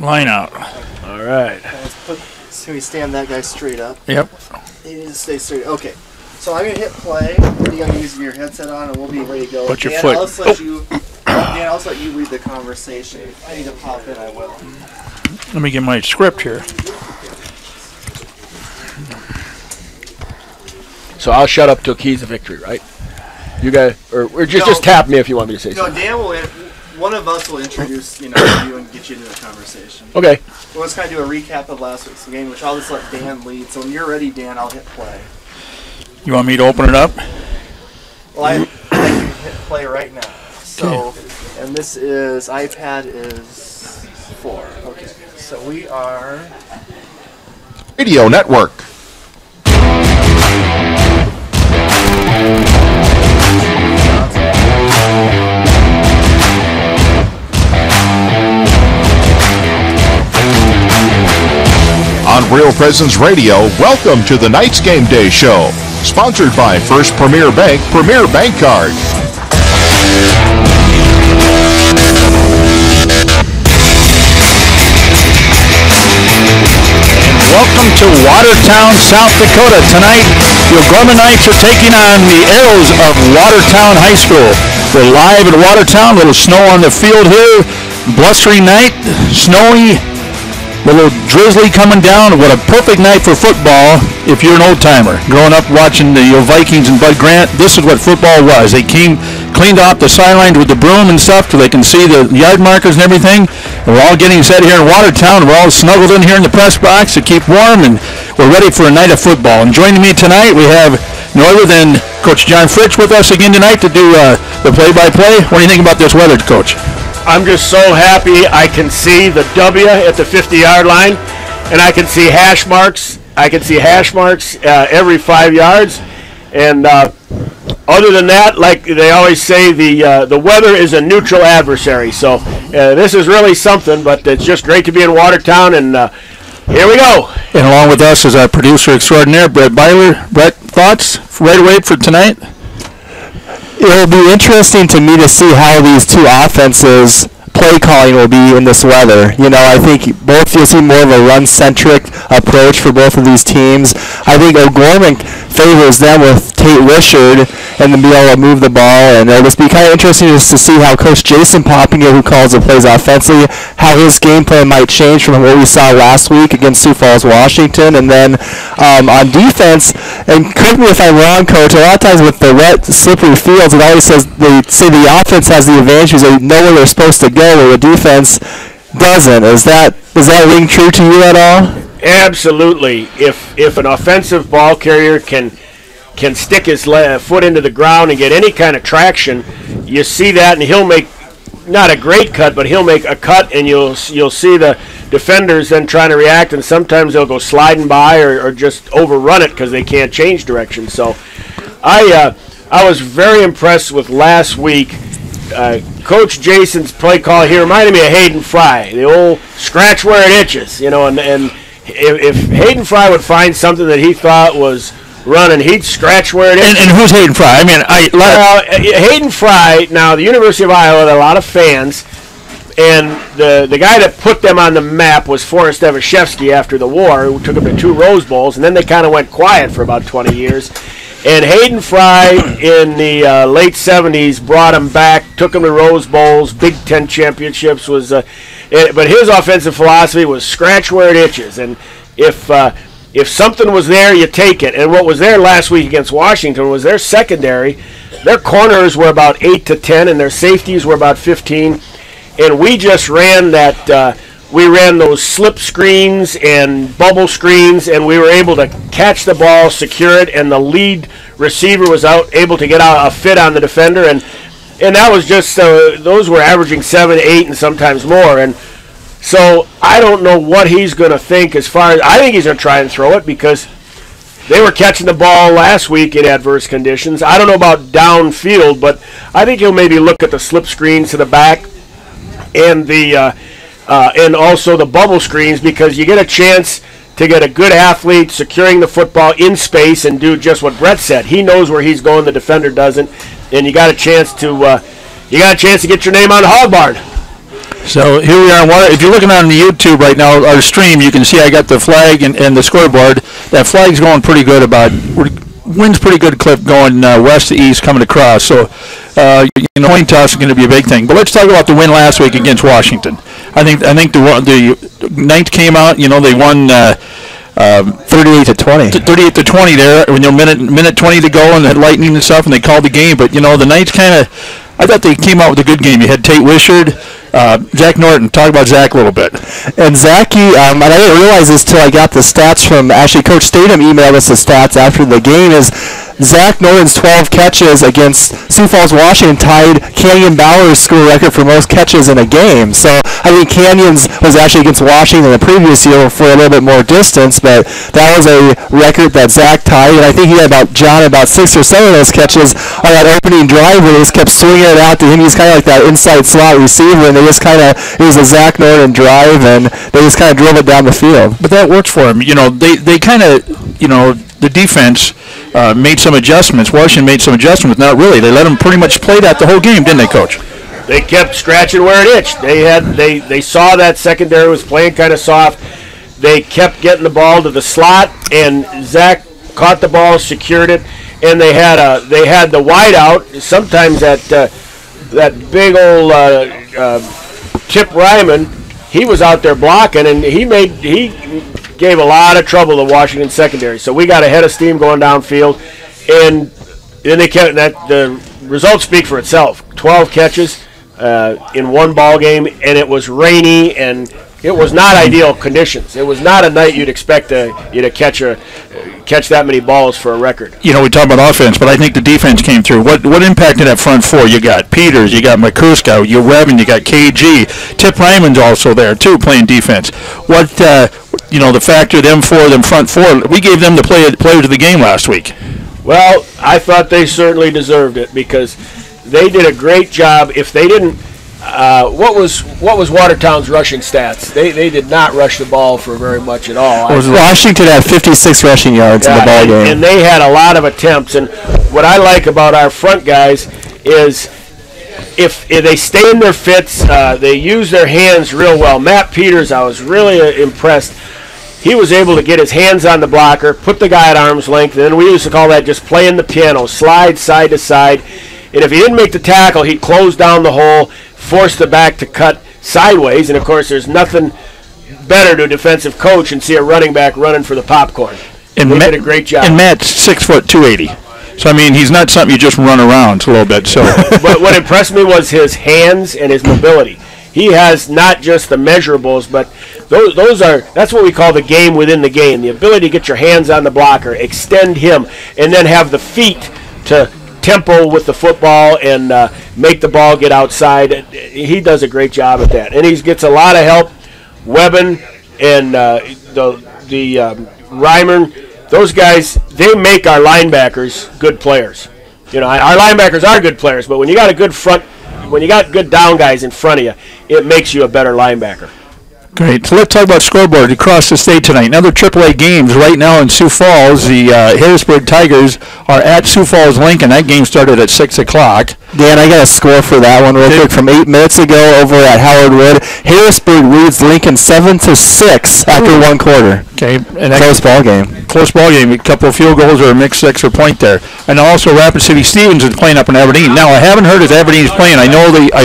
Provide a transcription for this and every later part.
Line out. All right. So we stand that guy straight up. Yep. You need to stay straight. Okay. So I'm going to hit play. What are you going to use your headset on, and we'll be ready to go. Put your Dan, foot. Dan, I'll let you lead the conversation. If I need to pop in, I will. Let me get my script here. So I'll shut up till keys of victory, right? You guys, or just tap me if you want me to say something. No, Dan will. One of us will introduce you and get you into the conversation. Okay. Well, let's kind of do a recap of last week's game, which I'll just let Dan lead. So when you're ready, Dan, I'll hit play. You want me to open it up? Well, I can hit play right now. So, and this is iPad is 4. Okay. So we are Radio Network. On Real Presence Radio, welcome to the Knights Game Day Show, sponsored by First Premier Bank, Premier Bank Card. Welcome to Watertown, South Dakota. Tonight, the O'Gorman Knights are taking on the Arrows of Watertown High School. We're live at Watertown. A little snow on the field here. Blustery night, snowy, little drizzly coming down. What a perfect night for football if you're an old-timer. Growing up watching the Vikings and Bud Grant, this is what football was. They cleaned off the sidelines with the broom and stuff so they can see the yard markers and everything. And we're all getting set here in Watertown. We're all snuggled in here in the press box to keep warm, and we're ready for a night of football. And joining me tonight, we have no other than Coach John Fritsch with us again tonight to do the play-by-play. What do you think about this weather, Coach? I'm just so happy I can see the W at the 50-yard line, and I can see hash marks. Every 5 yards. And other than that, like they always say, the weather is a neutral adversary. So this is really something, but it's just great to be in Watertown, and here we go. And along with us is our producer extraordinaire, Brett Byler. Brett, thoughts right away for tonight? It'll be interesting to me to see how these two offenses play calling will be in this weather. I think you'll see more of a run-centric approach for both of these teams. I think O'Gorman favors them with Tate Wishard and then be able to move the ball, and it'll just be kind of interesting just to see how Coach Jason Poppinger, who calls the plays offensively, how his game plan might change from what we saw last week against Sioux Falls, Washington. And then on defense, and correct me if I'm wrong, Coach, a lot of times with the wet, slippery fields, it always says they say the offense has the advantage because they know where they're supposed to go, where the defense doesn't. Does that ring true to you at all? Absolutely. If an offensive ball carrier can stick his foot into the ground and get any kind of traction, you see that, and he'll make not a great cut, but he'll make a cut, and you'll see the defenders then trying to react, and sometimes they'll go sliding by or just overrun it because they can't change direction. So I was very impressed with last week. Coach Jason's play call here reminded me of Hayden Fry, the old scratch where it itches, and if Hayden Fry would find something that he thought was running, he'd scratch where it itches. And who's Hayden Fry? Hayden Fry, now the University of Iowa had a lot of fans, and the guy that put them on the map was Forrest Evashevsky after the war, who took them to 2 Rose Bowls, and then they kind of went quiet for about 20 years. And Hayden Fry in the late 70s brought him back, took him to Rose Bowls, Big Ten championships. But his offensive philosophy was scratch where it itches. And if something was there, you take it. And what was there last week against Washington was their secondary. Their corners were about 8 to 10, and their safeties were about 15. And we just ran that. We ran those slip screens and bubble screens, and we were able to catch the ball, secure it, and the lead receiver was able to get out a fit on the defender, and that was just those were averaging 7, 8, and sometimes more. And so I don't know what he's going to think as far as I think he's going to try and throw it because they were catching the ball last week in adverse conditions. I don't know about downfield, but I think he'll maybe look at the slip screens to the back and and also the bubble screens, because you get a chance to get a good athlete securing the football in space and do just what Brett said. He knows where he's going, the defender doesn't, and you got a chance to get your name on the hog barn. So here we are. If you're looking on the YouTube right now, our stream, you can see I got the flag and the scoreboard. That flag's going pretty good wind's pretty good clip going west to east coming across. So, coin toss is going to be a big thing. But let's talk about the win last week against Washington. I think the Knights came out. They won 38-20. 38-20 there. Minute 20 to go and the lightning and stuff, and they called the game. But the Knights I thought they came out with a good game. You had Tate Wishard, Zach Norton. Talk about Zach a little bit. And Zachy, and I didn't realize this till I got the stats from, actually Coach Statham emailed us the stats after the game, is Zach Norton's 12 catches against Sioux Falls, Washington tied Canyon Bauer's school record for most catches in a game. So I think Canyon's was actually against Washington the previous year for a little bit more distance, but that was a record that Zach tied, and I think he had about 6 or 7 of those catches on that opening drive where they just kept swinging it out to him. He's kind of like that inside slot receiver, and it was a Zach Norton drive, and they just kind of drove it down the field. But that works for him. They kind of, the defense made some adjustments. Washington made some adjustments. Not really. They let them pretty much play that the whole game, didn't they, Coach? They kept scratching where it itched. They saw that secondary was playing kind of soft. They kept getting the ball to the slot, and Zach caught the ball, secured it, and they had the wide out. Sometimes that big old Tip Ryman, he was out there blocking, and he gave a lot of trouble to Washington secondary. So we got a head of steam going downfield, and then they kept the results speak for itself. 12 catches in one ball game, and it was rainy, and it was not ideal conditions. It was not a night you'd expect you to catch that many balls for a record. We talk about offense, but I think the defense came through. What impacted that front four? You got Peters, you got McCuska, you Revin, you got KG. Tip Ryman's also there too, playing defense. The factor them front four, we gave them the players of the game last week. Well, I thought they certainly deserved it because they did a great job. If they didn't, what was Watertown's rushing stats? They did not rush the ball for very much at all. Washington had 56 rushing yards in the ball game. And they had a lot of attempts. And what I like about our front guys is if they stay in their fits, they use their hands real well. Matt Peters, I was really impressed. He was able to get his hands on the blocker, put the guy at arm's length, and then we used to call that just playing the piano, slide side to side. And if he didn't make the tackle, he'd close down the hole, force the back to cut sideways. And, of course, there's nothing better to a defensive coach than see a running back running for the popcorn. And they did a great job. And Matt's 6 foot 280. So, he's not something you just run around a little bit. So, But what impressed me was his hands and his mobility. He has not just the measurables, but that's what we call the game within the game. The ability to get your hands on the blocker, extend him, and then have the feet to tempo with the football and make the ball get outside. He does a great job at that. And he gets a lot of help. Webben and the Ryman, those guys, they make our linebackers good players. Our linebackers are good players, but when you got good down guys in front of you, it makes you a better linebacker. Great. So let's talk about scoreboard across the state tonight. Another AAA games right now in Sioux Falls. The Harrisburg Tigers are at Sioux Falls Lincoln. That game started at 6 o'clock. Dan, I got a score for that one real quick from 8 minutes ago over at Howard Wood. Harrisburg leads Lincoln 7-6 after one quarter. Okay. And close ball game. Close ball game. A couple of field goals or a mixed extra point there. And also Rapid City Stevens is playing up in Aberdeen. Now, I haven't heard if Aberdeen's playing. I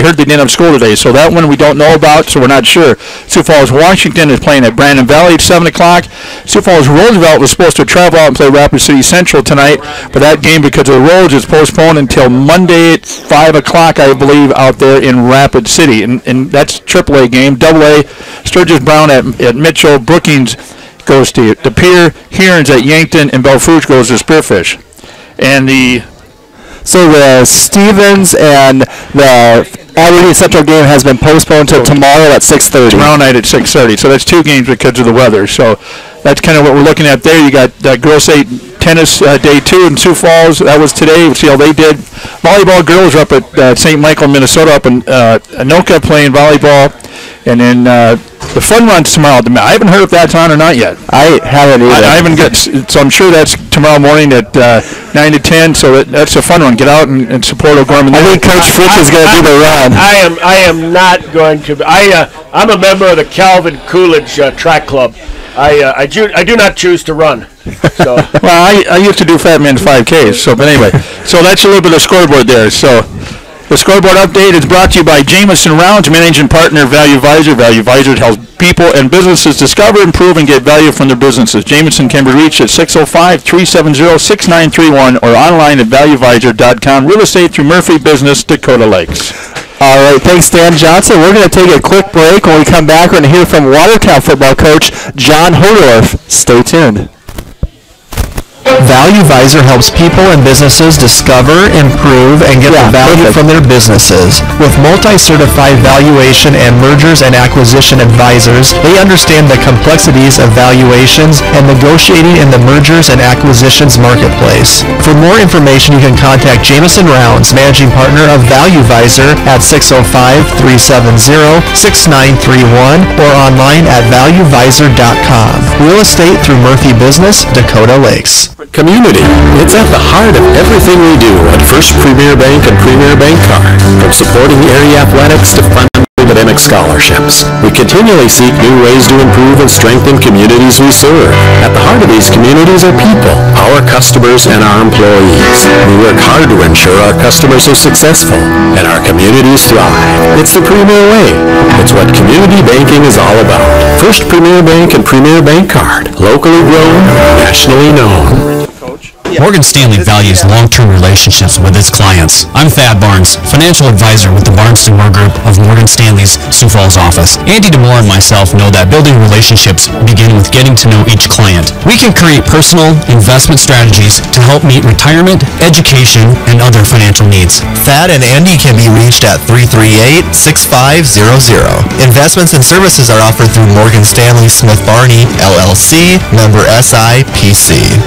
heard they didn't have school today, so that one we don't know about, so we're not sure. Sioux Falls Washington is playing at Brandon Valley at 7 o'clock. Sioux Falls Roosevelt was supposed to travel out and play Rapid City Central tonight, but that game, because of the roads, is postponed until Monday at 5 o'clock, I believe, out there in Rapid City. And that's AAA game. AA, Sturgis Brown at Mitchell. Brookings goes to Pier. Hearns at Yankton. And Belfouche goes to Spearfish. And So the Stevens and the Aberdeen Central game has been postponed to tomorrow at 6:30. Tomorrow night at 6:30. So that's 2 games because of the weather. So that's kind of what we're looking at there. You got Girls State Tennis Day 2 in Sioux Falls. That was today. We'll see how they did. Volleyball girls are up at St. Michael, Minnesota, up in Anoka playing volleyball. And then the fun run's tomorrow. I haven't heard if that's on or not yet. I haven't either. I haven't got, so I'm sure that's tomorrow morning at 9 to 10. So that's a fun one. Get out and support O'Gorman. I think Coach Fritz is going to do the run. I am not going to. I'm a member of the Calvin Coolidge track club. I do not choose to run. So. Well, I used to do Fat Man's 5Ks. So, but anyway, so that's a little bit of scoreboard there. So. The scoreboard update is brought to you by Jamison Rounds, managing partner Value Visor. Value Visor helps people and businesses discover, improve, and get value from their businesses. Jamison can be reached at 605-370-6931 or online at valuevisor.com. Real estate through Murphy Business, Dakota Lakes. All right, thanks, Dan Johnson. We're going to take a quick break. When we come back, we're going to hear from Watertown football coach John Hodorf. Stay tuned. Value Visor helps people and businesses discover, improve, and get the value from their businesses. With multi-certified valuation and mergers and acquisition advisors, they understand the complexities of valuations and negotiating in the mergers and acquisitions marketplace. For more information, you can contact Jamison Rounds, managing partner of Value Visor at 605-370-6931 or online at valuevisor.com. Real estate through Murphy Business, Dakota Lakes. Community. It's at the heart of everything we do at First Premier Bank and Premier Bank Card. From supporting area athletics to funding academic scholarships, we continually seek new ways to improve and strengthen communities we serve. At the heart of these communities are people, our customers, and our employees. We work hard to ensure our customers are successful and our communities thrive. It's the Premier way. It's what community banking is all about. First Premier Bank and Premier Bank Card. Locally grown, nationally known. Morgan Stanley values long-term relationships with its clients. I'm Thad Barnes, financial advisor with the Barnes DeMoore Group of Morgan Stanley's Sioux Falls office. Andy DeMoore and myself know that building relationships begin with getting to know each client. We can create personal investment strategies to help meet retirement, education, and other financial needs. Thad and Andy can be reached at 338-6500. Investments and services are offered through Morgan Stanley Smith Barney, LLC, member SIPC.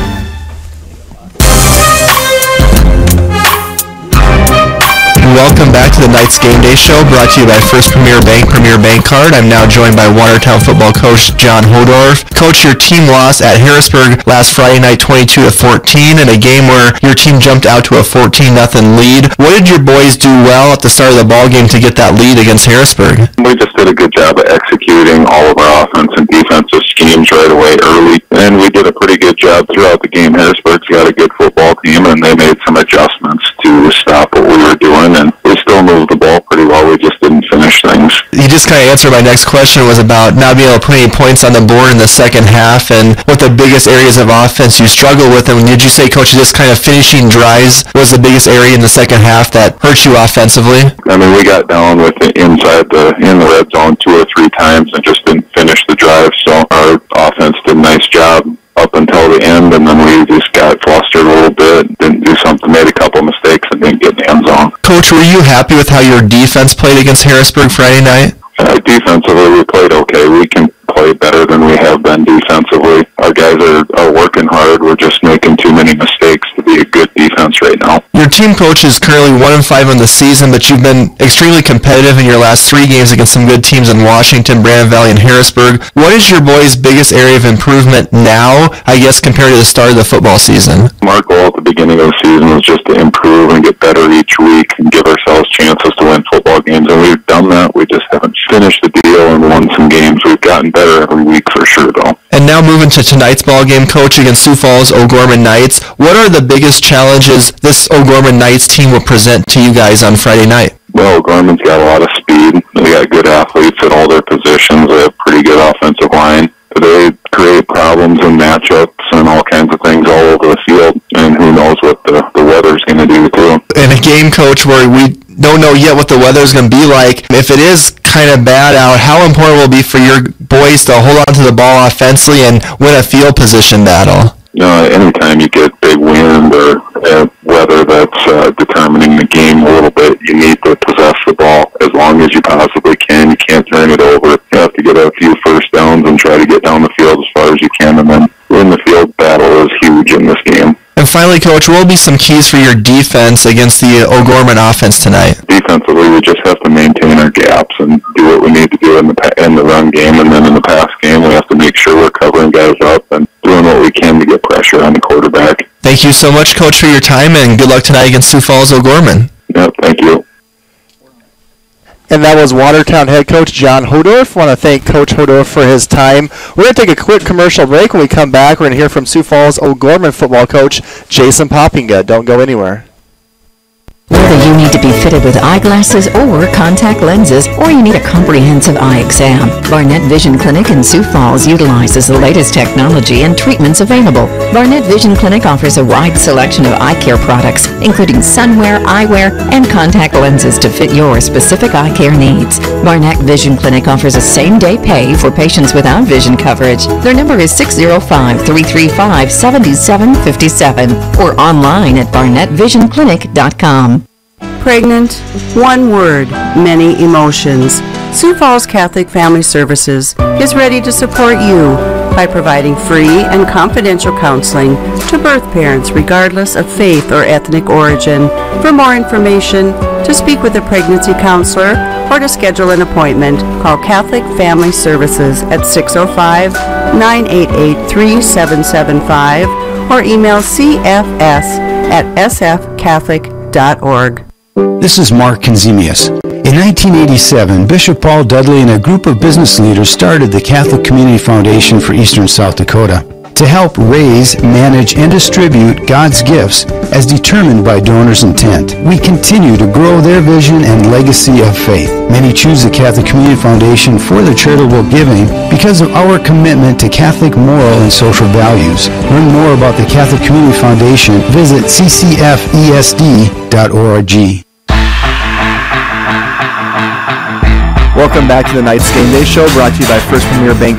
Welcome back to the Knights Game Day Show, brought to you by First Premier Bank, Premier Bank Card. I'm now joined by Watertown football coach John Hodorf. Coach, your team lost at Harrisburg last Friday night 22-14 in a game where your team jumped out to a 14-0 lead. What did your boys do well at the start of the ball game to get that lead against Harrisburg? We just did a good job of executing all of our offense and defensive schemes right away early, and we did a pretty good job throughout the game. Harrisburg's got a good football team, and they made some adjustments to stop what we were doing, and we still moved the ball pretty well. We just didn't finish things. You just kind of answered my next question, was about not being able to put any points on the board in the second half, and what the biggest areas of offense you struggle with. And did you say, Coach, just kind of finishing drives was the biggest area in the second half that hurt you offensively? I mean, we got down with it in the red zone 2 or 3 times and just didn't finish the drive. So our offense did a nice job up until the end, and then we just got flustered a little bit, didn't do something, made a couple mistakes, and didn't get in the end zone. Coach, were you happy with how your defense played against Harrisburg Friday night? Defensively, we played okay. We can play better than we have been defensively. Our guys are working hard. We're just making too many mistakes to be a good defense right now. Your team coach is currently 1-5 on the season, but you've been extremely competitive in your last 3 games against some good teams in Washington, Brandon Valley, and Harrisburg. What is your boys' biggest area of improvement now, I guess, compared to the start of the football season? Our goal at the beginning of the season was just to improve and get better each week and give ourselves chances to win football games, and we've done that. We just haven't finished the deal and won some games. We've gotten better every week for sure, though. And now moving to tonight's ball game, Coach, against Sioux Falls O'Gorman Knights. What are the biggest challenges this O'Gorman Knights team will present to you guys on Friday night? Well, O'Gorman's got a lot of speed. They got good athletes at all their positions. They have pretty good offensive line. They create problems and matchups and all kinds of things all over the field, and who knows what the weather's going to do too. In a game, Coach, where we don't know yet what the weather's going to be like, if it is kind of bad out, how important will it be for your boys to hold on to the ball offensively and win a field position battle? Anytime you get big wind or weather that's determining the game a little bit, you need to possess the ball as long as you possibly can. You can't turn it over. You have to get a few first downs and try to get down the field as far as you can, and then win the field battle is huge in this game. And finally, Coach, what will be some keys for your defense against the O'Gorman offense tonight? Defensively, we just have to maintain our gaps and do what we need to do in the run game, and then in the pass game, we have to make sure we're covering guys up and doing what we can to get pressure on the quarterback. Thank you so much, Coach, for your time, and good luck tonight against Sioux Falls O'Gorman. Yep, thank you. And that was Watertown head coach John Hodorf. I want to thank Coach Hodorf for his time. We're going to take a quick commercial break. When we come back, we're going to hear from Sioux Falls O'Gorman football coach Jason Poppinga. Don't go anywhere. Whether you need to be fitted with eyeglasses or contact lenses, or you need a comprehensive eye exam, Barnett Vision Clinic in Sioux Falls utilizes the latest technology and treatments available. Barnett Vision Clinic offers a wide selection of eye care products, including sunwear, eyewear, and contact lenses to fit your specific eye care needs. Barnett Vision Clinic offers a same-day pay for patients without vision coverage. Their number is 605-335-7757 or online at barnettvisionclinic.com. Pregnant, one word, many emotions. Sioux Falls Catholic Family Services is ready to support you by providing free and confidential counseling to birth parents regardless of faith or ethnic origin. For more information, to speak with a pregnancy counselor, or to schedule an appointment, call Catholic Family Services at 605-988-3775 or email cfs@sfcatholic.org. This is Mark Konzemius. In 1987, Bishop Paul Dudley and a group of business leaders started the Catholic Community Foundation for Eastern South Dakota to help raise, manage, and distribute God's gifts as determined by donors' intent. We continue to grow their vision and legacy of faith. Many choose the Catholic Community Foundation for their charitable giving because of our commitment to Catholic moral and social values. Learn more about the Catholic Community Foundation. Visit ccfesd.org. Welcome back to the Knights Game Day Show, brought to you by First Premier Bank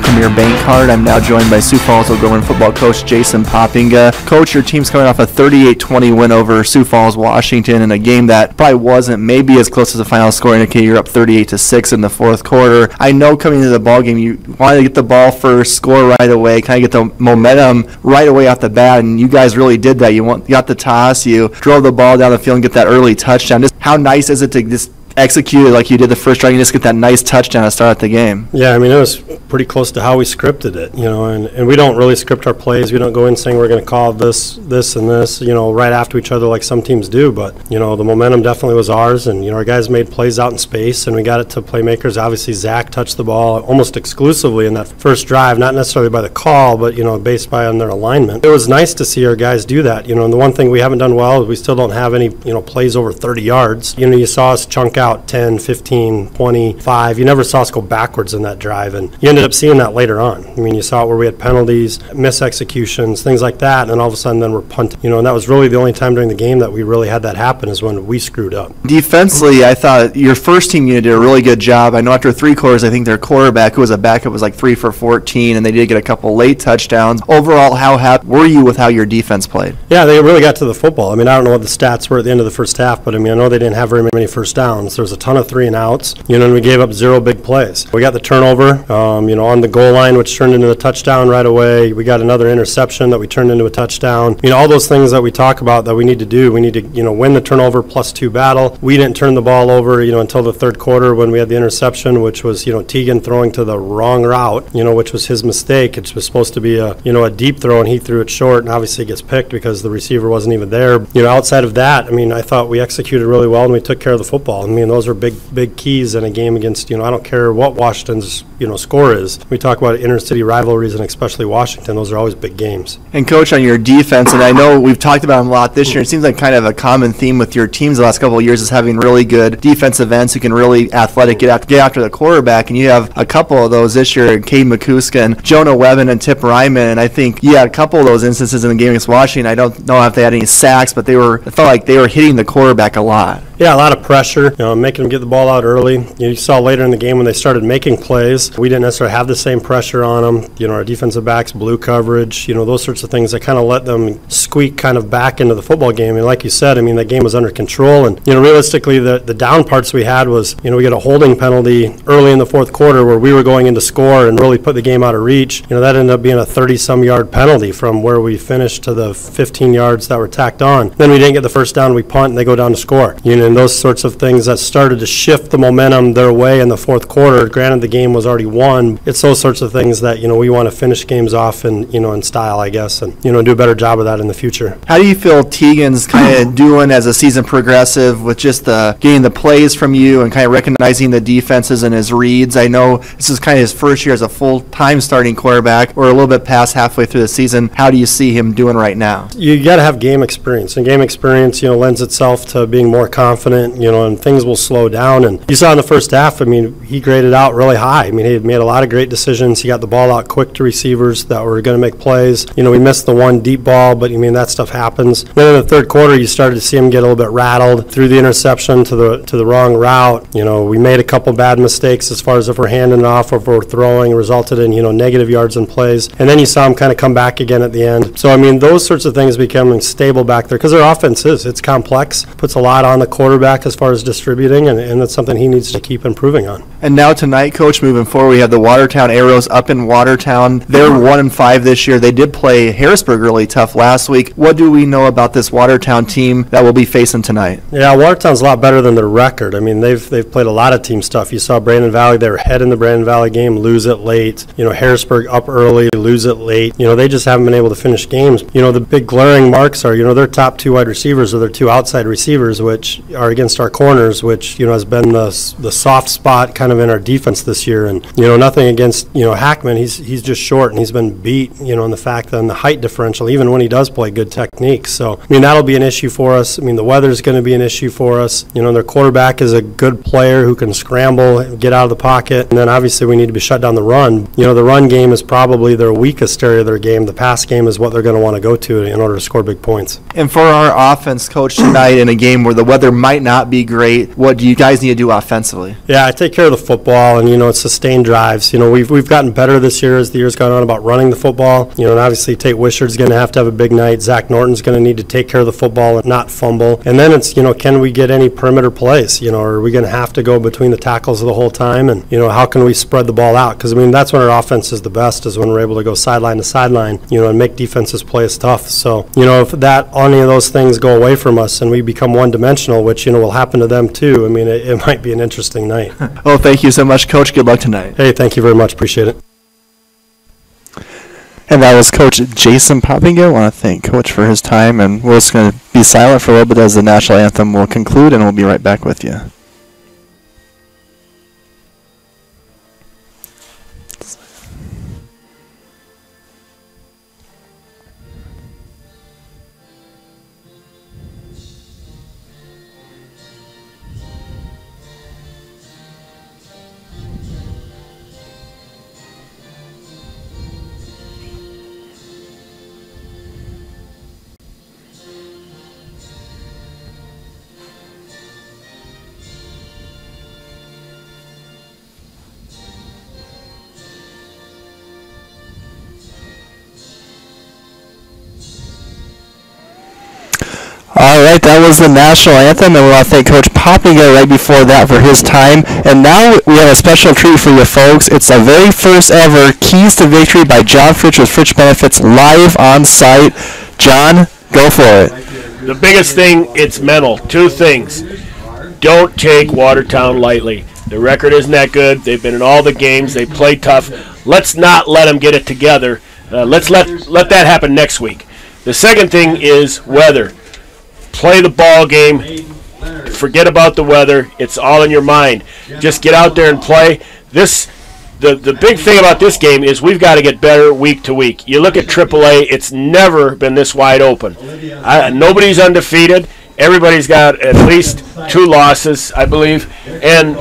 Card. I'm now joined by Sioux Falls O'Gorman football coach Jason Poppinga. Coach, your team's coming off a 38-20 win over Sioux Falls, Washington, in a game that probably wasn't maybe as close as the final score indicated. You're up 38-6 in the fourth quarter. I know coming into the ball game, you wanted to get the ball first, score right away, kind of get the momentum right away off the bat, and you guys really did that. You got the toss, you drove the ball down the field and get that early touchdown. Just how nice is it to just execute it like you did the first drive and just get that nice touchdown to start the game? Yeah, I mean, it was pretty close to how we scripted it, and we don't really script our plays. We don't go in saying we're going to call this, and this, right after each other like some teams do, but, the momentum definitely was ours, and, our guys made plays out in space, and we got it to playmakers. Obviously, Zach touched the ball almost exclusively in that first drive, not necessarily by the call, but, based on their alignment. It was nice to see our guys do that, and the one thing we haven't done well is we still don't have any, plays over 30 yards. You saw us chunk out 10, 15, 25. You never saw us go backwards in that drive, and you ended up seeing that later on. I mean, you saw it where we had penalties, mis-executions, things like that, and then all of a sudden then we're punting. And that was really the only time during the game that we really had that happen is when we screwed up. Defensively, I thought your first team unit did a really good job. I know after 3 quarters, I think their quarterback, who was a backup, was like 3 for 14, and they did get a couple late touchdowns. Overall, how happy were you with how your defense played? Yeah, they really got to the football. I mean, I don't know what the stats were at the end of the first half, but I know they didn't have very many first downs. There was a ton of 3 and outs, and we gave up 0 big plays. We got the turnover, on the goal line, which turned into a touchdown right away. We got another interception that we turned into a touchdown. All those things that we talk about that we need to do. We need to, win the turnover +2 battle. We didn't turn the ball over, until the third quarter when we had the interception, which was, Teagan throwing to the wrong route, which was his mistake. It was supposed to be a deep throw, and he threw it short, and obviously it gets picked because the receiver wasn't even there. Outside of that, I thought we executed really well, and we took care of the football. Those are big keys in a game against, I don't care what Washington's, score is. We talk about inter-city rivalries, and especially Washington. Those are always big games. And, Coach, on your defense, and I know we've talked about them a lot this year, it seems like kind of a common theme with your teams the last couple of years is having really good defensive ends who can really athletic get after the quarterback, and you have a couple of those this year, Cade McCuska and Jonah Webben and Tip Ryman, and I think you had a couple of those instances in the game against Washington. I don't know if they had any sacks, but it felt like they were hitting the quarterback a lot. Yeah, a lot of pressure, making them get the ball out early. You saw later in the game when they started making plays, we didn't necessarily have the same pressure on them. Our defensive backs blew coverage, those sorts of things that kind of let them squeak kind of back into the football game. And like you said, that game was under control. And, realistically, the down parts we had was, we got a holding penalty early in the fourth quarter where we were going into score and really put the game out of reach. That ended up being a 30-some yard penalty from where we finished to the 15 yards that were tacked on. Then we didn't get the first down, we punt, and they go down to score. And those sorts of things that started to shift the momentum their way in the fourth quarter. Granted, the game was already won. It's those sorts of things that, we want to finish games off in style, I guess, and, do a better job of that in the future. How do you feel Teagan's kind of doing as a season progressive with just getting the plays from you and kind of recognizing the defenses and his reads? I know this is kind of his first year as a full-time starting quarterback. We're a little bit past halfway through the season. How do you see him doing right now? You got to have game experience, and game experience, lends itself to being more confident, and things will slow down. And you saw in the first half, he graded out really high. He made a lot of great decisions. He got the ball out quick to receivers that were going to make plays. We missed the one deep ball, but that stuff happens. Then in the third quarter, you started to see him get a little bit rattled through the interception to the wrong route. We made a couple bad mistakes as far as if we're handing it off or if we're throwing, resulted in negative yards and plays. And then you saw him kind of come back again at the end. So those sorts of things becoming stable back there because their offense it's complex, puts a lot on the quarterback as far as distributing, and that's something he needs to keep improving on. And now tonight, Coach, moving forward, we have the Watertown Arrows up in Watertown. They're 1-5 this year. They did play Harrisburg really tough last week. What do we know about this Watertown team that we'll be facing tonight? Yeah, Watertown's a lot better than their record. They've played a lot of team stuff. You saw Brandon Valley, they were ahead in the Brandon Valley game, lose it late. Harrisburg up early, lose it late. They just haven't been able to finish games. The big glaring marks are, their top two wide receivers or their two outside receivers, which are against our corners, which, has been the soft spot kind of in our defense this year. And, nothing against, Hackman. He's just short and he's been beat, in the fact that in the height differential, even when he does play good techniques. So, that'll be an issue for us. The weather's going to be an issue for us. Their quarterback is a good player who can scramble, get out of the pocket. And then obviously we need to be shut down the run. The run game is probably their weakest area of their game. The pass game is what they're going to want to go to in order to score big points. And for our offense, Coach, tonight in a game where the weather might not be great, what do you guys need to do offensively? Yeah, I take care of the football, and it's sustained drives. We've gotten better this year as the year's gone on about running the football. And obviously Tate Wishard's going to have a big night. Zach Norton's going to need to take care of the football and not fumble. And then it's can we get any perimeter plays? Are we going to have to go between the tackles the whole time? And how can we spread the ball out? Because that's when our offense is the best, is when we're able to go sideline to sideline, and make defenses play as tough. So if any of those things go away from us and we become one-dimensional, which will happen to them too, it might be an interesting night. Well, thank you so much, Coach. Good luck tonight. Hey, thank you very much. Appreciate it. And that was Coach Jason Poppinga. I want to thank Coach for his time, and we're just going to be silent for a little bit as the national anthem will conclude, and we'll be right back with you. All right, that was the national anthem, and we want to thank Coach Poppinga right before that for his time. And now we have a special treat for you folks. It's the very first ever Keys to Victory by John Fritsch with Fritsch Benefits live on site. John, go for it. The biggest thing, it's mental. Two things. Don't take Watertown lightly. The record isn't that good. They've been in all the games. They play tough. Let's not let them get it together. Let's let that happen next week. The second thing is weather. Play the ball game. Forget about the weather. It's all in your mind. Just get out there and play. The big thing about this game is we've got to get better week to week. You look at AAA, it's never been this wide open. Nobody's undefeated. Everybody's got at least 2 losses, I believe. And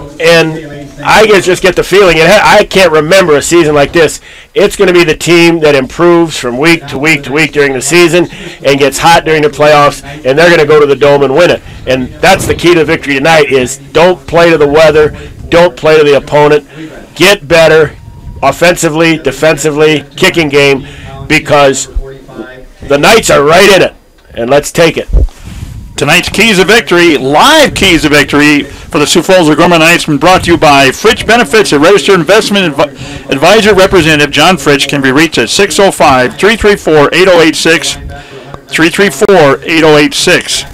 I just get the feeling, and I can't remember a season like this. It's going to be the team that improves from week to week to week during the season and gets hot during the playoffs, and they're going to go to the Dome and win it. And that's the key to victory tonight is don't play to the weather, don't play to the opponent, get better offensively, defensively, kicking game, because the Knights are right in it, and let's take it. Tonight's Keys of Victory, live Keys of Victory for the Sioux Falls O'Gorman Knights, been brought to you by Fritch Benefits, a registered investment advisor representative. John Fritch can be reached at 605-334-8086, 334-8086.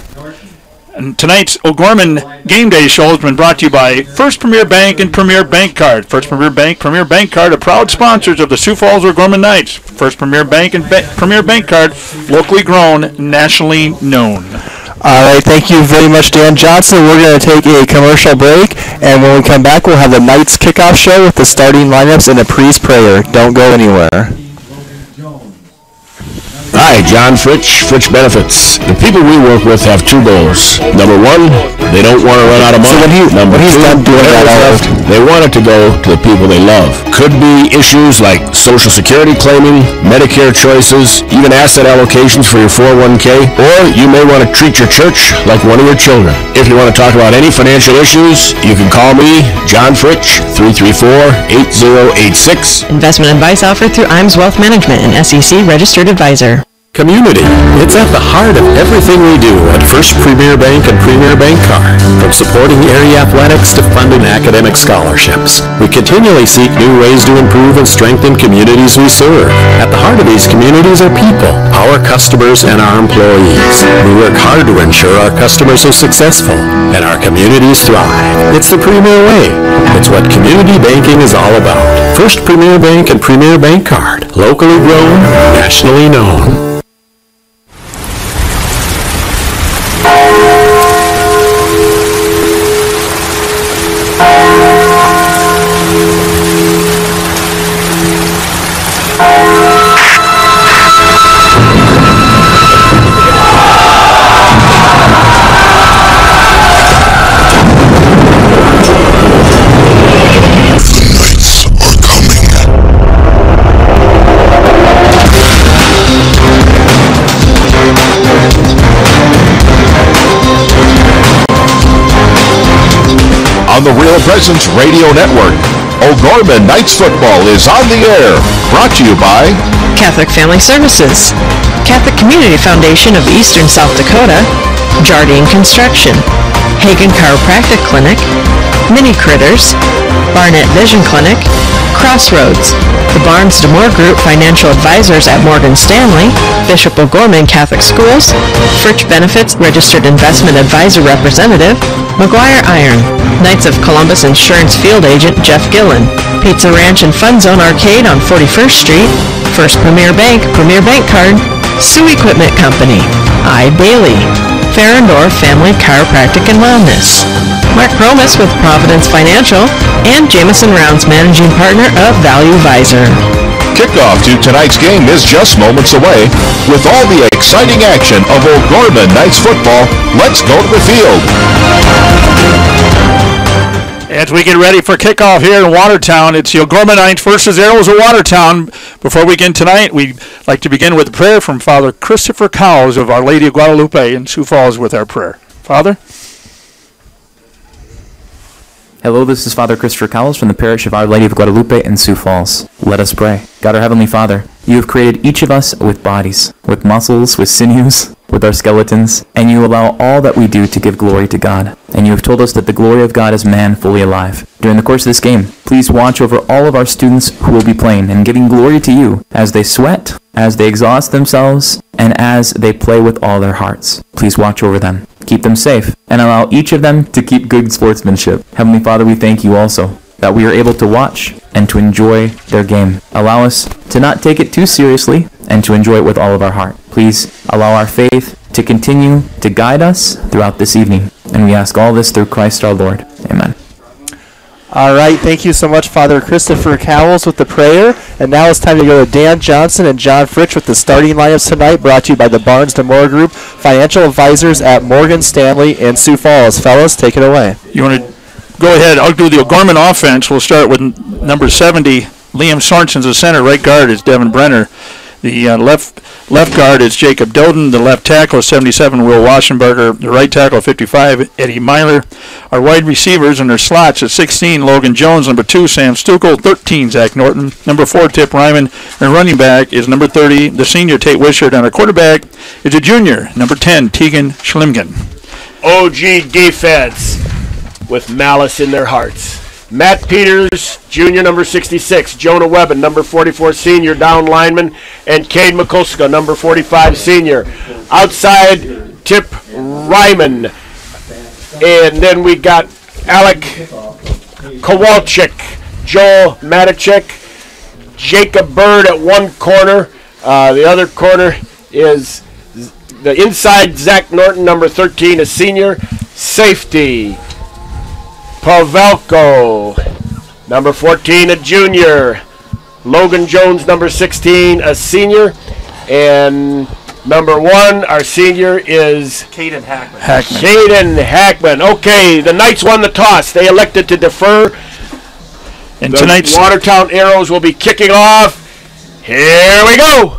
And tonight's O'Gorman Game Day show has been brought to you by First Premier Bank and Premier Bank Card. First Premier Bank Card are proud sponsors of the Sioux Falls O'Gorman Knights. First Premier Bank and Premier Bank Card, locally grown, nationally known. All right, thank you very much, Dan Johnson. We're going to take a commercial break, and when we come back, we'll have the Knights Kickoff show with the starting lineups and the priest prayer. Don't go anywhere. Hi, John Fritch, Fritch Benefits. The people we work with have two goals. Number one, they don't want to run out of money. So Number two, they want it to go to the people they love. Could be issues like Social Security claiming, Medicare choices, even asset allocations for your 401k, or you may want to treat your church like one of your children. If you want to talk about any financial issues, you can call me, John Fritch, 334-8086. Investment advice offered through IMS Wealth Management, an SEC registered advisor. Community. It's at the heart of everything we do at First Premier Bank and Premier Bank Card. From supporting area athletics to funding academic scholarships, we continually seek new ways to improve and strengthen communities we serve. At the heart of these communities are people, our customers and our employees. We work hard to ensure our customers are successful and our communities thrive. It's the Premier way. It's what community banking is all about. First Premier Bank and Premier Bank Card. Locally grown, nationally known. On the Real Presence Radio Network, O'Gorman Knights Football is on the air. Brought to you by Catholic Family Services, Catholic Community Foundation of Eastern South Dakota, Jardine Construction, Hagen Chiropractic Clinic, Mini Critters, Barnett Vision Clinic, Crossroads, the Barnes DeMoore Group Financial Advisors at Morgan Stanley, Bishop O'Gorman Catholic Schools, Fritch Benefits Registered Investment Advisor Representative, McGuire Iron, Knights of Columbus Insurance Field Agent Jeff Gillen, Pizza Ranch and Fun Zone Arcade on 41st Street, First Premier Bank Card, Sioux Equipment Company, I. Bailey, Farrendorf Family Chiropractic and Wellness, Mark Promis with Providence Financial, and Jameson Rounds Managing Partner of Value Visor. Kickoff to tonight's game is just moments away. With all the exciting action of O'Gorman Knights football, let's go to the field. As we get ready for kickoff here in Watertown, it's the O'Gorman Knights versus Arrows of Watertown. Before we begin tonight, we'd like to begin with a prayer from Father Christopher Cowles of Our Lady of Guadalupe in Sioux Falls with our prayer. Father? Hello, this is Father Christopher Cowles from the parish of Our Lady of Guadalupe in Sioux Falls. Let us pray. God, our Heavenly Father, you have created each of us with bodies, with muscles, with sinews, with our skeletons, and you allow all that we do to give glory to God. And you have told us that the glory of God is man fully alive. During the course of this game, please watch over all of our students who will be playing and giving glory to you as they sweat, as they exhaust themselves, and as they play with all their hearts. Please watch over them. Keep them safe, and allow each of them to keep good sportsmanship. Heavenly Father, we thank you also that we are able to watch and to enjoy their game. Allow us to not take it too seriously and to enjoy it with all of our heart. Please allow our faith to continue to guide us throughout this evening. And we ask all this through Christ our Lord. Amen. All right, thank you so much, Father Christopher Cowles with the prayer. And now it's time to go to Dan Johnson and John Fritch with the starting lineups tonight, brought to you by the Barnes DeMoore Group, financial advisors at Morgan Stanley in Sioux Falls. Fellas, take it away. You want to go ahead. I'll do the O'Gorman offense. We'll start with number 70, Liam Sorensen's the center. Right guard is Devin Brenner. The left guard is Jacob Doden. The left tackle is 77, Will Waschenberger. The right tackle, 55, Eddie Myler. Our wide receivers and their slots at 16, Logan Jones. Number 2, Sam Stukel. 13, Zach Norton. Number 4, Tip Ryman. And running back is number 30, the senior, Tate Wishart. And our quarterback is a junior, number 10, Tegan Schlimgen. OG defense with malice in their hearts. Matt Peters, junior, number 66. Jonah Webben, number 44, senior, down lineman. And Cade Mikulska, number 45, senior. Outside, Tip Ryman. And then we got Alec Kowalczyk, Joel Matichek, Jacob Bird at one corner. The other corner is the inside, Zach Norton, number 13, a senior. Safety, Pavelko, number 14, a junior. Logan Jones, number 16, a senior. And number 1, our senior, is Caden Hackman. Caden Hackman. Okay, the Knights won the toss. They elected to defer. And the tonight's Watertown Arrows will be kicking off. Here we go.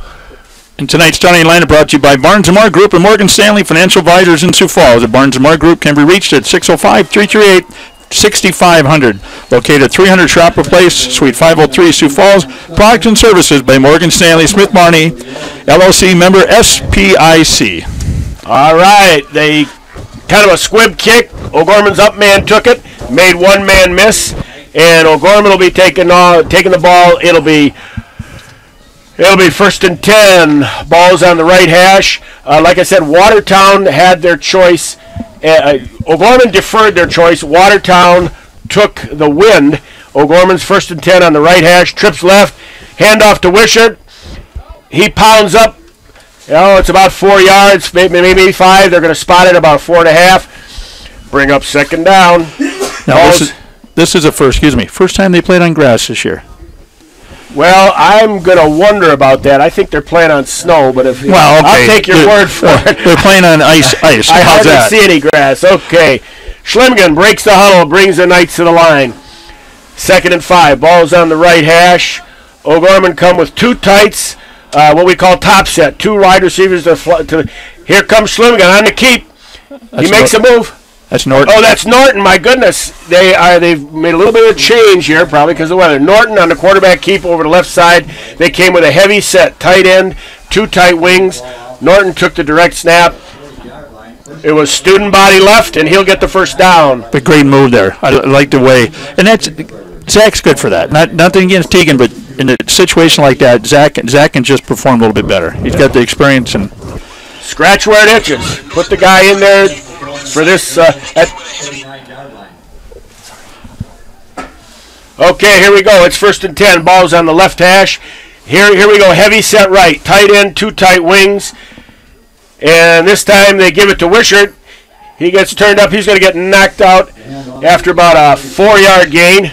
And tonight's starting lineup brought to you by Barnes & Moore Group and Morgan Stanley Financial Advisors in Sioux Falls. The Barnes & Moore Group can be reached at 605-338-6500. Located at 300 Shopper Place, Suite 503, Sioux Falls. Products and services by Morgan Stanley Smith Barney, LLC, member SPIC. All right, they kind of a squib kick. O'Gorman's up man took it, made one man miss, and O'Gorman will be taking the ball. It'll be first and 10. Ball's on the right hash. Like I said, Watertown had their choice. O'Gorman deferred their choice. Watertown took the wind. O'Gorman's first and 10 on the right hash. Trips left. Handoff to Wishart. He pounds up. It's about 4 yards, maybe 5. They're going to spot it about 4.5. Bring up second down. Now this is first time they played on grass this year. Well, I'm going to wonder about that. I think they're playing on snow, but if I'll take your word for it. They're playing on ice. I hardly see any grass. Okay. Schlimgen breaks the huddle, brings the Knights to the line. 2nd and 5. Ball's on the right hash. O'Gorman come with 2 tights, what we call top set. 2 wide receivers. Here comes Schlimgen on the keep. He makes a move. That's Norton. Oh, that's Norton. My goodness. They've made a little bit of change here, probably because of the weather. Norton on the quarterback keep over the left side. They came with a heavy set, tight end, 2 tight wings. Norton took the direct snap. It was student body left, and he'll get the first down. A great move there. I like the way. And Zach's good for that. Nothing against Tegan, but in a situation like that, Zach can just perform a little bit better. He's got the experience. And scratch where it itches. Put the guy in there for this. Okay, here we go. It's first and 10. Ball's on the left hash. Here we go. Heavy set right. Tight end, 2 tight wings. And this time they give it to Wishart. He gets turned up. He's going to get knocked out after about a 4-yard gain.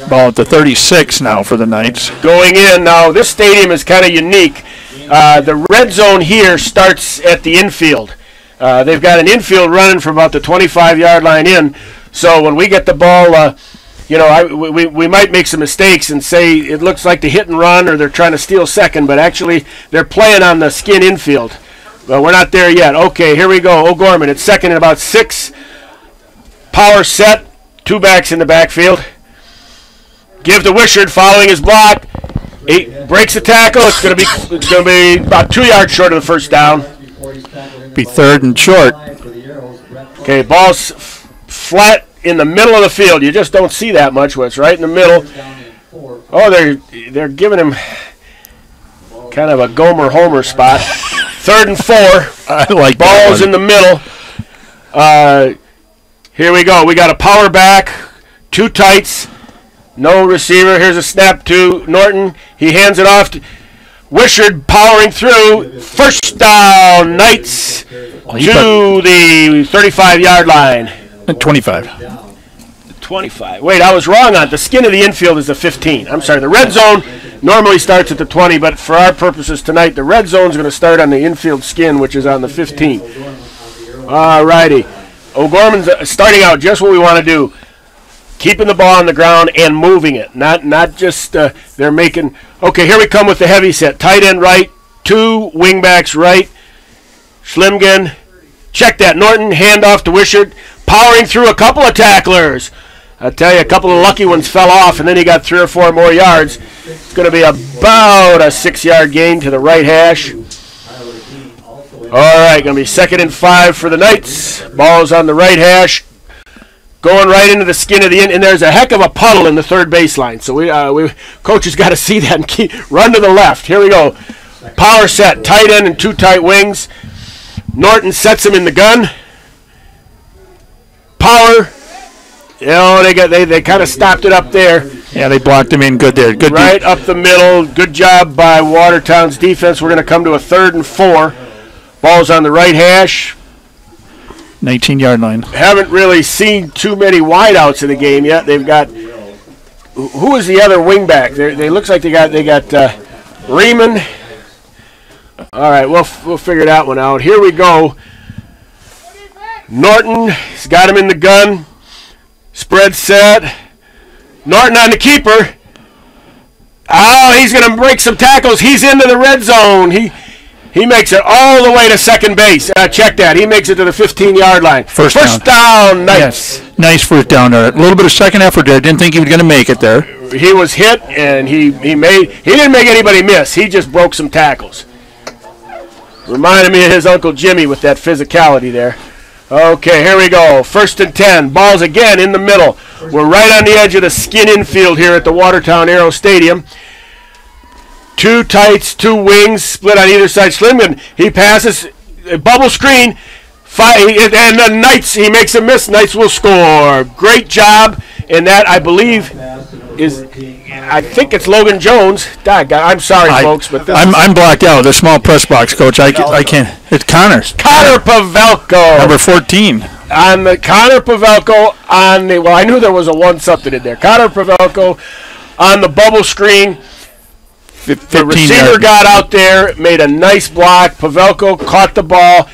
Ball at the 36 now for the Knights. Going in. Now, this stadium is kind of unique. The red zone here starts at the infield. They've got an infield running from about the 25-yard line in. So when we get the ball, we might make some mistakes and say it looks like the hit and run or they're trying to steal second, but actually they're playing on the skin infield. Well, we're not there yet. Okay, here we go. O'Gorman, it's 2nd and about 6. Power set. 2 backs in the backfield. Give to Wishart following his block. He breaks the tackle. It's going to be about 2 yards short of the first down. Be 3rd and short. Okay, ball's flat in the middle of the field. You just don't see that much when it's right in the middle. Oh, they're giving him kind of a Gomer Homer spot. 3rd and 4. I like ball's in the middle. Here we go. We got a power back, 2 tights, no receiver. Here's a snap to Norton. He hands it off to Wishart, powering through. First down, Knights to the 35-yard line. 25. 25. Wait, I was wrong on it. The skin of the infield is the 15. I'm sorry. The red zone normally starts at the 20, but for our purposes tonight, the red zone is going to start on the infield skin, which is on the 15. All righty. O'Gorman's starting out just what we want to do. Keeping the ball on the ground and moving it. Not just they're making. Okay, here we come with the heavy set. Tight end right. 2 wingbacks right. Schlimgen. Check that. Norton, handoff to Wishart. Powering through a couple of tacklers. I tell you, a couple of lucky ones fell off, and then he got 3 or 4 more yards. It's going to be about a 6-yard gain to the right hash. All right, going to be 2nd and 5 for the Knights. Ball's on the right hash. Going right into the skin of the end, and there's a heck of a puddle in the third baseline. So we coaches got to see that and run to the left. Here we go. Power set, tight end and 2 tight wings. Norton sets him in the gun. Power. They kind of stopped it up there. Yeah, they blocked him in good there. Good right up the middle. Good job by Watertown's defense. We're going to come to a 3rd and 4. Ball's on the right hash. 19-yard line. Haven't really seen too many wideouts in the game yet. They've got who is the other wingback? They looks like they got Riemann. All right, we'll figure that one out. Here we go. Norton, he's got him in the gun. Spread set. Norton on the keeper. Oh, he's going to break some tackles. He's into the red zone. He makes it all the way to second base. Check that. He makes it to the 15-yard line. First down. Nice. Yes. Nice first down there. A little bit of second effort there. Didn't think he was going to make it there. He was hit, and he didn't make anybody miss. He just broke some tackles. Reminded me of his Uncle Jimmy with that physicality there. Okay, here we go. 1st and 10. Ball's again in the middle. We're right on the edge of the skin infield here at the Watertown Aero Stadium. 2 tights, 2 wings, split on either side. Schlimmen, he passes, bubble screen, and the Knights, he makes a miss. Knights will score. Great job, and that, I believe, I think it's Logan Jones. I'm sorry, folks, but I'm blocked out. The small press box, Coach. I can't. It's Connors. Connor Pavelko. Number 14. On the Connor Pavelko on the, well, I knew there was a 1-something in there. Connor Pavelko on the bubble screen. The receiver got out there, made a nice block. Pavelko caught the ball,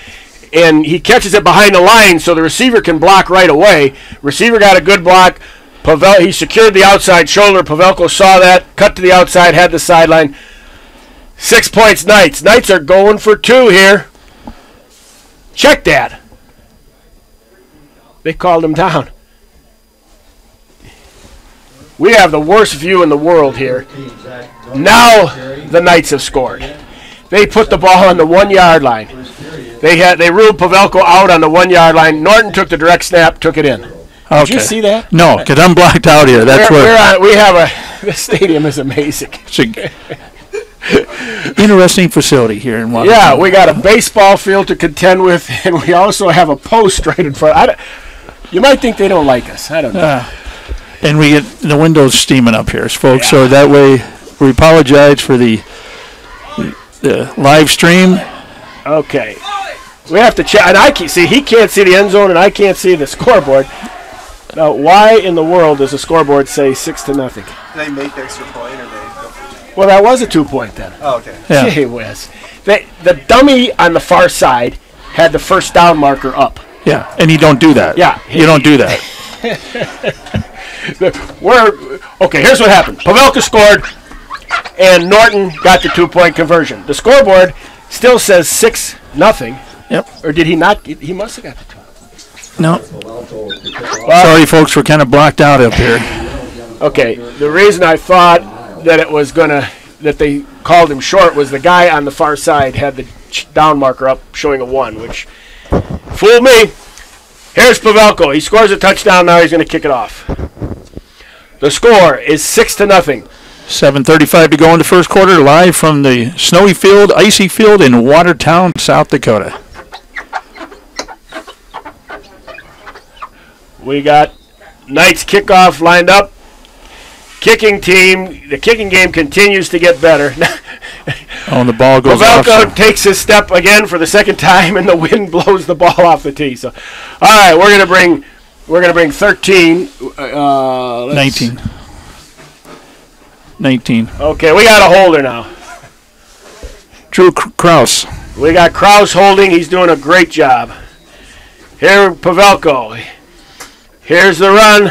and he catches it behind the line so the receiver can block right away. Receiver got a good block. He secured the outside shoulder. Pavelko saw that, cut to the outside, had the sideline. 6 points, Knights. Knights are going for 2 here. Check that. They called him down. We have the worst view in the world here. Now the Knights have scored. They put the ball on the 1-yard line. They ruled Pavelko out on the 1-yard line. Norton took the direct snap, took it in. Okay. Did you see that? No, because I'm blocked out here. That's the stadium is amazing. Interesting facility here in Watertown. Yeah, we got a baseball field to contend with, and we also have a post right in front. You might think they don't like us. I don't know. And we get the windows steaming up here, folks. Yeah. So that way, we apologize for the live stream. Okay, we have to check. And he can't see the end zone, and I can't see the scoreboard. Now, why in the world does the scoreboard say 6-0? Did they make the extra point, or they? Well, that was a 2-point then. Oh, okay. Yeah. Gee whiz. The dummy on the far side had the first down marker up. Yeah, and you don't do that. Yeah, you don't do that. Okay, here's what happened. Pavelka scored, and Norton got the 2-point conversion. The scoreboard still says 6-0. Yep. Or did he not? He must have got the 2. No. Sorry, folks, we're kind of blocked out up here. Okay, the reason I thought that it was that they called him short was the guy on the far side had the down marker up showing a 1, which fooled me. Here's Pavelko. He scores a touchdown. Now he's going to kick it off. The score is 6-0. 7:35 to go in the first quarter, live from the snowy field, icy field in Watertown, South Dakota. We got Knights kickoff lined up. Kicking team. The kicking game continues to get better. The ball goes off. Pavelko takes his step again for the second time, and the wind blows the ball off the tee. So, all right, we're gonna bring 13. 19. 19. Okay, we got a holder now. Drew Kraus. We got Kraus holding. He's doing a great job. Here, Pavelko. Here's the run.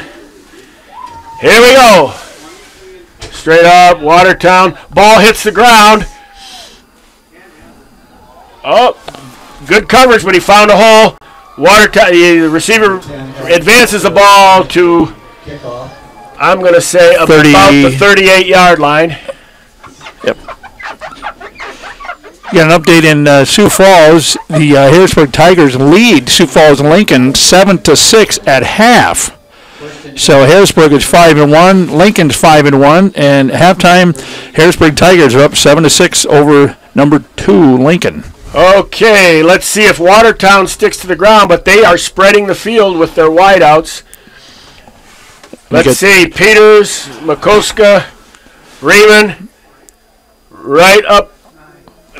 Here we go. Straight up, Watertown. Ball hits the ground. Oh, good coverage, but he found a hole. Watertown, the receiver advances the ball to, I'm going to say, about the 38-yard line. Yep. Got an update in Sioux Falls. The Harrisburg Tigers lead Sioux Falls and Lincoln 7-6 at half. So Harrisburg is 5-1, Lincoln's 5-1, and halftime Harrisburg Tigers are up 7-6 over number 2 Lincoln. Okay, let's see if Watertown sticks to the ground, but they are spreading the field with their wideouts. Let's see, Peters, Makoska, Raymond, right up.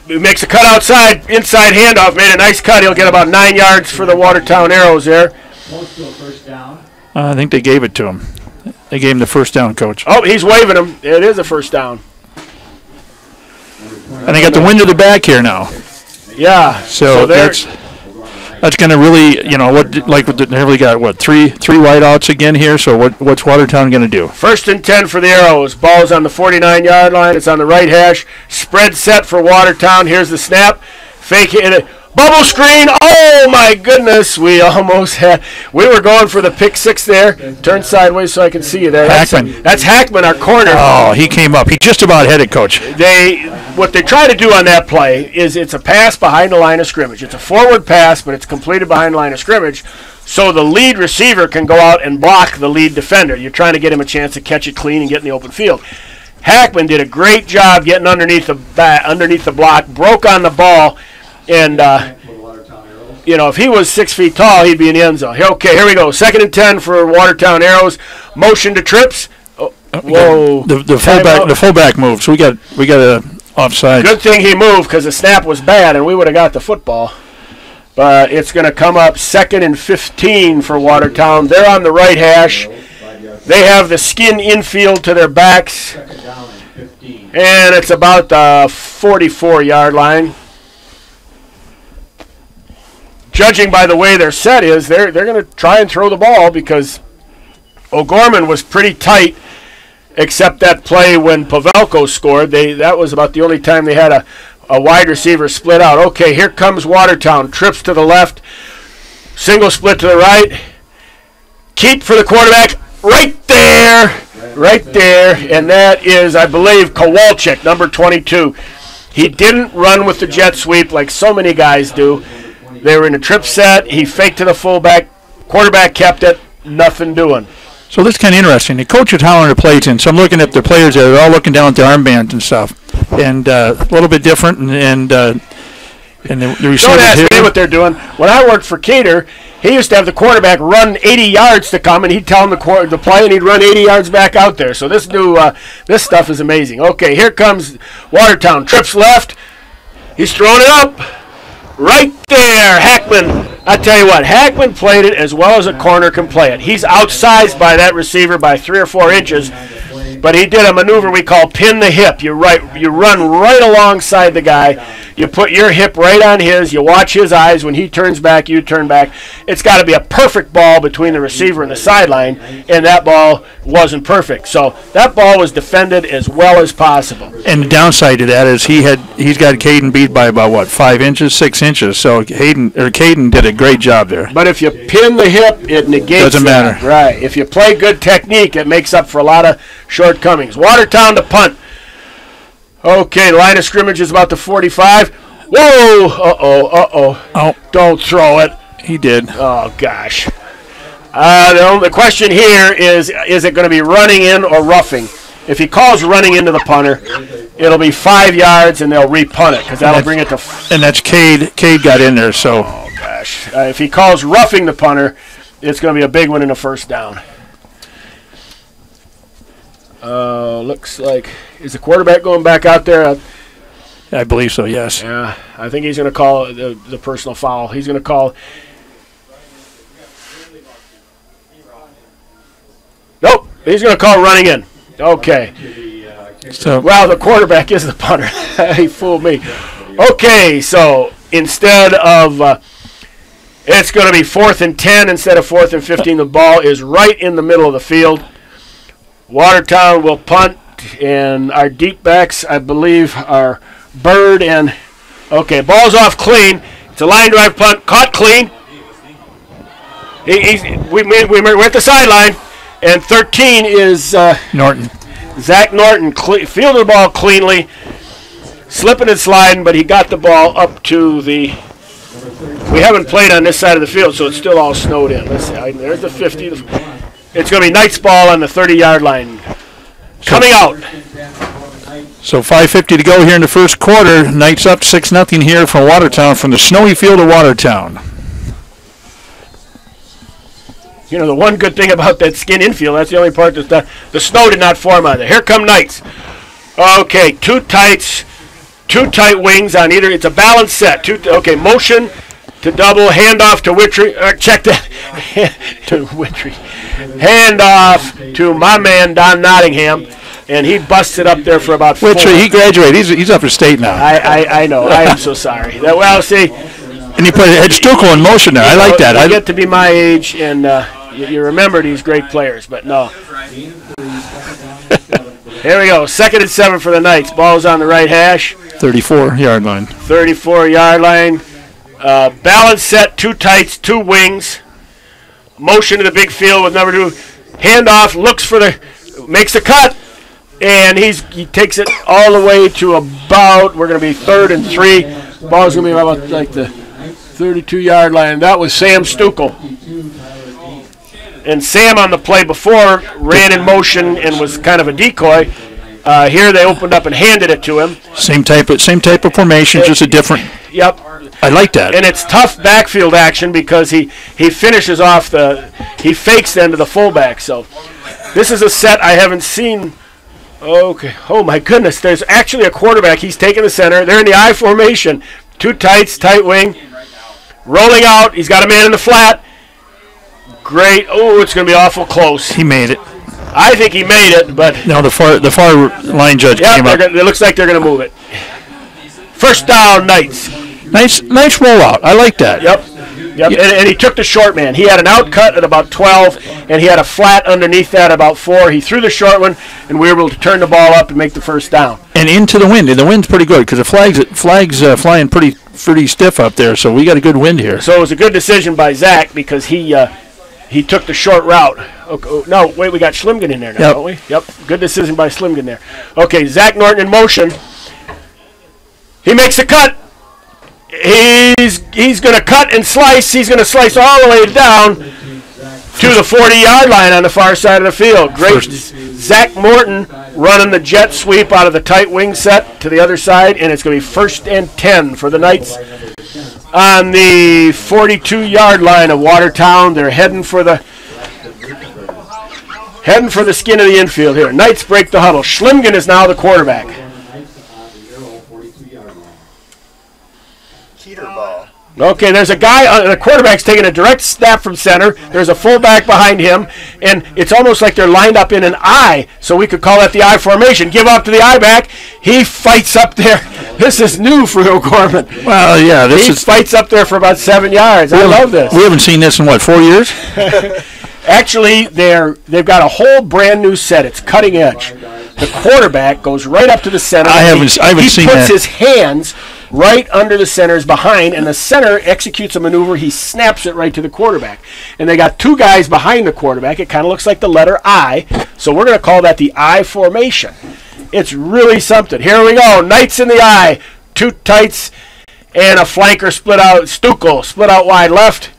He makes a cut outside, inside handoff, made a nice cut. He'll get about 9 yards for the Watertown Arrows there. I think they gave it to him. They gave him the first down, Coach. Oh, he's waving him. It is a first down. And they got the wind to the back here now. Yeah. So that's going to really, they really got three wideouts again here. So what's Watertown going to do? 1st and 10 for the Arrows. Ball's on the 49-yard line. It's on the right hash. Spread set for Watertown. Here's the snap. Fake it. Bubble screen. Oh my goodness. We were going for the pick 6 there. Turn sideways so I can see you there. Hackman. That's Hackman, our corner. Oh, he came up. He just about had it, Coach. What they try to do on that play is it's a pass behind the line of scrimmage. It's a forward pass, but it's completed behind the line of scrimmage, so the lead receiver can go out and block the lead defender. You're trying to get him a chance to catch it clean and get in the open field. Hackman did a great job getting underneath the block, broke on the ball, and if he was 6 feet tall, he'd be in the end zone. Okay, here we go. 2nd and 10 for Watertown Arrows. Motion to trips. Oh, whoa! The fullback moved, so we got a offside. Good thing he moved because the snap was bad, and we would have got the football. But it's going to come up 2nd and 15 for Watertown. They're on the right hash. They have the skin infield to their backs, and it's about the 44-yard line. Judging by the way their set is, they're going to try and throw the ball because O'Gorman was pretty tight, except that play when Pavelko scored. That was about the only time they had a wide receiver split out. Okay, here comes Watertown. Trips to the left, single split to the right. Keep for the quarterback, right there, and that is, I believe, Kowalczyk, number 22. He didn't run with the jet sweep like so many guys do. They were in a trip set. He faked to the fullback. Quarterback kept it. Nothing doing. So this is kind of interesting. The coach is hollering the plays in, so I'm looking at the players there. They're all looking down at their armbands and stuff, and a little bit different. And the receivers don't ask here. me what they're doing. When I worked for Cater, he used to have the quarterback run 80 yards to come, and he'd tell him the play, and he'd run 80 yards back out there. So this stuff is amazing. Okay, here comes Watertown. Trips left. He's throwing it up. Right there, Hackman. I tell you what, Hackman played it as well as a corner can play it. He's outsized by that receiver by 3 or 4 inches, but he did a maneuver we call pin the hip. You run right alongside the guy. You put your hip right on his. You watch his eyes. When he turns back, you turn back. It's got to be a perfect ball between the receiver and the sideline, and that ball wasn't perfect. So that ball was defended as well as possible. And the downside to that is he's got Caden beat by about 5 inches, 6 inches. So Caden did a great job there. But if you pin the hip, it negates. Doesn't matter. Right. If you play good technique, it makes up for a lot of shortcomings. Watertown to punt. Okay, line of scrimmage is about the 45. Whoa! Oh, don't throw it. He did. Oh, gosh. The question here is it going to be running in or roughing? If he calls running into the punter, it'll be 5 yards, and they'll re-punt it because that'll bring it to. And that's Cade. Cade got in there, so. Oh, gosh. If he calls roughing the punter, it's going to be a big one in a first down. Looks like, is the quarterback going back out there? I believe so, yes. Yeah, I think he's going to call the personal foul. He's going to call. Nope, he's going to call running in. Okay. So, well, the quarterback is the punter. He fooled me. Okay, so instead of It's going to be 4th and 10 instead of 4th and 15. The ball is right in the middle of the field. Watertown will punt, and our deep backs, I believe, are Bird and... Okay, ball's off clean. It's a line drive punt, caught clean. We're at the sideline, and 13 is... Norton. Zach Norton fielded the ball cleanly, slipping and sliding, but he got the ball up to the... We haven't played on this side of the field, so it's still all snowed in. Let's see. There's the 50. It's going to be Knights ball on the 30-yard line. Coming out. So 5:50 to go here in the first quarter. Knights up 6-0 here from Watertown, from the snowy field of Watertown. You know, the one good thing about that skin infield, that's the only part that the snow did not form on there. Here come Knights. Okay, two tight wings on either. It's a balanced set. Okay, motion to double, handoff to Wittry. Check that. To Wittry. Handoff to my man, Don Nottingham. And he busted up there for about 4. Wittry, he graduated. He's up for state now. I know. I am so sorry. See. And you put Ed Stuckel in motion there. I like that. I get to be my age, and you remember these great players, but no. Here we go. 2nd and 7 for the Knights. Ball's on the right hash. 34-yard line. 34-yard line. Balance set, two tights, two wings. Motion to the big field with number 2. Handoff, makes the cut, and he takes it all the way to about, we're going to be 3rd and 3. Ball's going to be about like the 32-yard line. That was Sam Stuckel. And Sam on the play before ran in motion and was kind of a decoy. Here they opened up and handed it to him. Same type of formation, just a different. Yep. I like that. And it's tough backfield action because he finishes off he fakes then to the fullback. So this is a set I haven't seen. Okay. Oh my goodness. There's actually a quarterback. He's taking the center. They're in the I formation. Two tights, tight wing. Rolling out. He's got a man in the flat. Great. Oh, it's going to be awful close. He made it. I think he made it, but... No, the far line judge came up. It looks like they're going to move it. First down, Knights. Nice rollout. I like that. Yep. And he took the short man. He had an out cut at about 12, and he had a flat underneath that at about 4. He threw the short one, and we were able to turn the ball up and make the first down. And into the wind. And the wind's pretty good because the flag's flying pretty stiff up there, so we got a good wind here. So it was a good decision by Zach because he took the short route. Okay, no, wait, we got Schlimgen in there now, don't we? Yep, good decision by Schlimgen there. Okay, Zach Norton in motion. He makes a cut. He's going to cut and slice. He's going to slice all the way down to the 40-yard line on the far side of the field. Great. Zach Morton running the jet sweep out of the tight wing set to the other side, and it's going to be 1st and 10 for the Knights on the 42-yard line of Watertown. They're heading for the skin of the infield here. Knights break the huddle. Schlimgen is now the quarterback. Okay, there's a guy, the quarterback's taking a direct snap from center. There's a fullback behind him, and it's almost like they're lined up in an I, so we could call that the I formation. Give up to the I back. He fights up there. This is new for O'Gorman. Well, yeah. He fights up there for about 7 yards. I love this. We haven't seen this in, 4 years? Actually, they've got a whole brand new set. It's cutting edge. The quarterback goes right up to the center. I haven't seen that. He puts his hands right under the center's behind, and the center executes a maneuver. He snaps it right to the quarterback. And they got 2 guys behind the quarterback. It kind of looks like the letter I, so we're going to call that the I formation. It's really something. Here we go. Knights in the I. 2 tights and a flanker split out. Stuckel split out wide left.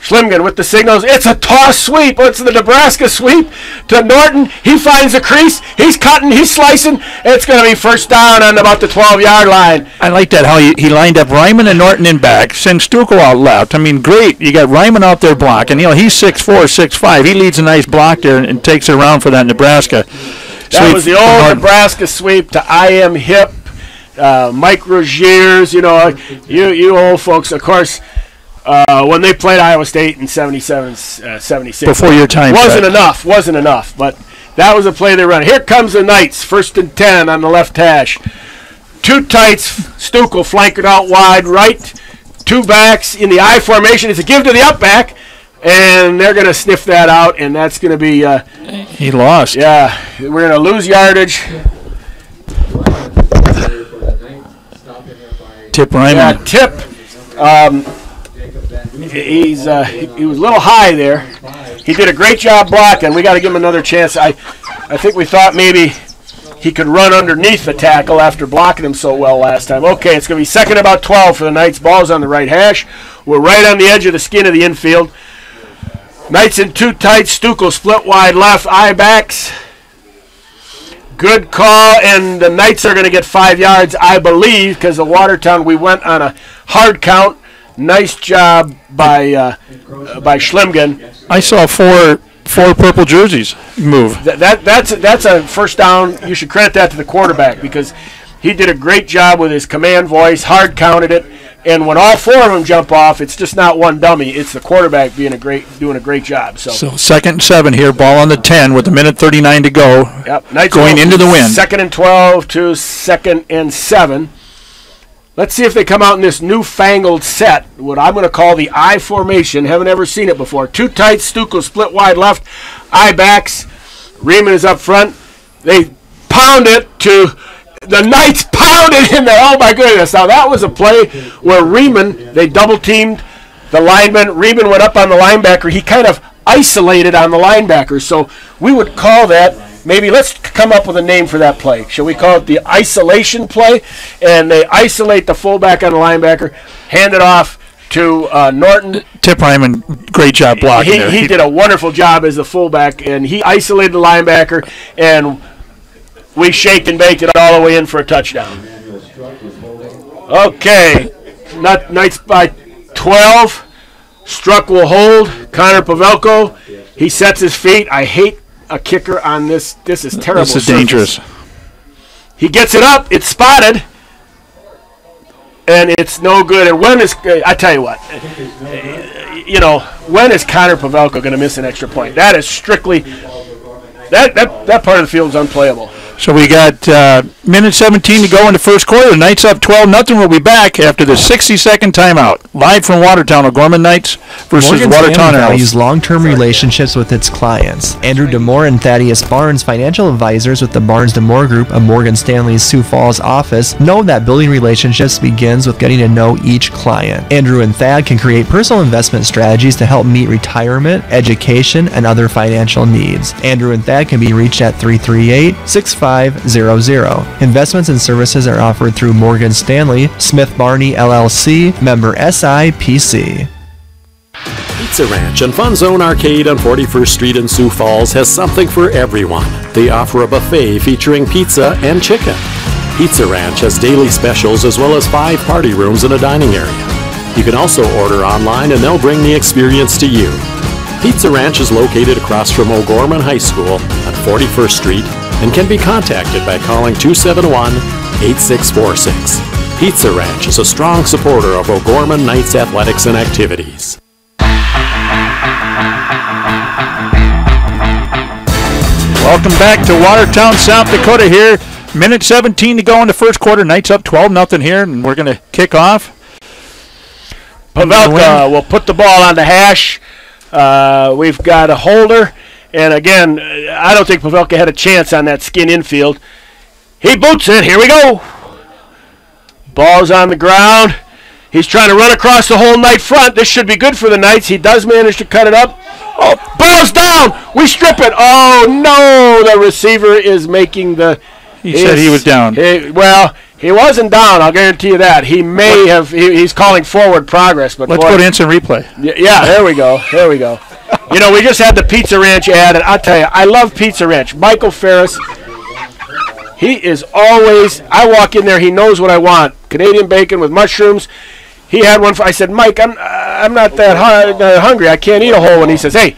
Schlimgen with the signals. It's a toss sweep. It's the Nebraska sweep to Norton. He finds the crease. He's cutting. He's slicing. It's going to be first down on about the 12-yard line. I like that, how he lined up Ryman and Norton in back, send Stuckel out left. I mean, great. You got Ryman out there blocking. He's 6'4", 6'5". He leads a nice block there and takes it around for that Nebraska sweep. That was the old Nebraska sweep to I am hip. Mike Rogier's, you old folks, of course. When they played Iowa State in 77, 76. Before your time. Wasn't enough, but that was a play they run. Here comes the Knights, 1st and 10 on the left hash. 2 tights, Stuckel flanked out wide right. two backs in the I formation. It's a give to the up back, and they're going to sniff that out, and that's going to be... he lost. Yeah, we're going to lose yardage. Tip Ryman. Yeah, Tip. He was a little high there. He did a great job blocking. We got to give him another chance. I think we thought maybe he could run underneath the tackle after blocking him so well last time. Okay, it's going to be second about 12 for the Knights. Ball's on the right hash. We're right on the edge of the skin of the infield. Knights in two tight. Stuckel split wide left. I backs. Good call, and the Knights are going to get 5 yards, I believe, because the Watertown, we went on a hard count. Nice job by Schlimgen. I saw four purple jerseys move. That's a first down. You should credit that to the quarterback because he did a great job with his command voice, hard counted it, and when all four of them jump off, it's just not one dummy. It's the quarterback doing a great job. So 2nd and 7 here, ball on the 10 with a minute 39 to go. Yep, Knights going into the wind. 2nd and 12 to 2nd and 7. Let's see if they come out in this newfangled set, what I'm going to call the I formation. Haven't ever seen it before. Two tight, Stuckel split wide left, I backs. Riemann is up front. They pound it to the Knights, pound it in there. Oh, my goodness. Now, that was a play where Riemann, they double-teamed the lineman. Riemann went up on the linebacker. He kind of isolated on the linebacker. So we would call that, maybe let's come up with a name for that play. Shall we call it the isolation play? And they isolate the fullback on the linebacker, hand it off to Norton. Tip Ryman, great job blocking there. He did a wonderful job as the fullback, and he isolated the linebacker, and we shaked and baked it all the way in for a touchdown. Okay, Knights by 12. Struck will hold. Connor Pavelko, he sets his feet. I hate a kicker on this. This is terrible. This is dangerous. He gets it up. It's spotted. And it's no good. And when is, I tell you what, when is Connor Pavelko going to miss an extra point? That is strictly, that part of the field is unplayable. So we got minute 17 to go in the first quarter. The Knights up 12-0. We'll be back after the 60-second timeout. Live from Watertown, O'Gorman Knights versus Watertown Arrows. Values long-term relationships with its clients. Andrew DeMore and Thaddeus Barnes, financial advisors with the Barnes DeMore Group of Morgan Stanley's Sioux Falls office, know that building relationships begins with getting to know each client. Andrew and Thad can create personal investment strategies to help meet retirement, education, and other financial needs. Andrew and Thad can be reached at 338-6500. Investments and services are offered through Morgan Stanley, Smith Barney LLC, member SIPC. Pizza Ranch and Fun Zone Arcade on 41st Street in Sioux Falls has something for everyone. They offer a buffet featuring pizza and chicken. Pizza Ranch has daily specials as well as 5 party rooms and a dining area. You can also order online and they'll bring the experience to you. Pizza Ranch is located across from O'Gorman High School on 41st Street and can be contacted by calling 271-8646. Pizza Ranch is a strong supporter of O'Gorman Knights athletics and activities. Welcome back to Watertown, South Dakota here. Minute 17 to go in the first quarter. Knights up 12-0 here, and we're going to kick off. Pavelka will put the ball on the hash. We've got a holder. And again, I don't think Pavelka had a chance on that skin infield. He boots it. Here we go. Ball's on the ground. He's trying to run across the whole Knight front. This should be good for the Knights. He does manage to cut it up. Oh, ball's down. We strip it. Oh, no. The receiver is making the... He said he was down. Well, he wasn't down. I'll guarantee you that. He may have... He's calling forward progress. But let's go to instant replay. Yeah, there we go. There we go. We just had the Pizza Ranch ad, and I'll tell you, I love Pizza Ranch. Michael Ferris, he is always, I walk in there, he knows what I want. Canadian bacon with mushrooms. He had one, I said, Mike, I'm not that hungry. I can't eat a whole one. He says, hey,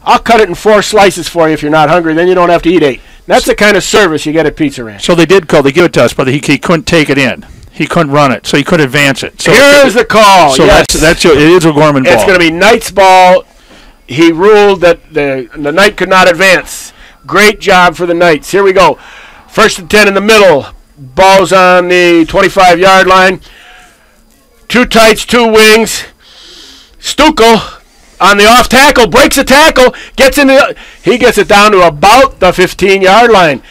I'll cut it in 4 slices for you if you're not hungry. Then you don't have to eat 8. That's the kind of service you get at Pizza Ranch. So they did call, they give it to us, but he couldn't take it in. He couldn't run it, so he couldn't advance it. So here's the call. So yes. it is O'Gorman ball. It's going to be Knights ball. He ruled that the Knight could not advance. Great job for the Knights. Here we go. 1st and 10 in the middle. Ball's on the 25-yard line. 2 tights, 2 wings. Stuckel on the off tackle, breaks a tackle, he gets it down to about the 15-yard line.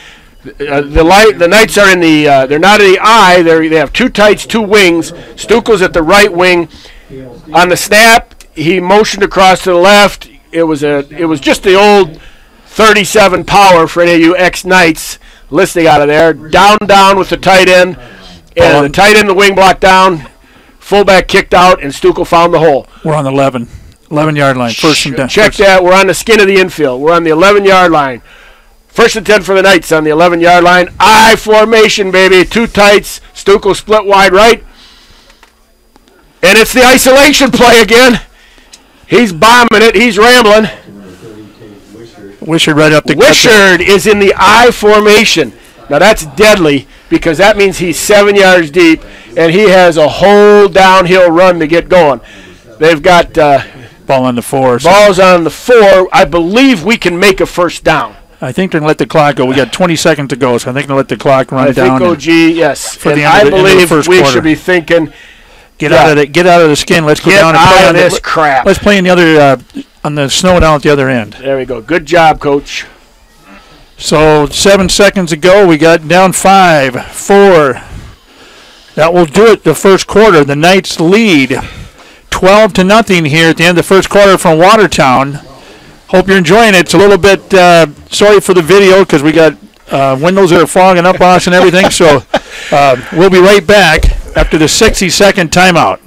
The Knights are in the, they're not in the I, they have 2 tights, 2 wings. Stuckel's at the right wing. On the snap, he motioned across to the left. It was just the old 37 power for any of you ex-Knights listening out of there. Down with the tight end. And the tight end, the wing blocked down. Fullback kicked out, and Stuckel found the hole. We're on the 11-yard line. First and 10. Check that. We're on the skin of the infield. We're on the 11-yard line. First and 10 for the Knights on the 11-yard line. I formation, baby. 2 tights. Stuckel split wide right. And it's the isolation play again. He's bombing it. He's rambling. Wishard right up the Wishard is in the I formation. Now that's deadly because that means he's 7 yards deep and he has a whole downhill run to get going. They've got ball on the 4. Ball's on the 4. I believe we can make a first down. I think they're going to let the clock go. We got 20 seconds to go, so I think they'll let the clock run down. I think OG, yes. For the I believe we quarter. should be thinking, get out of the skin. Let's go down and play on this crap. Let's play in the other on the snow down at the other end. There we go. Good job, Coach. So 7 seconds ago, we got down 5, 4. That will do it the first quarter. The Knights lead 12-0 here at the end of the first quarter from Watertown. Hope you're enjoying it. It's a little bit sorry for the video because we got windows that are fogging up on us and everything. So we'll be right back after the 60-second timeout.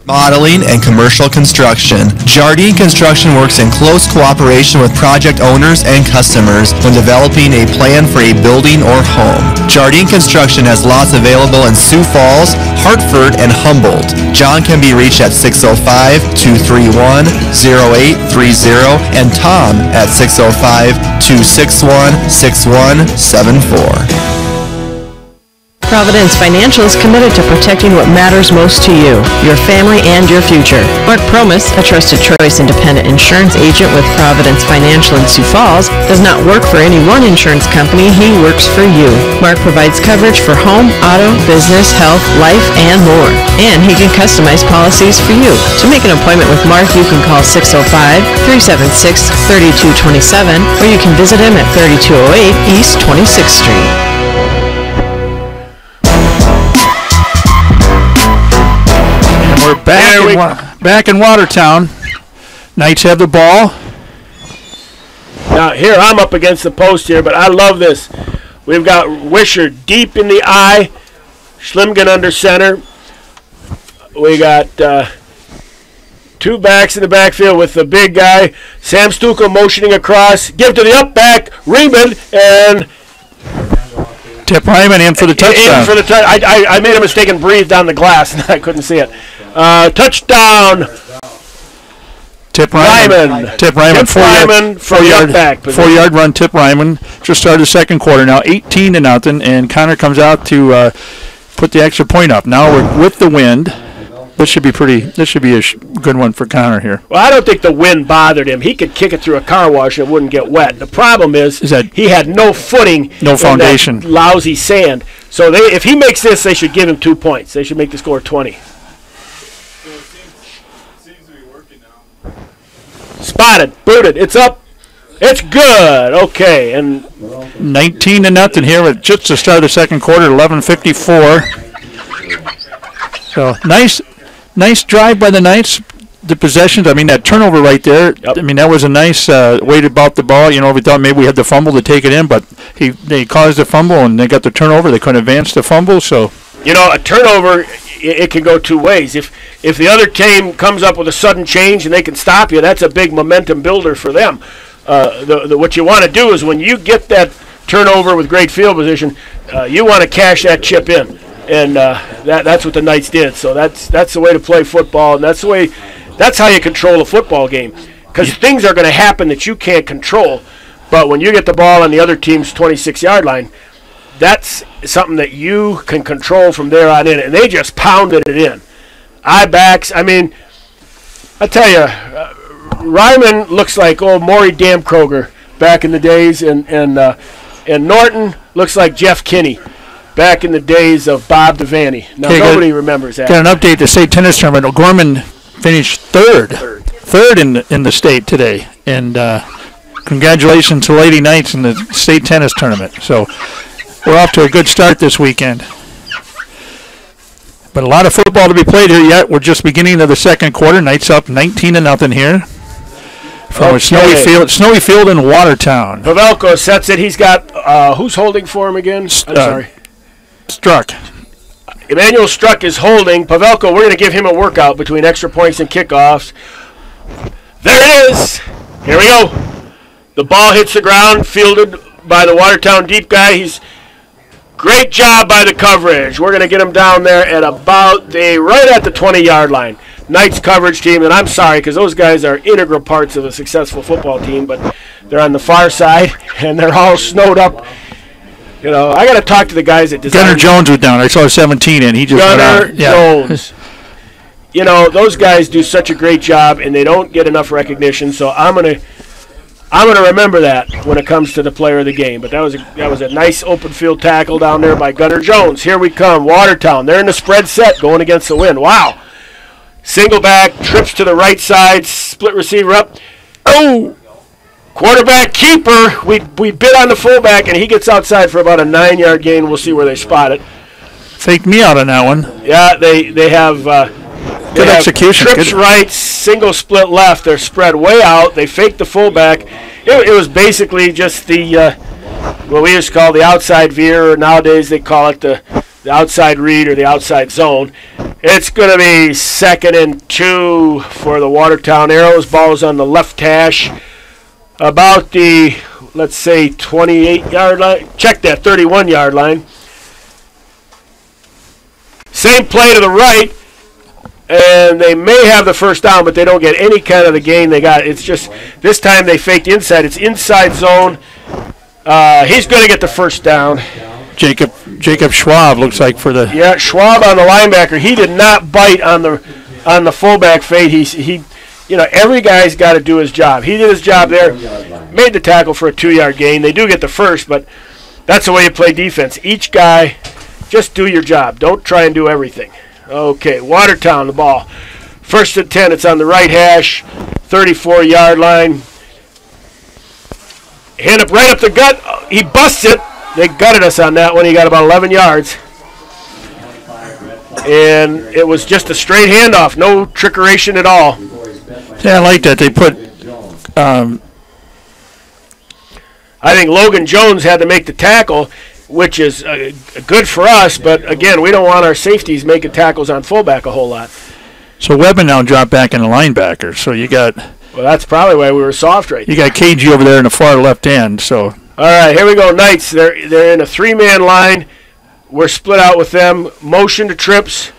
Modeling and commercial construction. Jardine Construction works in close cooperation with project owners and customers when developing a plan for a building or home. Jardine Construction has lots available in Sioux Falls, Hartford, and Humboldt. John can be reached at 605-231-0830 and Tom at 605-261-6174. Providence Financial is committed to protecting what matters most to you, your family, and your future. Mark Promis, a trusted choice independent insurance agent with Providence Financial in Sioux Falls, does not work for any one insurance company. He works for you. Mark provides coverage for home, auto, business, health, life, and more. And he can customize policies for you. To make an appointment with Mark, you can call 605-376-3227, or you can visit him at 3208 East 26th Street. We're back in Watertown. Knights have the ball. Now, here, I'm up against the post here, but I love this. We've got Wisher deep in the I, Schlimgen under center. We got 2 backs in the backfield with the big guy. Sam Stuckel motioning across. Give to the up back, Riemann, and Tip Ryman in for the touchdown. I made a mistake and breathed on the glass, and I couldn't see it. Touchdown. Tip Ryman. 4-yard run. Tip Ryman. Just started the second quarter now, 18-0, and Connor comes out to put the extra point up. Now we're with the wind. This should be a good one for Connor here. Well, I don't think the wind bothered him. He could kick it through a car wash and it wouldn't get wet. The problem is that he had no footing, no foundation, in that lousy sand. So if he makes this, they should give him 2 points. They should make the score 20. Spotted, booted, it's up, it's good. Okay, and 19-0 here with just the start of the second quarter. 11:54. So nice drive by the Knights. The possessions, I mean, that turnover right there, I mean, that was a nice way to bout the ball. You know, we thought maybe we had the fumble to take it in, but they caused the fumble and they got the turnover. They couldn't advance the fumble, so. You know, a turnover, it can go 2 ways. If the other team comes up with a sudden change and they can stop you, that's a big momentum builder for them. What you want to do is when you get that turnover with great field position, you want to cash that chip in. And that's what the Knights did. So that's the way to play football, and that's how you control a football game. Because things are going to happen that you can't control. But when you get the ball on the other team's 26-yard line, that's something that you can control from there on in. And they just pounded it in. I-backs, I mean, I tell you, Ryman looks like old Maury Damkroger back in the days, and And Norton looks like Jeff Kinney back in the days of Bob Devaney. Now, nobody remembers that. Got an update to state tennis tournament. O'Gorman finished third in the state today. And congratulations to Lady Knights in the state tennis tournament. So we're off to a good start this weekend. But a lot of football to be played here yet. We're just beginning of the second quarter. Knights up 19-0 here. From a snowy field in Watertown. Pavelko sets it. He's got, who's holding for him again? I'm sorry. Struck. Emmanuel Struck is holding. Pavelko, we're going to give him a workout between extra points and kickoffs. There it is. Here we go. The ball hits the ground, fielded by the Watertown deep guy. Great job by the coverage. We're going to get him down there at about right at the 20-yard line. Knights coverage team, and I'm sorry because those guys are integral parts of a successful football team, but they're on the far side, and they're all snowed up. You know, I got to talk to the guys at design. Gunnar Jones was down. I saw 17, and he just went out. Jones. You know, those guys do such a great job, and they don't get enough recognition, so I'm gonna remember that when it comes to the player of the game. But that was a nice open field tackle down there by Gunnar Jones. Here we come, Watertown. They're in the spread set going against the wind. Wow. Single back, trips to the right side, split receiver up. Oh! Quarterback keeper. We bid on the fullback, and he gets outside for about a 9-yard gain. We'll see where they spot it. Faked me out on that one. Yeah, they have good execution. Trips right, single split left. They're spread way out. They faked the fullback. It was basically just the what we used to call the outside veer, or nowadays they call it the outside read or the outside zone. It's going to be 2nd and 2 for the Watertown Arrows. Ball's on the left hash. About the, let's say, 28-yard line. Check that, 31-yard line. Same play to the right. And they may have the first down, but they don't get any kind of the gain they got. It's just, this time they faked inside. It's inside zone. He's going to get the first down. Jacob Schwab looks like for the... Yeah, Schwab on the linebacker. He did not bite on the fullback fade. He every guy's got to do his job. He did his job there, made the tackle for a 2-yard gain. They do get the first, but that's the way you play defense. Each guy, just do your job. Don't try and do everything. Okay, Watertown, the ball. 1st and 10, it's on the right hash, 34-yard line. Hand up right up the gut. He busts it. They gutted us on that one. He got about 11 yards. And it was just a straight handoff, no trickeration at all. Yeah, I like that. They put... I think Logan Jones had to make the tackle, which is good for us, but again, we don't want our safeties making tackles on fullback a whole lot. So Webben now dropped back in the linebacker, so you got... Well, that's probably why we were soft right there. You got KG over there in the far left end, so... All right, here we go, Knights. They're in a 3-man line. We're split out with them. Motion to trips.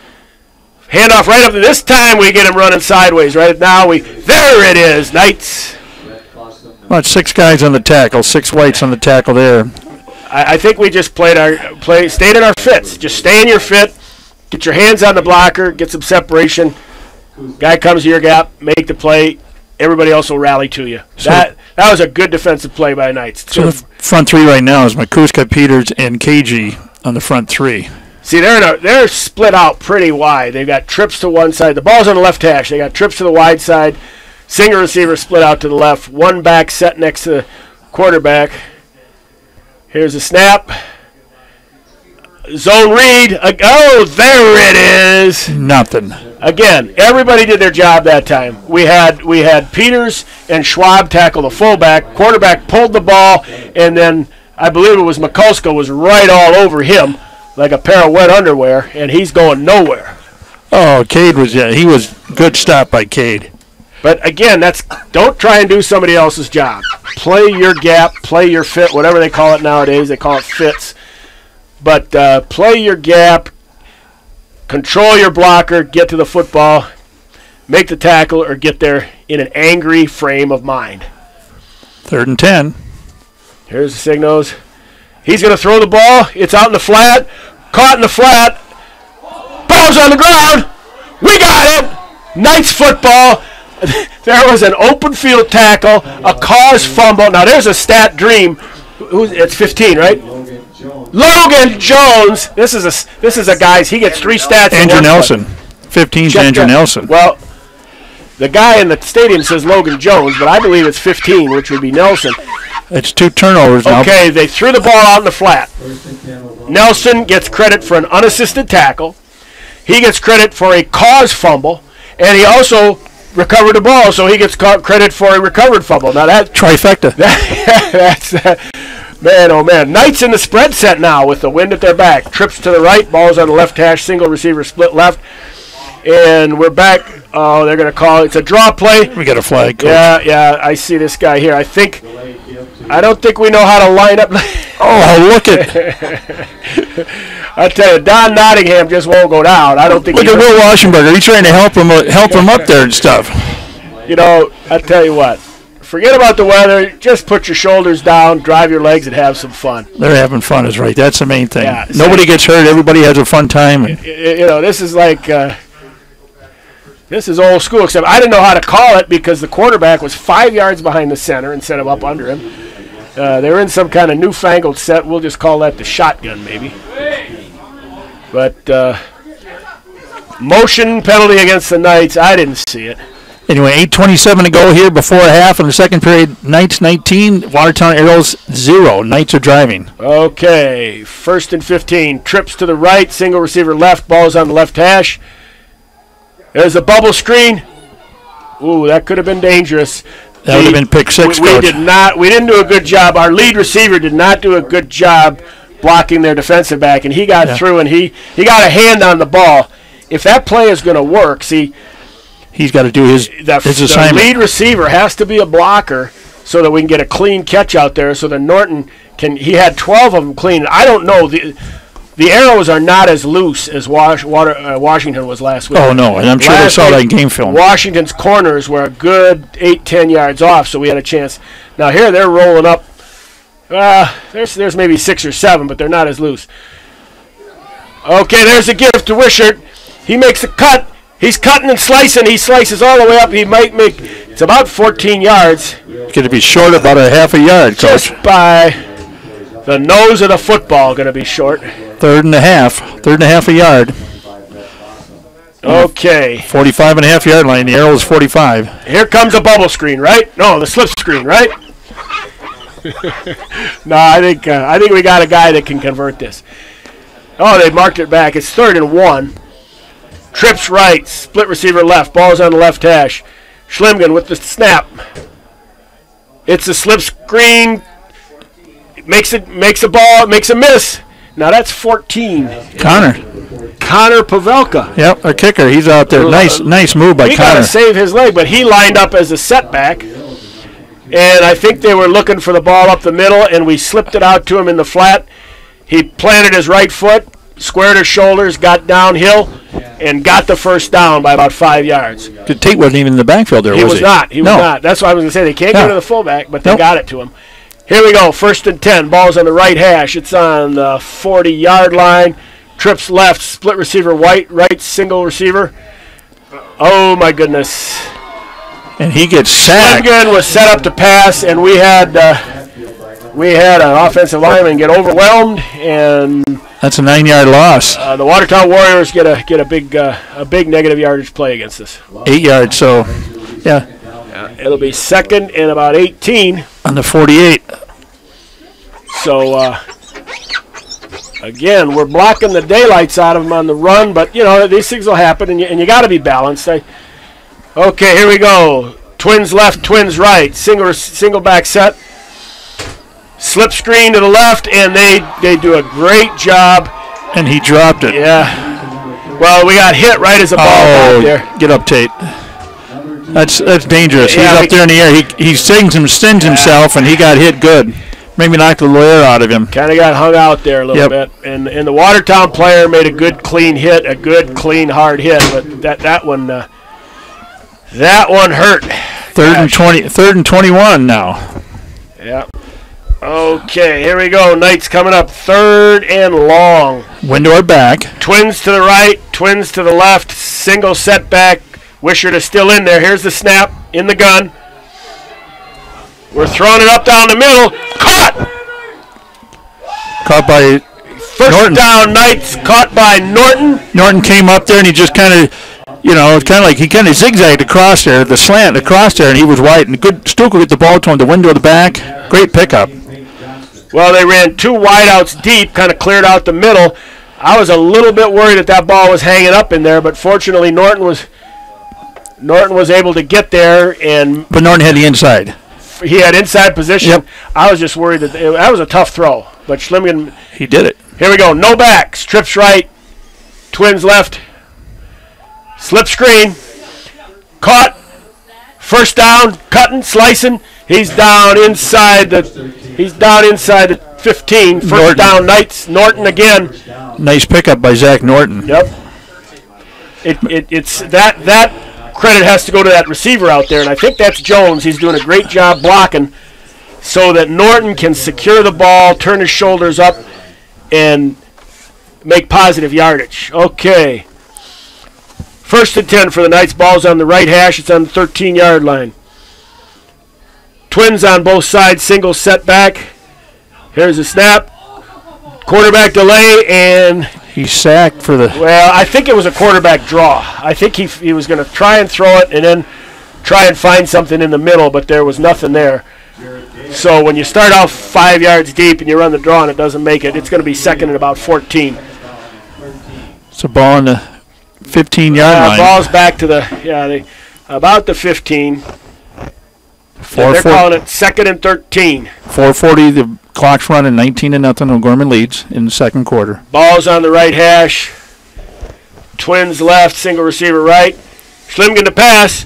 Handoff right up. This time we get him running sideways. Right now there it is, Knights. Well, it's 6 guys on the tackle, 6 whites on the tackle there. I think we just stayed in our fits. Just stay in your fit. Get your hands on the blocker. Get some separation. Guy comes to your gap. Make the play. Everybody else will rally to you. So that was a good defensive play by Knights. So the front 3 right now is Makuska, Peters, and KG on the front 3. See, they're split out pretty wide. They've got trips to one side. The ball's on the left hash. They got trips to the wide side. Single receiver split out to the left. One back set next to the quarterback. Here's a snap. Zone read. Oh, there it is. Nothing. Again, everybody did their job that time. We had Peters and Schwab tackle the fullback. Quarterback pulled the ball, and then I believe it was Mikulska was right all over him like a pair of wet underwear, and he's going nowhere. Oh, Cade he was good stop by Cade. But again, don't try and do somebody else's job. Play your gap, play your fit, whatever they call it nowadays. They call it fits. But play your gap, control your blocker, get to the football, make the tackle, or get there in an angry frame of mind. 3rd and 10. Here's the signals. He's going to throw the ball. It's out in the flat. Caught in the flat. Ball's on the ground. We got it. Knights football. There was an open field tackle, a cause fumble. Now there's a stat dream. It's 15, right? Logan Jones. This is a guy's. He gets 3 stats. Andrew Nelson. 15's Andrew Nelson. Well, the guy in the stadium says Logan Jones, but I believe it's 15, which would be Nelson. It's 2 turnovers now. Okay, they threw the ball out in the flat. Nelson gets credit for an unassisted tackle. He gets credit for a caused fumble, and he also recovered the ball, so he gets credit for a recovered fumble. Now that trifecta. That's man, oh man. Knights in the spread set now with the wind at their back. Trips to the right, balls on the left hash, single receiver split left, and we're back. Oh, they're going to call it. It's a draw play. We got a flag, Coach. Yeah, I see this guy here. I don't think we know how to line up. Oh, look at. I tell you, Don Nottingham just won't go down. I don't think. Look at Will Washingberger. He's trying to help him up there and stuff. You know, I tell you what. Forget about the weather. Just put your shoulders down, drive your legs, and have some fun. They're having fun, is right. That's the main thing. Yeah, nobody gets hurt. Everybody has a fun time. You know, this is like. This is old school, except I didn't know how to call it because the quarterback was 5 yards behind the center instead of up under him. They were in some kind of newfangled set. We'll just call that the shotgun, maybe. But motion penalty against the Knights, I didn't see it. Anyway, 8:27 to go here before half in the second period. Knights 19, Watertown Arrows 0. Knights are driving. Okay, 1st and 15. Trips to the right, single receiver left, ball's on the left hash. There's a bubble screen. Ooh, that could have been dangerous. That would have been pick 6, we Coach. didn't do a good job. Our lead receiver did not do a good job blocking their defensive back, and he got through, and he got a hand on the ball. If that play is going to work, see, he's got to do his assignment. The lead receiver has to be a blocker so that we can get a clean catch out there so that Norton can – he had 12 of them clean. I don't know. The arrows are not as loose as Washington was last week. Oh, no, and I'm sure they saw that in game film. Washington's corners were a good 8-10 yards off, so we had a chance. Now here they're rolling up. There's maybe 6 or 7, but they're not as loose. Okay, there's a gift to Wishart. He makes a cut. He's cutting and slicing. He slices all the way up. He might make – it's about 14 yards. It's going to be short about a half a yard, Coach. Just by the nose of the football going to be short. 3rd and a half a yard. Okay. 45.5 yard line. The arrow is 45. Here comes a bubble screen, right? No, the slip screen, right? No, I think we got a guy that can convert this. Oh, they marked it back. It's 3rd and 1. Trips right, split receiver left. Ball's on the left hash. Schlimgen with the snap. It's a slip screen. Makes a ball. Makes a miss. Now that's 14. Connor Pavelka. Yep, our kicker. He's out there. Nice move by Connor. He got to save his leg, but he lined up as a setback. And I think they were looking for the ball up the middle, and we slipped it out to him in the flat. He planted his right foot, squared his shoulders, got downhill, and got the first down by about 5 yards. Tate wasn't even in the backfield there, was he? He was not. That's why I was going to say they can't go to the fullback, but they got it to him. Here we go, 1st and 10. Ball's on the right hash. It's on the 40-yard line. Trips left, split receiver right, single receiver. Oh, my goodness. And he gets sacked. Schlimgen was set up to pass, and we had an offensive lineman get overwhelmed, and that's a 9-yard loss. The Watertown Warriors get a big negative yardage play against us. 8 yards, so yeah. It'll be 2nd and about 18 on the 48. So again, we're blocking the daylights out of them on the run, but you know these things will happen, and you got to be balanced. Okay, here we go. Twins left, twins right. Single back set. Slip screen to the left, and they do a great job. And he dropped it. Yeah. Well, we got hit right as the ball got there. Get up, Tate. That's dangerous. He's up there in the air. He stings himself, and he got hit good. Maybe knocked the air out of him. Kind of got hung out there a little bit. And the Watertown player made a good, clean hit, a good, clean, hard hit. But that one hurt. 3rd and 21 now. Yeah. Okay, here we go. Knights coming up 3rd and long. Wind to our back. Twins to the right, twins to the left. Single setback. Wishart is still in there. Here's the snap in the gun. We're throwing it up down the middle. Caught! Caught by First down, Knights caught by Norton. Norton came up there and he just kind of, he kind of zigzagged across there, the slant across there, and he was wide. And good, Stukel get the ball to him, the window of the back. Great pickup. Well, they ran 2 wideouts deep, kind of cleared out the middle. I was a little bit worried that ball was hanging up in there, but fortunately Norton was able to get there. But Norton had the inside. He had inside position. Yep. I was just worried that was a tough throw. But Schlimgen, he did it. Here we go. No backs. Trips right. Twins left. Slip screen. Caught. First down. Cutting. Slicing. He's down inside the 15. First Norton. Down. Knights. Norton again. Nice pickup by Zach Norton. Yep. It's that credit has to go to that receiver out there, and I think that's Jones. He's doing a great job blocking so that Norton can secure the ball, turn his shoulders up, and make positive yardage. Okay. 1st and 10 for the Knights. Ball's on the right hash. It's on the 13-yard line. Twins on both sides. Single setback. Here's the snap. Quarterback delay, and he's sacked for the... Well, I think it was a quarterback draw. I think he was going to try and throw it and then try and find something in the middle, but there was nothing there. So when you start off 5 yards deep and you run the draw and it doesn't make it, it's going to be second and about 14. It's a ball on the 15-yard line. Ball's back to about the 15. They're calling it 2nd and 13. 4:40, the clock's running, 19-0. O'Gorman leads in the second quarter. Ball's on the right hash. Twins left, single receiver right. Schlimgen to pass.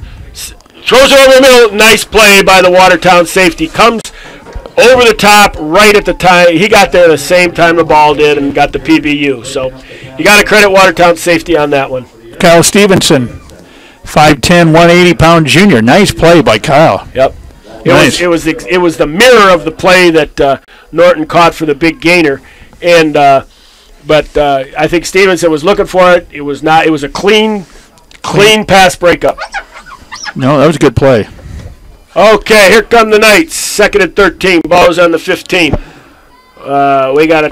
Throws it over the middle. Nice play by the Watertown safety. Comes over the top right at the time. He got there the same time the ball did and got the PBU. So you got to credit Watertown safety on that one. Kyle Stevenson, 5'10", 180-pound junior. Nice play by Kyle. Yep. It was the mirror of the play that Norton caught for the big gainer, and but I think Stevenson was looking for it. It was not. It was a clean pass breakup. No, that was a good play. Okay, here come the Knights. 2nd and 13. Ball's on the 15. We got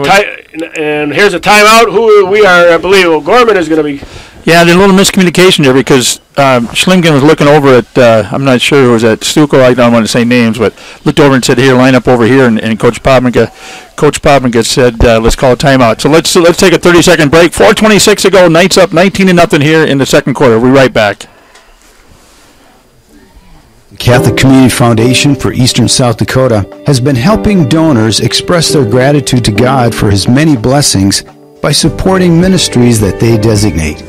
and here's a timeout. I believe O'Gorman is going to be. Yeah, there's a little miscommunication there because Schlimgen was looking over at, I'm not sure who was at Stukel, I don't want to say names, but looked over and said, here, line up over here, and Coach Popinka said, let's call a timeout. So let's take a 30-second break. 4:26 to go, Knights up 19-0 here in the second quarter. We'll be right back. The Catholic Community Foundation for Eastern South Dakota has been helping donors express their gratitude to God for His many blessings by supporting ministries that they designate.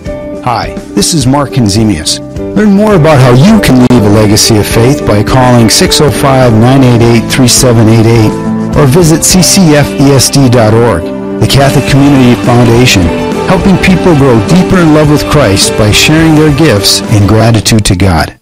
Hi, this is Mark Kenzemius. Learn more about how you can leave a legacy of faith by calling 605-988-3788 or visit ccfesd.org. The Catholic Community Foundation, helping people grow deeper in love with Christ by sharing their gifts in gratitude to God.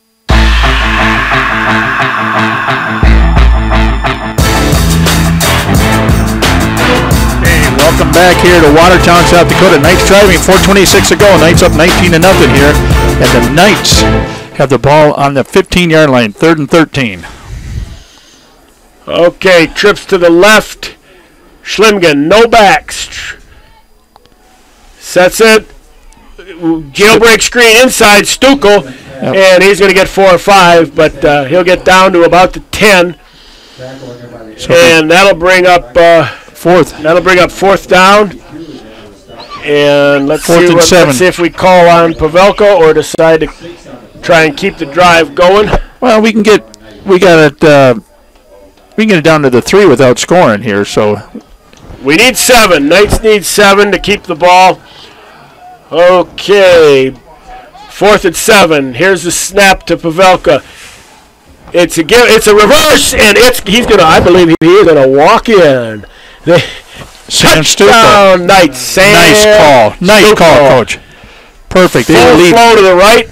Welcome back here to Watertown, South Dakota. Knights driving, 4:26 to go. Knights up 19-0 here. And the Knights have the ball on the 15-yard line, 3rd and 13. Okay, trips to the left. Schlimgen, no backs. Sets it. Jailbreak screen inside Stukel. Yep. And he's going to get 4 or 5, but he'll get down to about the 10. And that'll bring up... fourth. That'll bring up 4th down. And let's see if we call on Pavelka or decide to try and keep the drive going. Well, we got it down to the 3 without scoring here, so we need 7. Knights need 7 to keep the ball. Okay. 4th and 7. Here's the snap to Pavelka. It's a reverse, and I believe he is gonna walk in. Touchdown, Knights. Nice call, Coach. Perfect. Full flow to the right.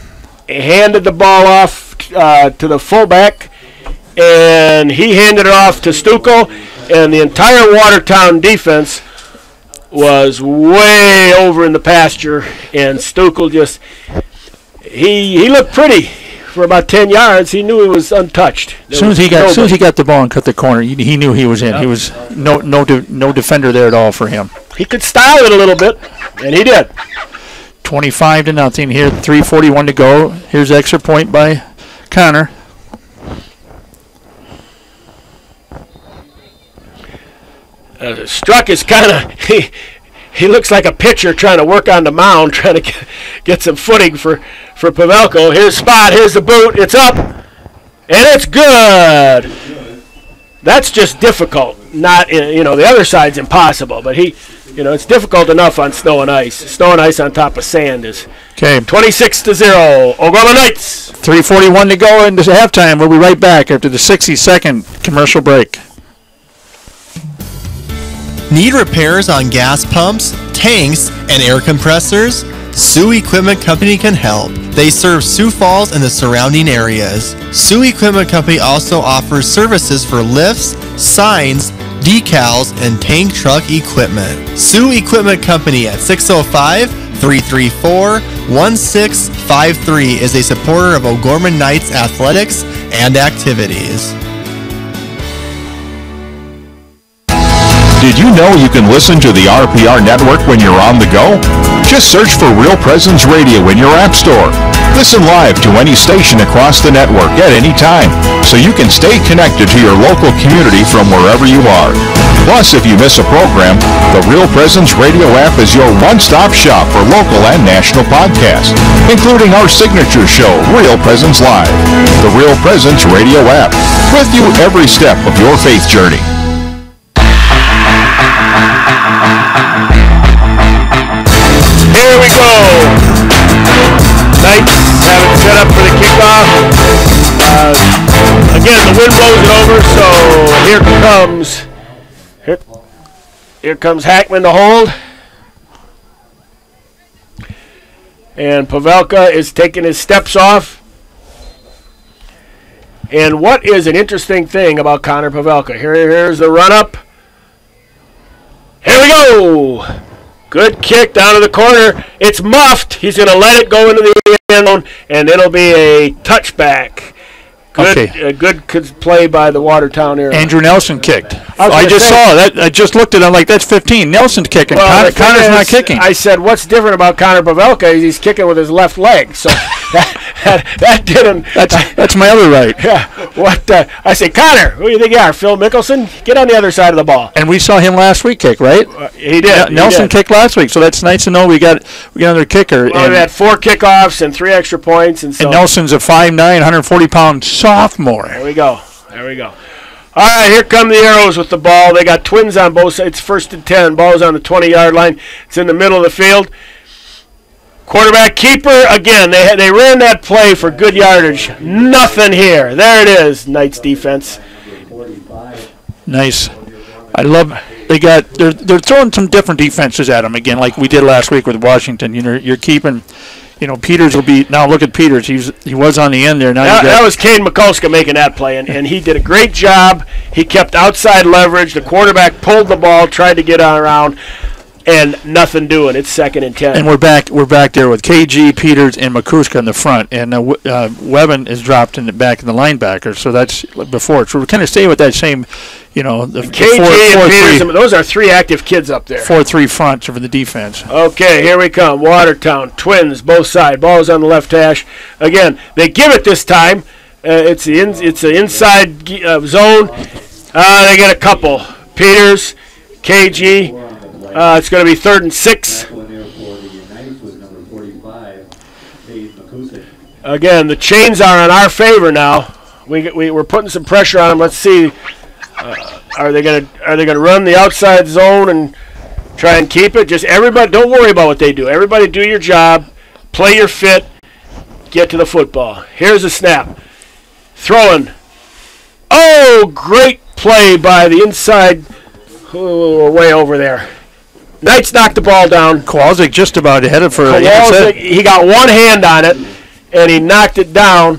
Handed the ball off to the fullback, and he handed it off to Stukel, and the entire Watertown defense was way over in the pasture, and Stukel he looked pretty for about 10 yards. He knew he was untouched. As soon as he got the ball and cut the corner, he knew he was in. Yep. He was no defender there at all for him. He could style it a little bit, and he did. 25-0 here. 3:41 to go. Here's extra point by Connor. Struck is kind of he looks like a pitcher trying to work on the mound, trying to get some footing for Pavelko. Here's Spot. Here's the boot. It's up, and it's good. That's just difficult. Not the other side's impossible, but it's difficult enough on snow and ice. Snow and ice on top of sand is 26-0. O'Gorman Knights. 3:41 to go into halftime. We'll be right back after the 60-second commercial break. Need repairs on gas pumps, tanks, and air compressors? Sioux Equipment Company can help. They serve Sioux Falls and the surrounding areas. Sioux Equipment Company also offers services for lifts, signs, decals, and tank truck equipment. Sioux Equipment Company at 605-334-1653 is a supporter of O'Gorman Knights athletics and activities. Did you know you can listen to the RPR network when you're on the go? Just search for Real Presence Radio in your app store. Listen live to any station across the network at any time, so you can stay connected to your local community from wherever you are. Plus, if you miss a program, the Real Presence Radio app is your one-stop shop for local and national podcasts, including our signature show, Real Presence Live. The Real Presence Radio app, with you every step of your faith journey. Here we go. Knights have it set up for the kickoff. Again, the wind blows it over, so here comes Hackman to hold. And Pavelka is taking his steps off. And what is an interesting thing about Connor Pavelka? Here's the run-up. Here we go. Good kick down to the corner. It's muffed. He's going to let it go into the end zone, and it'll be a touchback. Good play by the Watertown area. Andrew Nelson kicked. I just saw that. I just looked at it. I'm like, that's 15. Nelson's kicking. Connor's not kicking. I said, what's different about Connor Pavelka is he's kicking with his left leg. So that didn't. That's my other right. Yeah. I said, Connor, who do you think you are? Phil Mickelson? Get on the other side of the ball. And we saw him last week kick, right? He did. Nelson kicked last week, so that's nice to know we got another kicker. Well, we had 4 kickoffs and 3 extra points, and Nelson's a 5'9", 140-pound sophomore. There we go. All right, here come the Arrows with the ball. They got twins on both sides. It's 1st and 10. Ball's on the 20-yard line. It's in the middle of the field. Quarterback keeper, again, they ran that play for good yardage. Nothing here. There it is, Knights defense. Nice. I love they're throwing some different defenses at them again, like we did last week with Washington. You're keeping Peters will be now. Look at Peters. He was on the end there. Now that was Kane Mikulska making that play, and he did a great job. He kept outside leverage. The quarterback pulled the ball, tried to get on around, and nothing doing. It's 2nd and 10. And we're back there with KG, Peters, and Mikulska in the front, and Webben is dropped back in the linebacker. So that's before. So we're kind of staying with that same. The KG and Peters, those are 3 active kids up there. 4-3 fronts for the defense. Okay, here we come. Watertown, twins, both sides. Ball's on the left hash. Again, they give it this time. It's the inside zone. They get a couple. Peters, KG. It's going to be 3rd and 6. Again, the chains are in our favor now. We're putting some pressure on them. Let's see. Are they gonna run the outside zone and try and keep it? Just everybody, don't worry about what they do. Everybody do your job, play your fit, get to the football. Here's a snap. Throwing. Oh, great play by the inside. Way over there. Knights knocked the ball down. Kowalczyk just about ahead of her. He got one hand on it, and he knocked it down.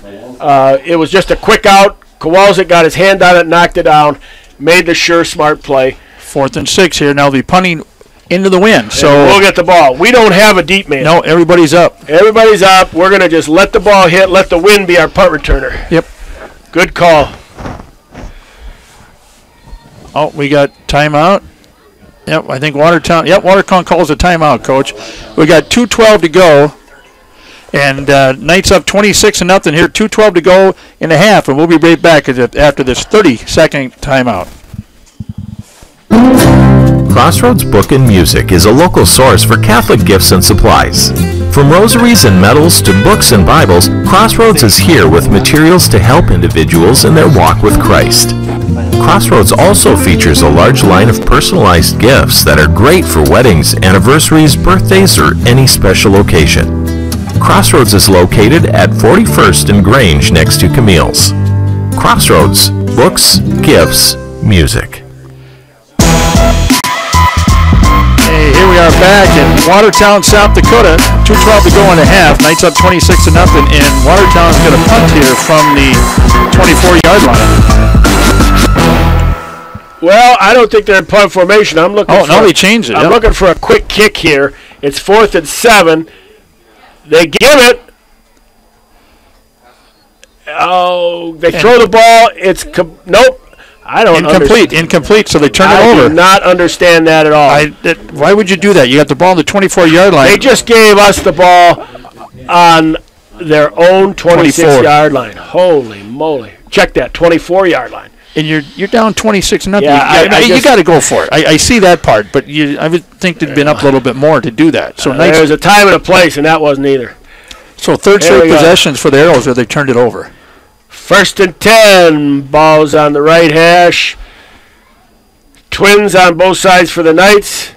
It was just a quick out. Kowalczyk got his hand on it, knocked it down, made the smart play. 4th and 6 here. Now they'll be punting into the wind. So we'll get the ball. We don't have a deep man. No, everybody's up. Everybody's up. We're going to just let the ball hit, let the wind be our punt returner. Yep. Good call. Oh, we got timeout. Yep, I think Watertown. Yep, Watertown calls a timeout, Coach. We got 2:12 to go, and Knights up 26-0 here. 2:12 to go in the half, and we'll be right back after this 30-second timeout. Crossroads Book and Music is a local source for Catholic gifts and supplies. From rosaries and medals to books and Bibles, Crossroads is here with materials to help individuals in their walk with Christ. Crossroads also features a large line of personalized gifts that are great for weddings, anniversaries, birthdays, or any special occasion. Crossroads is located at 41st and Grange next to Camille's. Crossroads, books, gifts, music. Hey, here we are back in Watertown, South Dakota. 2:12 to go in the half. Knights up 26-0, and Watertown's going to punt here from the 24-yard line. Well, I don't think they're in punt formation. I'm looking. Oh, no, they changed it. I'm looking for a quick kick here. It's 4th and 7. They give it. Oh, they throw the ball. It's nope. I don't understand. Incomplete, so they turn it over. I do not understand that at all. Why would you do that? You got the ball on the 24-yard line. They just gave us the ball on their own 26-yard line. Holy moly. Check that, 24-yard line. And you're down 26-0. Yeah, you got to go for it. I see that part, but I would think they'd been up a little bit more to do that. So there was a time and a place, and that wasn't either. So third straight possessions for the Arrows where they turned it over. 1st and 10. Ball's on the right hash. Twins on both sides for the Knights.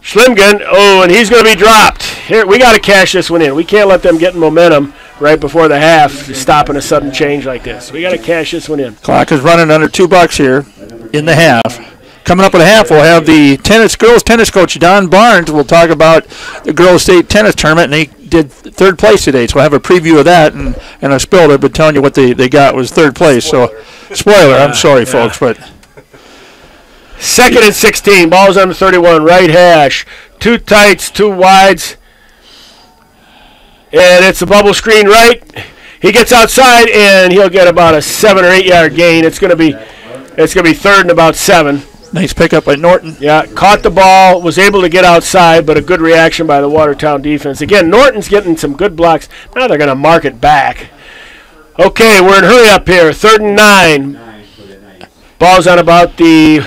Schlimgen, and he's going to be dropped. Here, we got to cash this one in. We can't let them get in momentum right before the half, stopping a sudden change like this. We got to cash this one in. Clock is running under $2 here in the half. Coming up at the half, we'll have the girls tennis coach Don Barnes. We'll talk about the girls state tennis tournament, and they did third place today. So we'll have a preview of that, and I spoiled it, but telling you what they got was third place. So spoiler, I'm sorry, folks, but. 2nd and 16. Ball's on the 31, right hash. 2 tights, 2 wides. And it's a bubble screen right. He gets outside, and he'll get about a 7 or 8 yard gain. It's going to be 3rd and about 7. Nice pickup by Norton. Yeah, caught the ball, was able to get outside, but a good reaction by the Watertown defense. Again, Norton's getting some good blocks. Now they're going to mark it back. Okay, we're in hurry up here. 3rd and 9. Ball's on about the...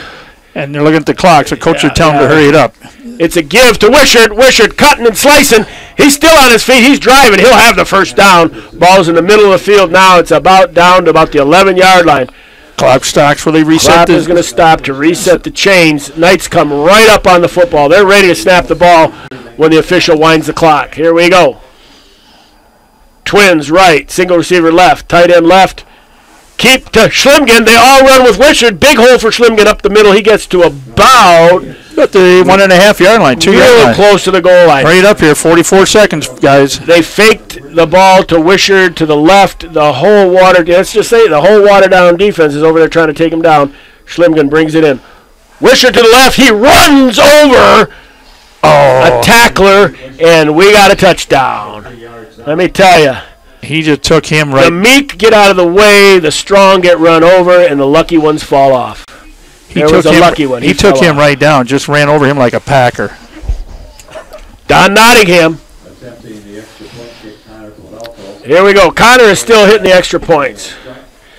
And they're looking at the clock, so coach would tell him to hurry it up. It's a give to Wishart. Wishart cutting and slicing. He's still on his feet. He's driving. He'll have the first down. Ball's in the middle of the field now. It's about down to about the 11-yard line. Clock stops where they reset. Clock is going to stop to reset the chains. Knights come right up on the football. They're ready to snap the ball when the official winds the clock. Here we go. Twins right. Single receiver left. Tight end left. Keep to Schlimgen. They all run with Wishart. Big hole for Schlimgen up the middle. He gets to about the 1.5 yard line, 2 yard line. Real close to the goal line. Right up here, 44 seconds, guys. They faked the ball to Wishart to the left. The whole Watertown defense is over there trying to take him down. Schlimgen brings it in. Wishart to the left. He runs over a tackler, and we got a touchdown. Let me tell you. He just took him right. The meek get out of the way, the strong get run over, and the lucky ones fall off. He took him right down, just ran over him like a Packer. Don Nottingham. Here we go. Connor is still hitting the extra points.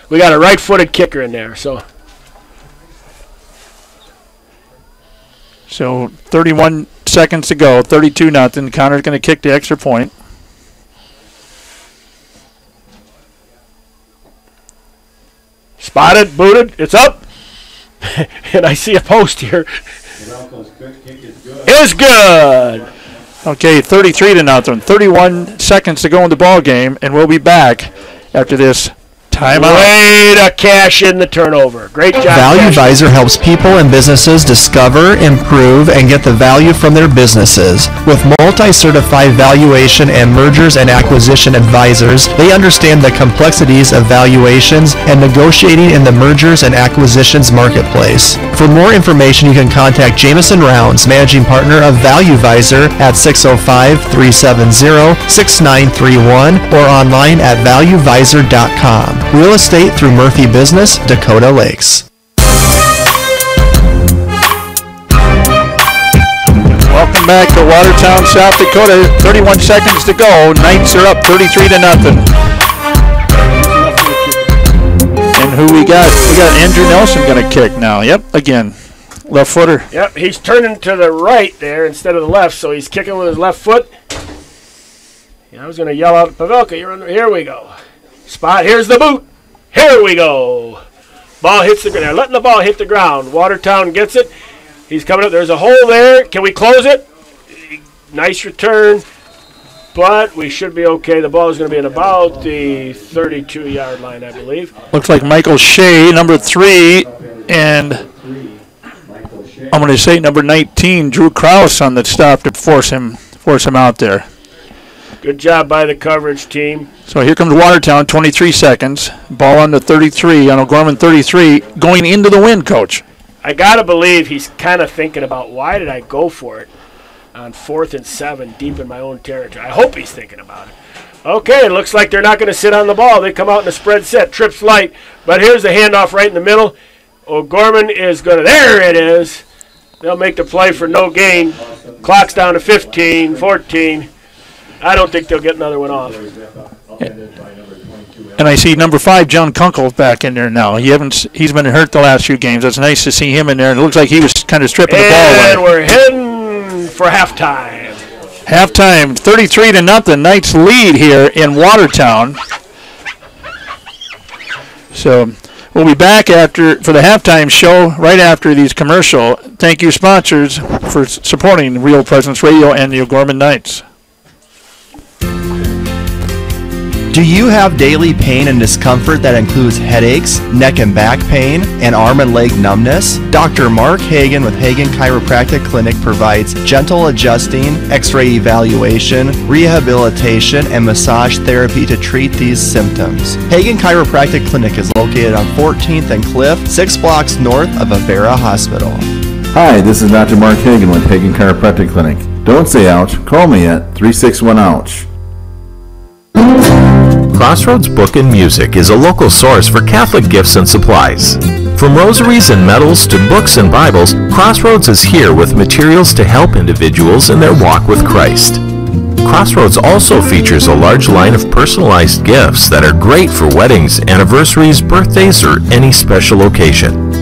We got a right-footed kicker in there. So 31 seconds to go, 32-0. Connor's going to kick the extra point. Spotted, booted, it's up. And I see a post here. It's good. Okay, 33-0. 31 seconds to go in the ball game, and we'll be back after this Timeout. Way to cash in the turnover. Great job. Value Visor helps people and businesses discover, improve, and get the value from their businesses. With multi-certified valuation and mergers and acquisition advisors, they understand the complexities of valuations and negotiating in the mergers and acquisitions marketplace. For more information, you can contact Jameson Rounds, managing partner of Value Visor, at 605-370-6931 or online at valuevisor.com. Real estate through Murphy Business, Dakota Lakes. Welcome back to Watertown, South Dakota. 31 seconds to go. Knights are up 33-0. And who we got? We got Andrew Nelson going to kick now. Yep, again. Left footer. Yep, he's turning to the right there instead of the left, so he's kicking with his left foot. I was going to yell out, Pavelka, you're under. Here we go. Spot, here's the boot. Here we go. Ball hits the ground. They're letting the ball hit the ground. Watertown gets it. He's coming up. There's a hole there. Can we close it? Nice return, but we should be okay. The ball is going to be at about the 32-yard line, I believe. Looks like Michael Shea, number 3, and I'm going to say number 19, Drew Krause, on the stop to force him out there. Good job by the coverage team. So here comes Watertown, 23 seconds. Ball on the 33, on O'Gorman 33, going into the wind, Coach. I got to believe he's kind of thinking about, why did I go for it on 4th and 7 deep in my own territory? I hope he's thinking about it. Okay, it looks like they're not going to sit on the ball. They come out in a spread set. Trips light, but here's the handoff right in the middle. O'Gorman is going to, there it is. They'll make the play for no gain. Clock's down to 15, 14. I don't think they'll get another one off. And I see number 5, John Kunkel, back in there now. He's been hurt the last few games. It's nice to see him in there. It looks like he was kind of stripping the ball away. And we're heading for halftime. Halftime, 33-0. Knights lead here in Watertown. So we'll be back for the halftime show right after these commercial. Thank you, sponsors, for supporting Real Presence Radio and the O'Gorman Knights. Do you have daily pain and discomfort that includes headaches, neck and back pain, and arm and leg numbness? Dr. Mark Hagen with Hagen Chiropractic Clinic provides gentle adjusting, x-ray evaluation, rehabilitation, and massage therapy to treat these symptoms. Hagen Chiropractic Clinic is located on 14th and Cliff, 6 blocks north of Avera Hospital. Hi, this is Dr. Mark Hagen with Hagen Chiropractic Clinic. Don't say ouch, call me at 361-OUCH. Crossroads Book and Music is a local source for Catholic gifts and supplies. From rosaries and medals to books and Bibles, Crossroads is here with materials to help individuals in their walk with Christ. Crossroads also features a large line of personalized gifts that are great for weddings, anniversaries, birthdays, or any special occasion.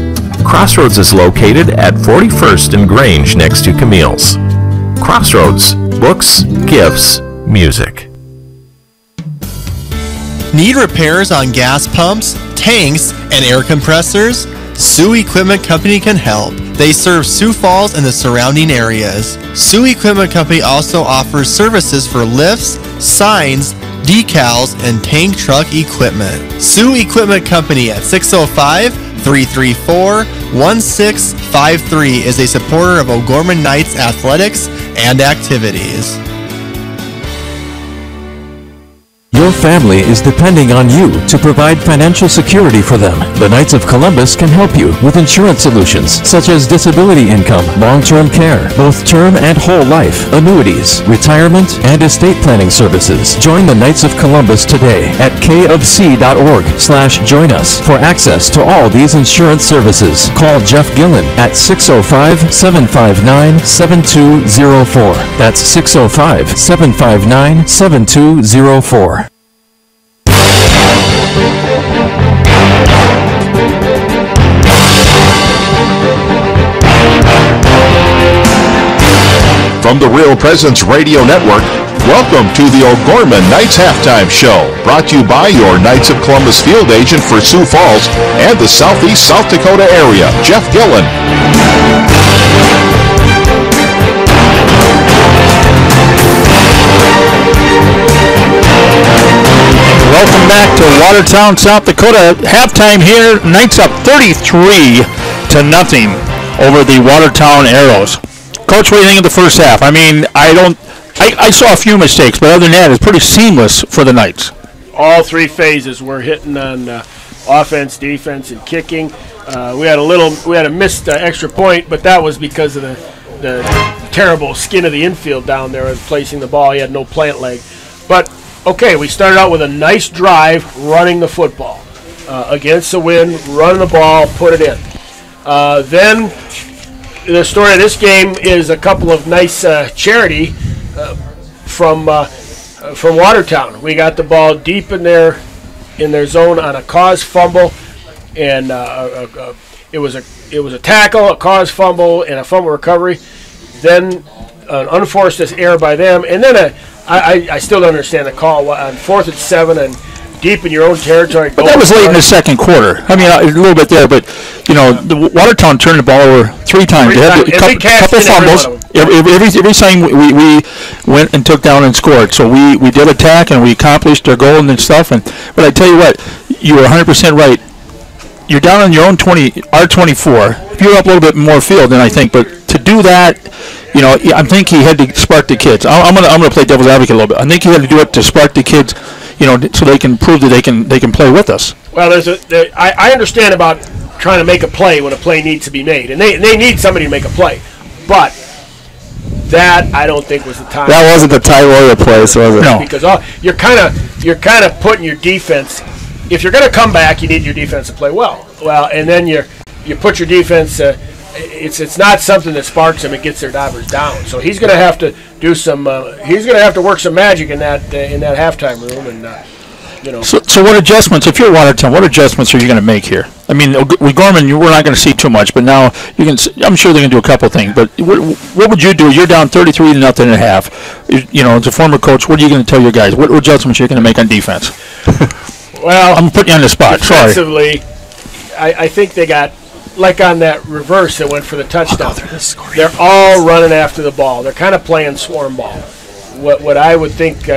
Crossroads is located at 41st and Grange next to Camille's. Crossroads, books, gifts, music. Need repairs on gas pumps, tanks, and air compressors? Sioux Equipment Company can help. They serve Sioux Falls and the surrounding areas. Sioux Equipment Company also offers services for lifts, signs, decals, and tank truck equipment. Sioux Equipment Company at 605-334-1653 is a supporter of O'Gorman Knights athletics and activities. Your family is depending on you to provide financial security for them. The Knights of Columbus can help you with insurance solutions such as disability income, long-term care, both term and whole life, annuities, retirement, and estate planning services. Join the Knights of Columbus today at kofc.org/join us for access to all these insurance services. Call Jeff Gillen at 605-759-7204. That's 605-759-7204. From the Real Presence Radio Network, welcome to the O'Gorman Knights Halftime Show, brought to you by your Knights of Columbus field agent for Sioux Falls and the Southeast South Dakota area, Jeff Gillen. Welcome back to Watertown, South Dakota. Halftime here. Knights up 33-0 over the Watertown Arrows. Coach, what do you think of the first half? I mean, I saw a few mistakes, but other than that, it's pretty seamless for the Knights. All three phases were hitting on offense, defense, and kicking. We had a missed extra point, but that was because of the terrible skin of the infield down there and placing the ball. He had no plant leg. But, okay, we started out with a nice drive running the football. Against the wind, running the ball, put it in. Then the story of this game is a couple of nice charity from Watertown. We got the ball deep in their zone on a cause fumble, and it was a tackle, a cause fumble, and a fumble recovery. Then an unforced error by them, and then I still don't understand the call on 4th and 7 and deep in your own territory. But that was late in the second quarter. I mean, a little bit there, but the Watertown turned the ball over 3 times. They had a couple fumbles. Every time we went and took down and scored. So we did attack and we accomplished our goal and stuff. But I tell you what, you were 100% right. You're down on your own 20, our 24. If you're up a little bit more field, then I think. But to do that, I think he had to spark the kids. I'm gonna play devil's advocate a little bit. I think he had to do it to spark the kids, so they can prove that they can play with us. Well, I understand about trying to make a play when a play needs to be made, and they need somebody to make a play, but that I don't think was the time. That wasn't the time or the place, was it? No, because you're kind of putting your defense. If you're going to come back, you need your defense to play well. Well, and then you put your defense. It's not something that sparks them and gets their divers down. So he's going to have to do some. He's going to have to work some magic in that halftime room, and So what adjustments? If you're Watertown, what adjustments are you going to make here? I mean, with Gorman, we're not going to see too much, but now you can. I'm sure they're going to do a couple things. But what would you do? You're down 33-0 at half. As a former coach, what are you going to tell your guys? What adjustments are you going to make on defense? Well, I'm putting you on the spot. Defensively, sorry. I think they got, like on that reverse that went for the touchdown, they're all running after the ball. They're kind of playing swarm ball. What I would think,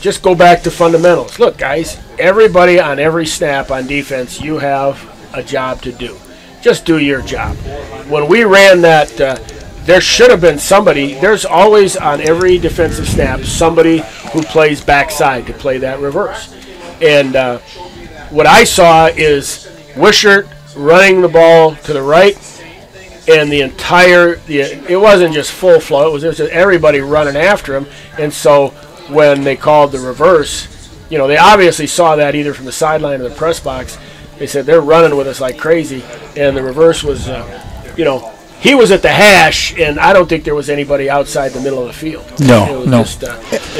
just go back to fundamentals. Look, guys, everybody on every snap on defense, you have a job to do. Just do your job. When we ran that, there should have been somebody. There's always on every defensive snap somebody who plays backside to play that reverse. And what I saw is Wishart running the ball to the right, and it wasn't just full flow. It was just everybody running after him. And so when they called the reverse, they obviously saw that either from the sideline or the press box. They said they're running with us like crazy, and the reverse was, he was at the hash, and I don't think there was anybody outside the middle of the field. No.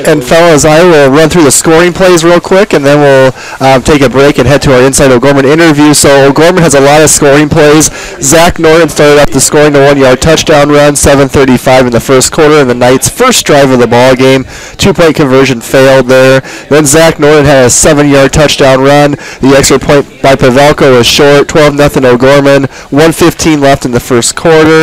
And fellas, I will run through the scoring plays real quick, and then we'll take a break and head to our Inside O'Gorman interview. So O'Gorman has a lot of scoring plays. Zach Norton started up the scoring, the 1-yard touchdown run, 7:35 in the first quarter, and the Knights' first drive of the ball game. 2-point conversion failed there. Then Zach Norton had a 7-yard touchdown run. The extra point by Pavelko was short, 12-0 O'Gorman. 1:15 left in the first quarter.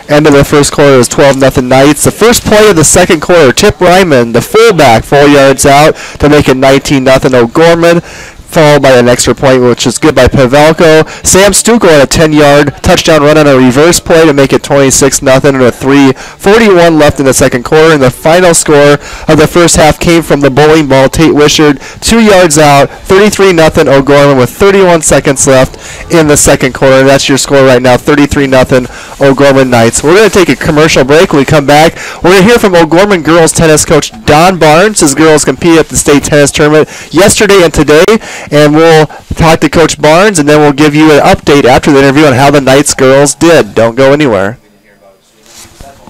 End of the first quarter was 12-0 Knights. The first play of the second quarter, Tip Ryman, the fullback, 4 yards out to make it 19-0 O'Gorman, followed by an extra point, which is good by Pavelko. Sam Stucco had a 10-yard touchdown run on a reverse play to make it 26-0 with 3:41 left in the second quarter. And the final score of the first half came from the bowling ball. Tate Wishart, 2 yards out, 33-0 O'Gorman with 31 seconds left in the second quarter. And that's your score right now, 33-0 O'Gorman Knights. We're going to take a commercial break. When we come back, we're going to hear from O'Gorman girls tennis coach Don Barnes. His girls competed at the state tennis tournament yesterday and today. And we'll talk to Coach Barnes, and then we'll give you an update after the interview on how the Knights girls did. Don't go anywhere.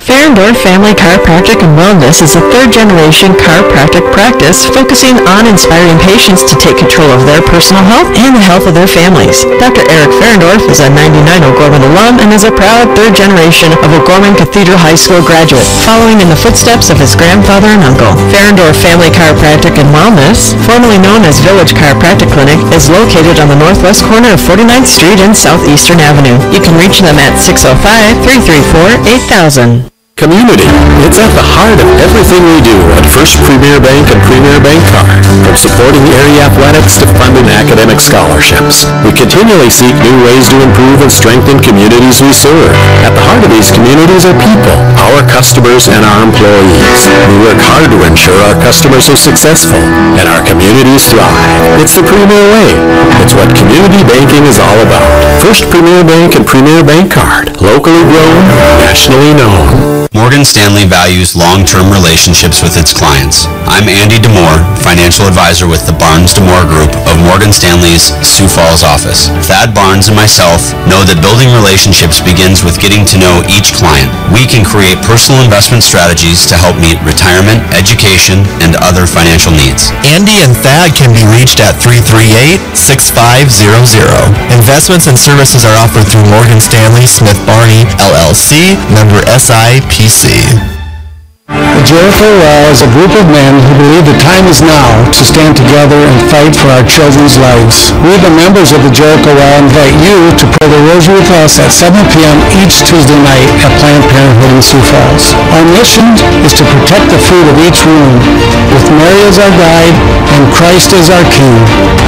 Ferendorf Family Chiropractic and Wellness is a third-generation chiropractic practice focusing on inspiring patients to take control of their personal health and the health of their families. Dr. Eric Ferendorf is a 99 O'Gorman alum and is a proud third generation of O'Gorman Cathedral High School graduate, following in the footsteps of his grandfather and uncle. Ferendorf Family Chiropractic and Wellness, formerly known as Village Chiropractic Clinic, is located on the northwest corner of 49th Street and Southeastern Avenue. You can reach them at 605-334-8000. Community. It's at the heart of everything we do at First Premier Bank and Premier Bank Card. From supporting area athletics to funding academic scholarships, we continually seek new ways to improve and strengthen communities we serve. At the heart of these communities are people, our customers and our employees. We work hard to ensure our customers are successful and our communities thrive. It's the Premier way. It's what community banking is all about. First Premier Bank and Premier Bank Card. Locally grown, nationally known. Morgan Stanley values long-term relationships with its clients. I'm Andy Demore, financial advisor with the Barnes Demore Group of Morgan Stanley's Sioux Falls office. Thad Barnes and myself know that building relationships begins with getting to know each client. We can create personal investment strategies to help meet retirement, education, and other financial needs. Andy and Thad can be reached at 338-6500. Investments and services are offered through Morgan Stanley Smith Barney, LLC, member SIPC. The Jericho Well is a group of men who believe the time is now to stand together and fight for our children's lives. We, the members of the Jericho Well, invite you to pray the rosary with us at 7 p.m. each Tuesday night at Planned Parenthood in Sioux Falls. Our mission is to protect the fruit of each womb, with Mary as our guide and Christ as our King.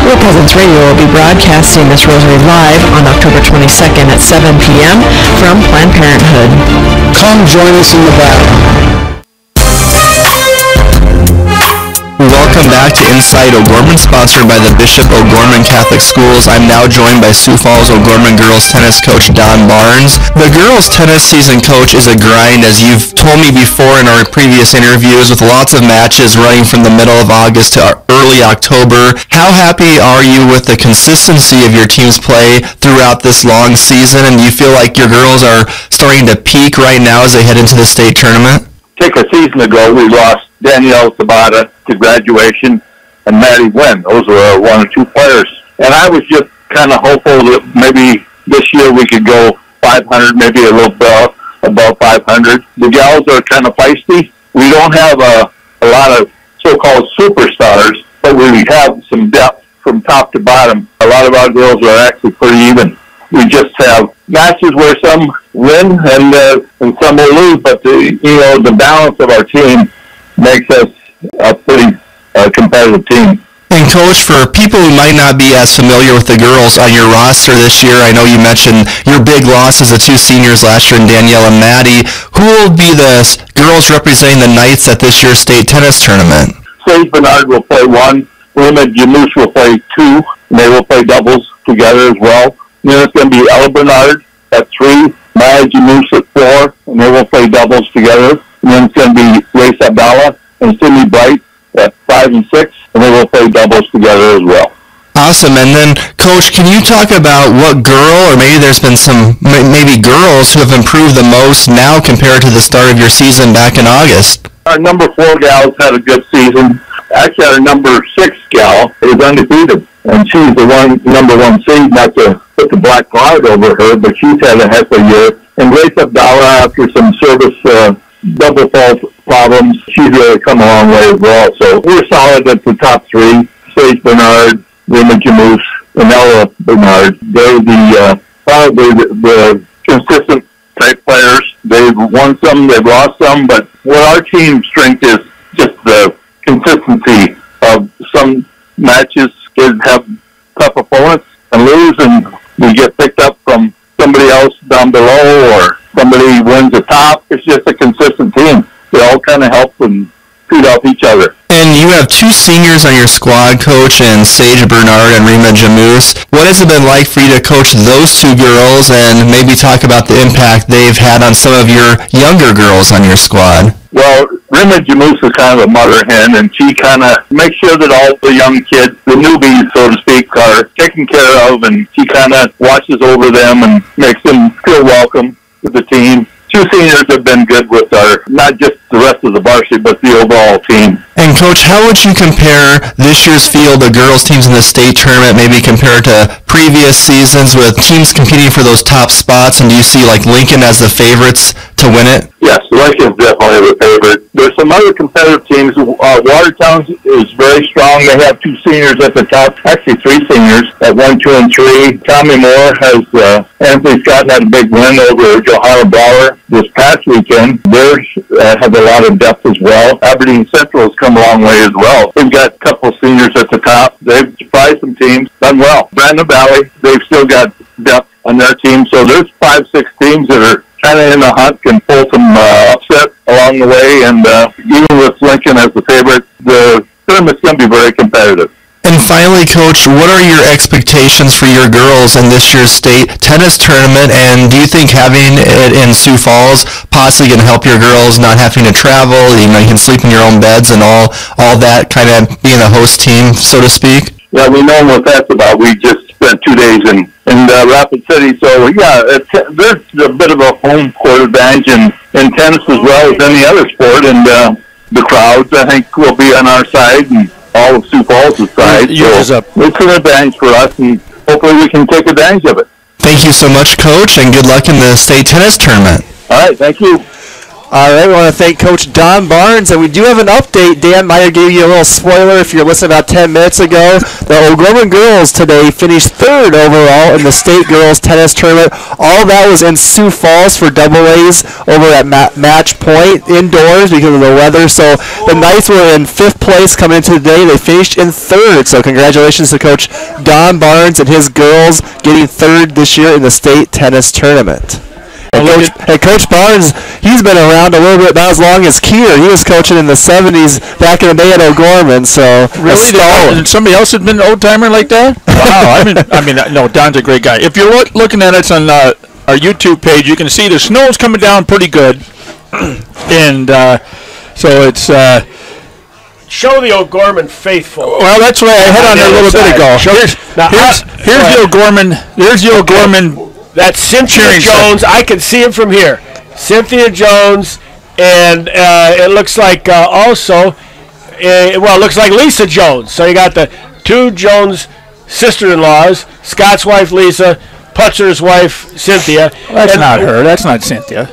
Real Presence Radio will be broadcasting this rosary live on October 22nd at 7 p.m. from Planned Parenthood. Come join us in the battle. Welcome back to Inside O'Gorman, sponsored by the Bishop O'Gorman Catholic Schools. I'm now joined by Sioux Falls O'Gorman girls tennis coach Don Barnes. The girls tennis season, coach, is a grind, as you've told me before in our previous interviews, with lots of matches running from the middle of August to early October. How happy are you with the consistency of your team's play throughout this long season, and do you feel like your girls are starting to peak right now as they head into the state tournament? Take a season ago, we lost Danielle Sabata to graduation and Maddie Wynn. Those were our one or two players. And I was just kind of hopeful that maybe this year we could go 500, maybe a little bit above 500. The gals are kind of feisty. We don't have a lot of so-called superstars, but we have some depth from top to bottom. A lot of our girls are actually pretty even. We just have matches where some win and some will lose, but the balance of our team makes us a pretty competitive team. And Coach, for people who might not be as familiar with the girls on your roster this year, I know you mentioned your big losses, the two seniors last year, Danielle and Maddie. Who will be the girls representing the Knights at this year's state tennis tournament? Sage Bernard will play one. Rima Jamus will play two. And they will play doubles together as well. Then it's going to be Ella Bernard at 3, Maya Jamus at 4, and they will play doubles together. And then it's going to be Race Abdallah and Sydney Bright at 5 and 6, and they will play doubles together as well. Awesome. And then, Coach, can you talk about what girl, or maybe there's been some, maybe girls who have improved the most now compared to the start of your season back in August? Our number 4 gals had a good season. Actually, our number 6 gal is undefeated, and she's the number 1 seed, not to put the black cloud over her, but she's had a heck of a year. And Grace Abdallah, after some service double fault problems, she's really come a long way as well. So we're solid at the top 3. Sage Bernard, Rima Jamus, and Ella Bernard. They're probably the consistent type players. They've won some, they've lost some, but what our team's strength is just the consistency of some matches have tough opponents and lose, and we get picked up from somebody else down below, or somebody wins the top. It's just a consistent team. They all kind of help and feed off each other. And you have 2 seniors on your squad, Coach, and Sage Bernard and Rima Jamus. What has it been like for you to coach those 2 girls, and maybe talk about the impact they've had on some of your younger girls on your squad? Well, Rima Jamus is kind of a mother hen, and she kind of makes sure that all the young kids, the newbies, so to speak, are taken care of, and she kind of watches over them and makes them feel welcome to the team. 2 seniors have been good with our, not just the rest of the varsity, but the overall team. And Coach, how would you compare this year's field of girls teams in the state tournament, maybe compared to previous seasons with teams competing for those top spots? And do you see like Lincoln as the favorites to win it? Yes, Lincoln's definitely the favorite. There's some other competitive teams. Watertown is very strong. They have 2 seniors at the top, actually 3 seniors at 1, 2, and 3. Tommy Moore has, Anthony Scott had a big win over Johanna Bauer this past weekend. Theirs have a lot of depth as well. Aberdeen Central has come a long way as well. They've got a couple of seniors at the top. They've surprised some teams, done well. Brandon Valley, they've still got depth on their team. So there's 5, 6 teams that are kind of in the hunt, can pull some upset along the way, and even with Lincoln as the favorite, the tournament's going to be very competitive. And finally, Coach, what are your expectations for your girls in this year's state tennis tournament? And do you think having it in Sioux Falls possibly can help your girls not having to travel? You know, you can sleep in your own beds and all that, kind of being a host team, so to speak. Yeah, we know what that's about. We just spent 2 days in Rapid City, so yeah, there's a bit of a home court advantage in tennis as well as any other sport, and the crowds, I think, will be on our side, and all of Sioux Falls' side. So it's an advantage for us, and hopefully we can take advantage of it. Thank you so much, Coach, and good luck in the state tennis tournament. All right, thank you. All right, we want to thank Coach Don Barnes, and we do have an update. Dan Meyer gave you a little spoiler if you're listening about 10 minutes ago. The O'Gorman girls today finished 3rd overall in the state girls tennis tournament. All that was in Sioux Falls for AA over at Match Point indoors because of the weather. So the Knights were in 5th place coming into the day. They finished in 3rd. So congratulations to Coach Don Barnes and his girls getting 3rd this year in the state tennis tournament. And Coach Barnes, he's been around a little bit, not as long as Keir. He was coaching in the 70s back in the day at O'Gorman, so really, somebody else had been an old-timer like that? Wow, I mean, no, Don's a great guy. If you're looking at us on our YouTube page, you can see the snow's coming down pretty good, and so it's... Show the O'Gorman faithful. Well, that's what I had on there a little bit ago. Here's the O'Gorman. There's the O'Gorman. That's Cynthia Jones. I can see him from here. Cynthia Jones, and it looks like also, it looks like Lisa Jones. So you got the 2 Jones sister-in-laws, Scott's wife Lisa, Putzer's wife Cynthia. Well, that's not her. That's not Cynthia.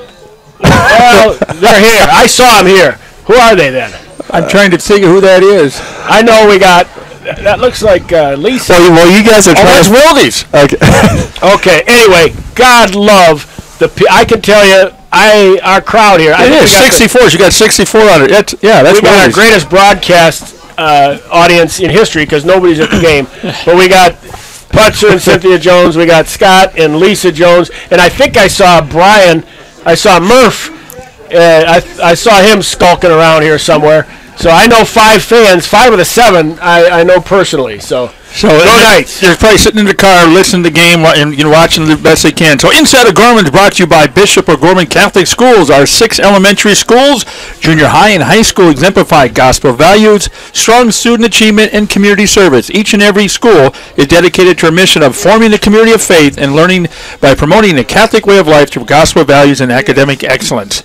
Well, they're here. I saw them here. Who are they then? I'm trying to figure who that is. I know we got... That looks like Lisa. Well, you guys are trying to... Wildy's. Okay. Okay, anyway, God love I can tell you, our crowd here... It is, 64. You got 64 on it. That's we got our greatest broadcast audience in history because nobody's at the game. But we got Putzer and Cynthia Jones. We got Scott and Lisa Jones. And I think I saw Brian. I saw Murph. I saw him skulking around here somewhere. So I know 5 fans. 5 of the 7 I know personally. So go Knights. They're probably sitting in the car listening to the game and watching the best they can. So Inside O'Gorman is brought to you by Bishop O'Gorman Catholic Schools. Our 6 elementary schools, junior high and high school, exemplify gospel values, strong student achievement, and community service. Each and every school is dedicated to a mission of forming the community of faith and learning by promoting the Catholic way of life through gospel values and academic excellence.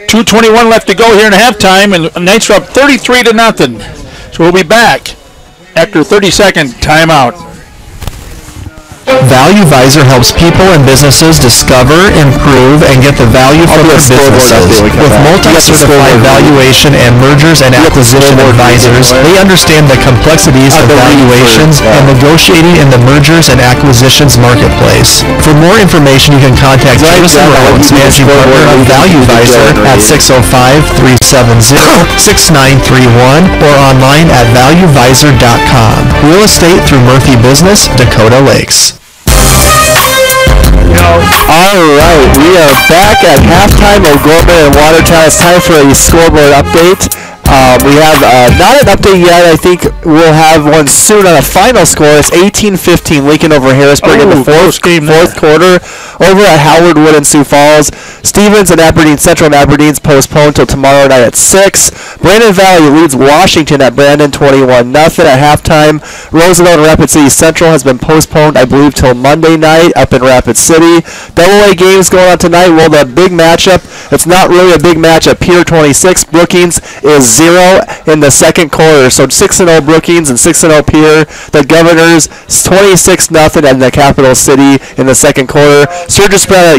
2:21 left to go here in halftime, and Knights are up 33-0. So we'll be back after a 30-second timeout. Value Visor helps people and businesses discover, improve, and get the value from their businesses. With multi-certified valuation and mergers and acquisition advisors, they understand the complexities of valuations and negotiating in the mergers and acquisitions marketplace. For more information, you can contact Jameson Rhodes, managing partner of Value Visor, at 605-370-6931 or online at valuevisor.com. Real estate through Murphy Business, Dakota Lakes. All right, we are back at halftime. O'Gorman and Watertown. It's time for a scoreboard update. We have not an update yet. I think we'll have one soon on a final score. It's 18-15 Lincoln over Harrisburg in the fourth quarter. Over at Howard Wood in Sioux Falls, Stevens and Aberdeen Central and Aberdeen's postponed till tomorrow night at 6. Brandon Valley leads Washington at Brandon 21-0 at halftime. Roosevelt and Rapid City Central has been postponed, I believe, till Monday night up in Rapid City. Double A games going on tonight. Well, the big matchup, it's not really a big matchup. Pier 26, Brookings is 0 in the second quarter. So 6-0 Brookings and 6-0 Pier. The Governors 26-0 in the capital city in the second quarter. Sturgis Brown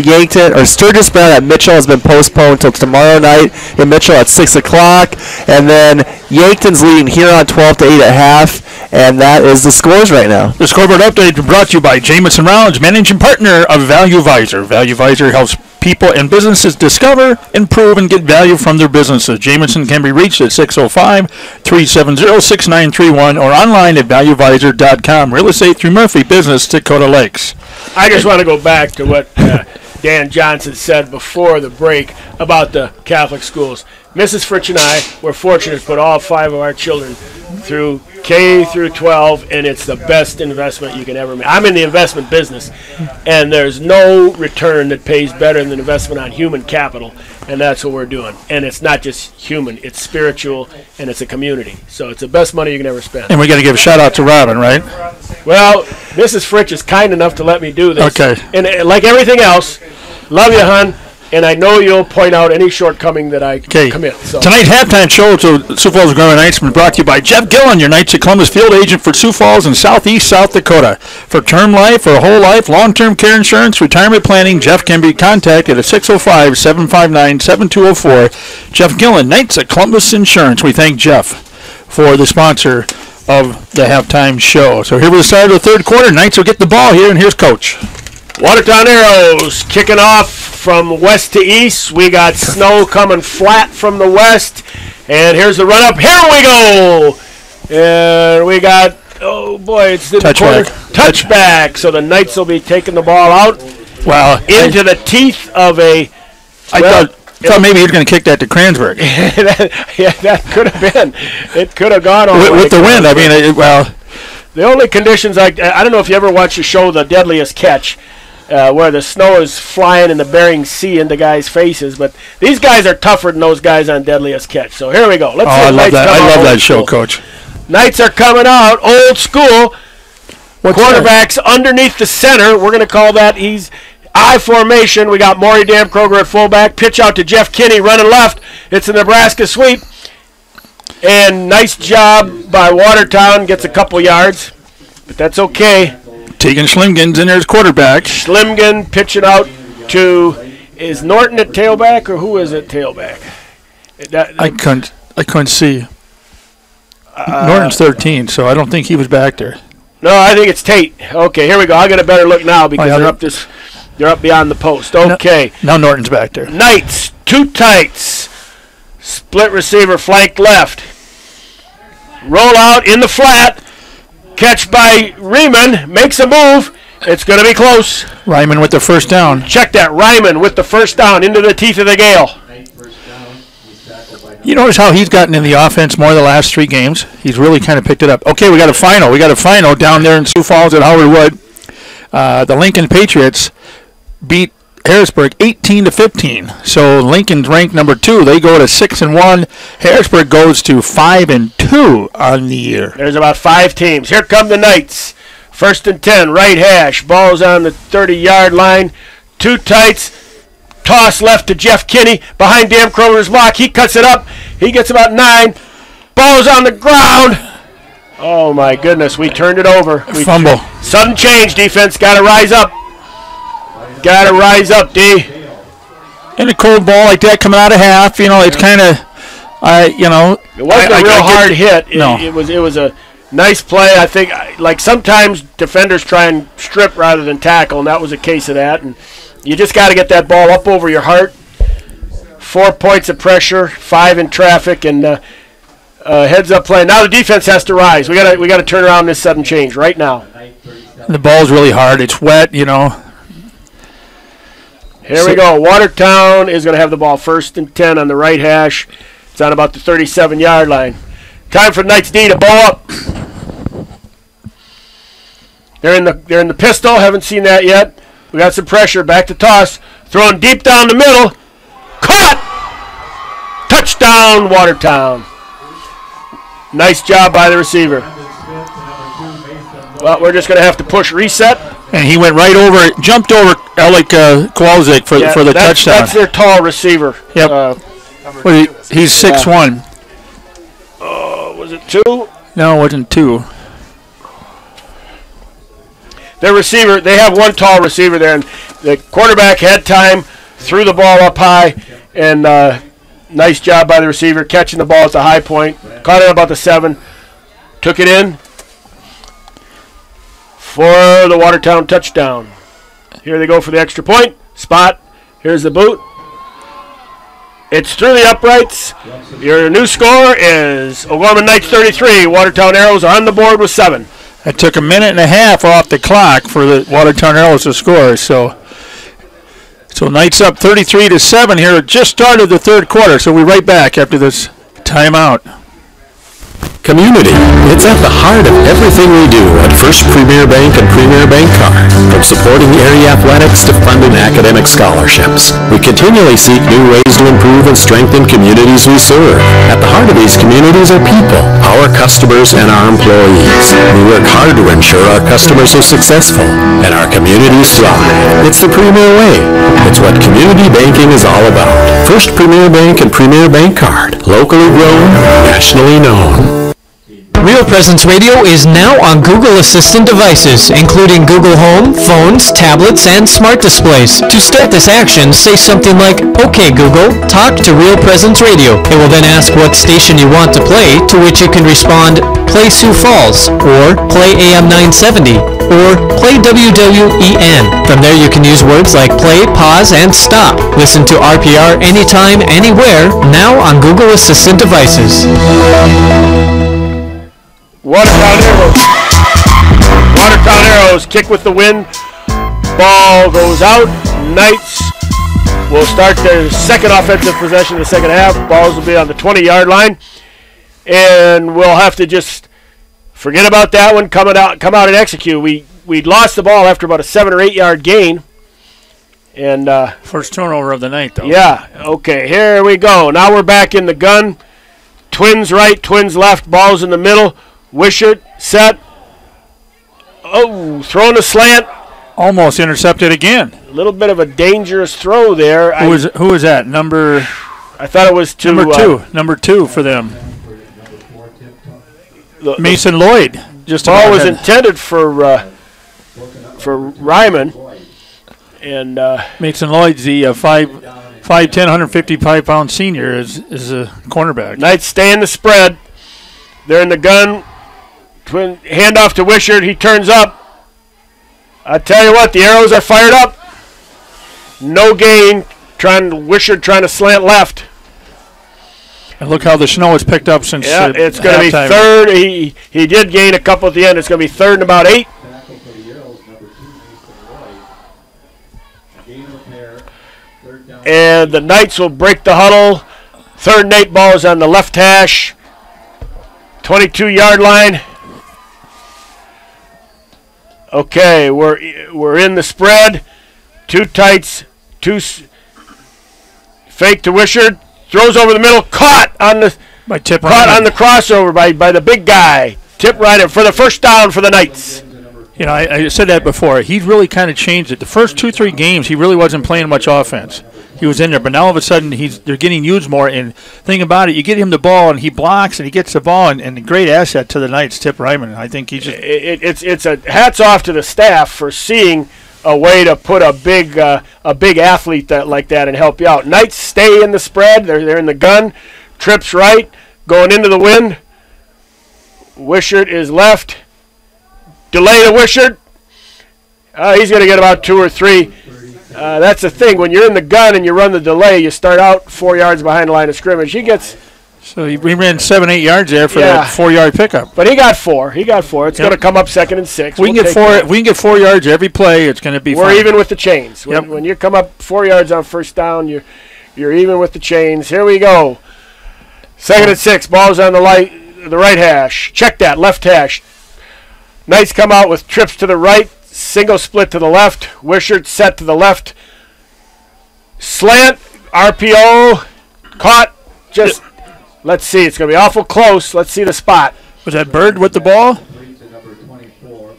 at Mitchell has been postponed until tomorrow night in Mitchell at 6 o'clock. And then Yankton's leading Huron 12-8 at half. And that is the scores right now. The scoreboard update brought to you by Jamison Rounds, managing partner of Value Visor. Value Visor helps people and businesses discover, improve, and get value from their businesses. Jamison can be reached at 605-370-6931 or online at valuevisor.com. Real estate through Murphy Business, Dakota Lakes. I just want to go back to what Dan Johnson said before the break about the Catholic schools. Mrs. Fritsch and I were fortunate to put all 5 of our children through K through 12, and it's the best investment you can ever make. I'm in the investment business, and there's no return that pays better than investment on human capital, and that's what we're doing. And it's not just human, it's spiritual, and it's a community. So it's the best money you can ever spend. And we got to give a shout out to Robin, right? Well, Mrs. Fritsch is kind enough to let me do this. Okay. And like everything else, love you, hon. And I know you'll point out any shortcoming that I commit. So. Tonight's halftime show to Sioux Falls Growing Knights has been brought to you by Jeff Gillen, your Knights of Columbus field agent for Sioux Falls and Southeast South Dakota. For term life or whole life, long-term care insurance, retirement planning, Jeff can be contacted at 605-759-7204. Jeff Gillen, Knights of Columbus Insurance. We thank Jeff for the sponsor of the halftime show. So here we start the third quarter. Knights will get the ball here, and here's Coach. Watertown Arrows kicking off from west to east. We got snow coming flat from the west. And here's the run up. Here we go. And we got, oh boy, it's in the corner. Touchback. So the Knights will be taking the ball out. Wow. Into the teeth of a. I thought maybe he was going to kick that to Kransberg. that could have been. It could have gone all with the wind. I mean, the only conditions, I don't know if you ever watched the show The Deadliest Catch, where the snow is flying in the Bering Sea into guys' faces, but these guys are tougher than those guys on Deadliest Catch. So here we go. Let's see. I love that. I love that show, Coach. Knights are coming out, old school. Quarterback's underneath the center. We're going to call that I formation. We got Maury Damkroger at fullback. Pitch out to Jeff Kinney running left. It's a Nebraska sweep. And nice job by Watertown. Gets a couple yards, but that's okay. Tegan Schlimgen's in there as quarterback. Schlimgen pitching out to, is Norton at tailback or who is at tailback? I couldn't see. Norton's 13, so I don't think he was back there. No, I think it's Tate. Okay, here we go. I'll get a better look now because they're up beyond the post. Okay. Now Norton's back there. Knights, two tights. Split receiver, flank left. Roll out in the flat. Catch by Riemann. Makes a move. It's going to be close. Ryman with the first down. Check that. Ryman with the first down into the teeth of the gale. You notice how he's gotten in the offense more the last 3 games? He's really kind of picked it up. Okay, we got a final. We got a final down there in Sioux Falls at Howard Wood. The Lincoln Patriots beat Harrisburg 18-15. So Lincoln's ranked number 2. They go to 6-1. Harrisburg goes to 5-2 on the year. There's about 5 teams. Here come the Knights. 1st and 10, right hash. Ball's on the 30-yard line. Two tights. Toss left to Jeff Kinney behind Damkroger's block. He cuts it up. He gets about 9. Ball's on the ground. Oh my goodness, we turned it over. Fumble. Sudden change, defense. Got to rise up. Got to rise up, D. And a cold ball like that coming out of half, it's kind of, It wasn't a real hard hit. No. It was a nice play. I think, like sometimes defenders try and strip rather than tackle, and that was a case of that. And you just got to get that ball up over your heart. 4 points of pressure, 5 in traffic, and heads up play. Now the defense has to rise. We got to turn around this sudden change right now. The ball's really hard. It's wet, Here we go. Watertown is going to have the ball 1st and 10 on the right hash. It's on about the 37-yard line. Time for Knights D to bow up. They're in the pistol. Haven't seen that yet. We got some pressure. Back to toss. Throwing deep down the middle. Caught! Touchdown, Watertown. Nice job by the receiver. Well, we're just going to have to push reset. And he went right over it, jumped over Alec Kowalczyk for the touchdown. That's their tall receiver. Yep. He's 6'1". Was it 2? No, it wasn't 2. Their receiver, they have one tall receiver there, and the quarterback had time, threw the ball up high, and nice job by the receiver catching the ball at the high point. Caught it about the 7, took it in for the Watertown touchdown. Here they go for the extra point. Spot. Here's the boot. It's through the uprights. Your new score is O'Gorman Knights 33. Watertown Arrows on the board with 7. It took a minute and a half off the clock for the Watertown Arrows to score. So Knights up 33-7 here. It just started the third quarter. So we're right back after this timeout. Community. It's at the heart of everything we do at First Premier Bank and Premier Bank Card. From supporting area athletics to funding academic scholarships, we continually seek new ways to improve and strengthen communities we serve. At the heart of these communities are people, our customers and our employees. We work hard to ensure our customers are successful and our communities thrive. It's the Premier way. It's what community banking is all about. First Premier Bank and Premier Bank Card. Locally grown, nationally known. Real Presence Radio is now on Google Assistant devices, including Google Home, phones, tablets, and smart displays. To start this action, say something like, "Okay Google, talk to Real Presence Radio." It will then ask what station you want to play, to which you can respond, "Play Sioux Falls," or "Play AM 970," or "Play WWEN." From there you can use words like play, pause, and stop. Listen to RPR anytime, anywhere, now on Google Assistant devices. Watertown Arrows kick with the wind. Ball goes out. Knights will start their second offensive possession in the second half. Balls will be on the 20-yard line. And we'll have to just forget about that one, come out and execute. We'd lost the ball after about a 7 or 8 yard gain. And first turnover of the night, though. Yeah, okay, here we go. Now we're back in the gun. Twins right, twins left, balls in the middle. Wishart, set. Oh, throwing a slant. Almost intercepted again. A little bit of a dangerous throw there. Who was that? I thought it was Number two for them. Mason Lloyd. Just ball was intended for Ryman. And Mason Lloyd's the 5'10", 155-pound senior is a cornerback. Knights stay in the spread. They're in the gun. Twin handoff to Wishart. He turns up. I tell you what, the Arrows are fired up. No gain. Wishart trying to slant left. And look how the snow has picked up since. Yeah, it's going to be third. He did gain a couple at the end. It's going to be third and about 8. And the Knights will break the huddle. Third and 8, ball is on the left hash. 22-yard line. Okay, we're in the spread. 2 tights, 2 fake to Wishart. Throws over the middle, caught on the crossover by the big guy. Tip right for the first down for the Knights. You know, I said that before. He's really kind of changed it. The first 2-3 games, he really wasn't playing much offense. He was in there, but now all of a sudden they're getting used more. And think about it, you get him the ball and he blocks and he gets the ball, and a great asset to the Knights, Tip Ryman. I think he's just it's a hats off to the staff for seeing a way to put a big athlete like that and help you out. Knights stay in the spread. They're in the gun. Trips right, going into the wind. Wishart is left. Delay to Wishart. He's going to get about 2 or 3. That's the thing. When you're in the gun and you run the delay, you start out 4 yards behind the line of scrimmage. So he ran 7-8 yards there for that 4-yard pickup. But he got 4. It's going to come up 2nd and 6. We can get 4 yards every play. It's going to be. We're even with the chains. When you come up 4 yards on first down, you're even with the chains. Here we go. 2nd and 6. Ball's on the right hash. Check that left hash. Knights come out with trips to the right. Single split to the left. Wishart set to the left. Slant, RPO, caught. Just, let's see. It's going to be awful close. Let's see the spot. Was that Bird with the ball?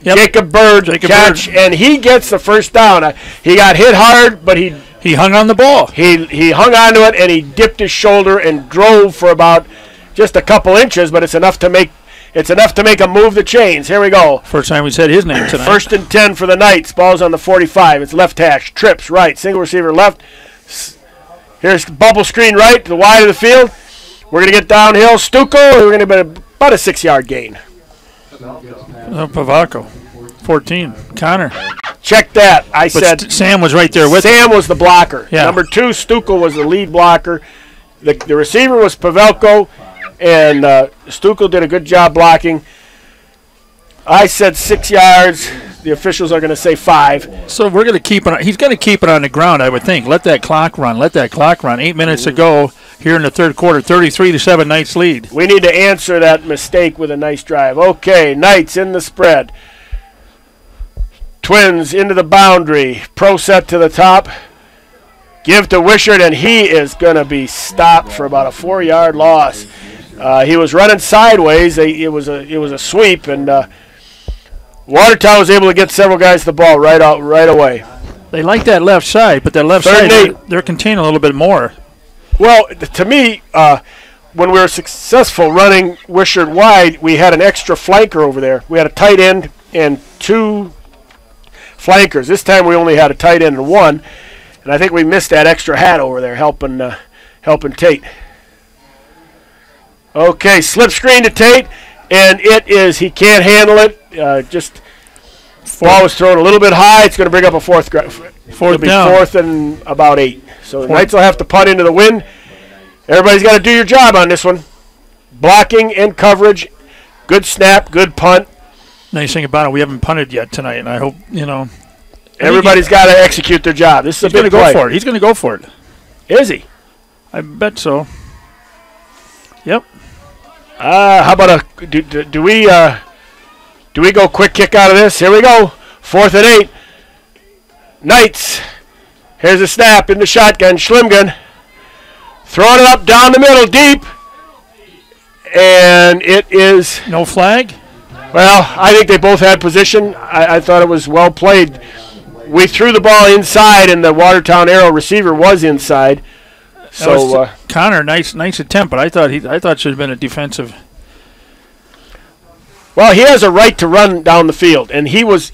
Yep. Jacob Bird catch, and he gets the first down. He got hit hard, but he hung on the ball. He hung on to it, and he dipped his shoulder and drove for about just a couple inches, but it's enough to make him move the chains. Here we go. First time we said his name tonight. 1st and 10 for the Knights. Ball's on the 45. It's left hash. Trips right. Single receiver left. Here's bubble screen right to the wide of the field. We're going to get downhill. Stucco. We're going to get about a 6-yard gain. Pavalco, 14. Connor. Check that. I said Sam was right there with Sam was the blocker. Yeah. Number 2, Stucco was the lead blocker. The receiver was Pavelko, and Stucco did a good job blocking. I said 6 yards. The officials are going to say 5. So we're going to keep it. He's going to keep it on the ground, I would think. Let that clock run. 8 minutes to go here in the third quarter. 33-7 Knights lead. We need to answer that mistake with a nice drive. Okay, Knights in the spread. Twins into the boundary. Pro set to the top. Give to Wishart, and he is going to be stopped for about a 4-yard loss. He was running sideways. It was a sweep, and Watertown was able to get several guys the ball right away. They like that left side, but that left side, they're containing a little bit more. Well, to me, when we were successful running Wishart wide, we had an extra flanker over there. We had a tight end and 2 flankers. This time we only had a tight end and 1, and I think we missed that extra hat over there helping Tate. Okay, slip screen to Tate, and he can't handle it. Ball was thrown a little bit high. It's going to bring up a fourth down. 4th and about 8. So the Knights will have to punt into the wind. Everybody's got to do your job on this one. Blocking and coverage. Good snap, good punt. Nice thing about it, we haven't punted yet tonight, and I hope, everybody's got to execute their job. This is a big play. He's going to go for it. Is he? I bet so. Yep. How about do we go quick kick out of this? Here we go. 4th and 8. Knights. Here's a snap in the shotgun. Schlimgen throwing it up down the middle deep. And it is... No flag? Well, I think they both had position. I thought it was well played. We threw the ball inside, and the Watertown Arrow receiver was inside. So Connor, nice attempt, but I thought it should have been a defensive. Well, he has a right to run down the field, and he was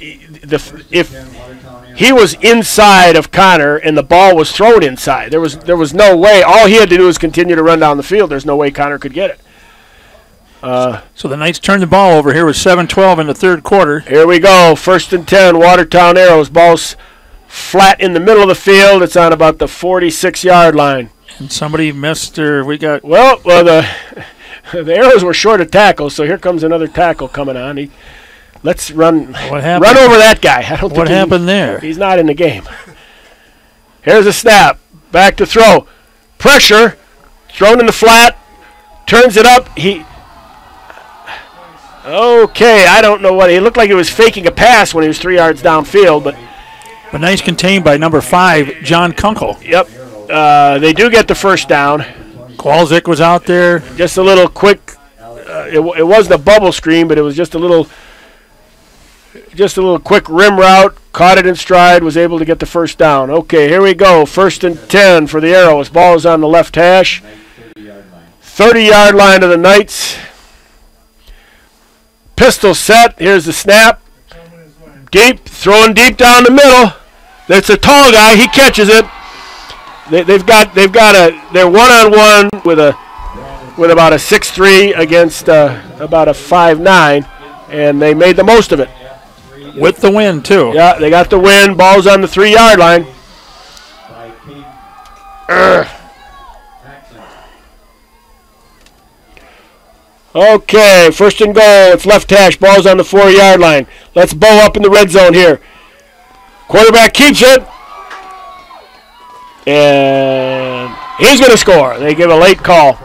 inside of Connor, and the ball was thrown inside. There was no way. All he had to do was continue to run down the field. There's no way Connor could get it. So the Knights turned the ball over here with 7:12 in the third quarter. Here we go. 1st and 10. Watertown Arrows. Ball's flat in the middle of the field. It's on about the 46-yard line. And somebody missed, or we got... Well, the Arrows were short of tackles, so here comes another tackle coming on. Let's run. What happened? Run over that guy. What happened there? He's not in the game. Here's a snap. Back to throw. Pressure. Thrown in the flat. Turns it up. Okay, I don't know what. He looked like he was faking a pass when he was 3 yards downfield, but nice contained by number 5, John Kunkel. Yep. They do get the first down. Kowalczyk was out there. Just a little quick. It wasn't a bubble screen, but it was just a little quick rim route. Caught it in stride. Was able to get the first down. Okay, here we go. 1st and 10 for the Arrows. Ball is on the left hash. 30-yard line of the Knights. Pistol set. Here's the snap. Deep. Throwing deep down the middle. That's a tall guy. He catches it. They're one-on-one with about a 6'3" against about a 5'9", and they made the most of it. With the win, too. Yeah, they got the win. Ball's on the 3-yard line. Okay, 1st and goal. It's left hash. Ball's on the 4-yard line. Let's bow up in the red zone here. Quarterback keeps it. And he's going to score. They give a late call.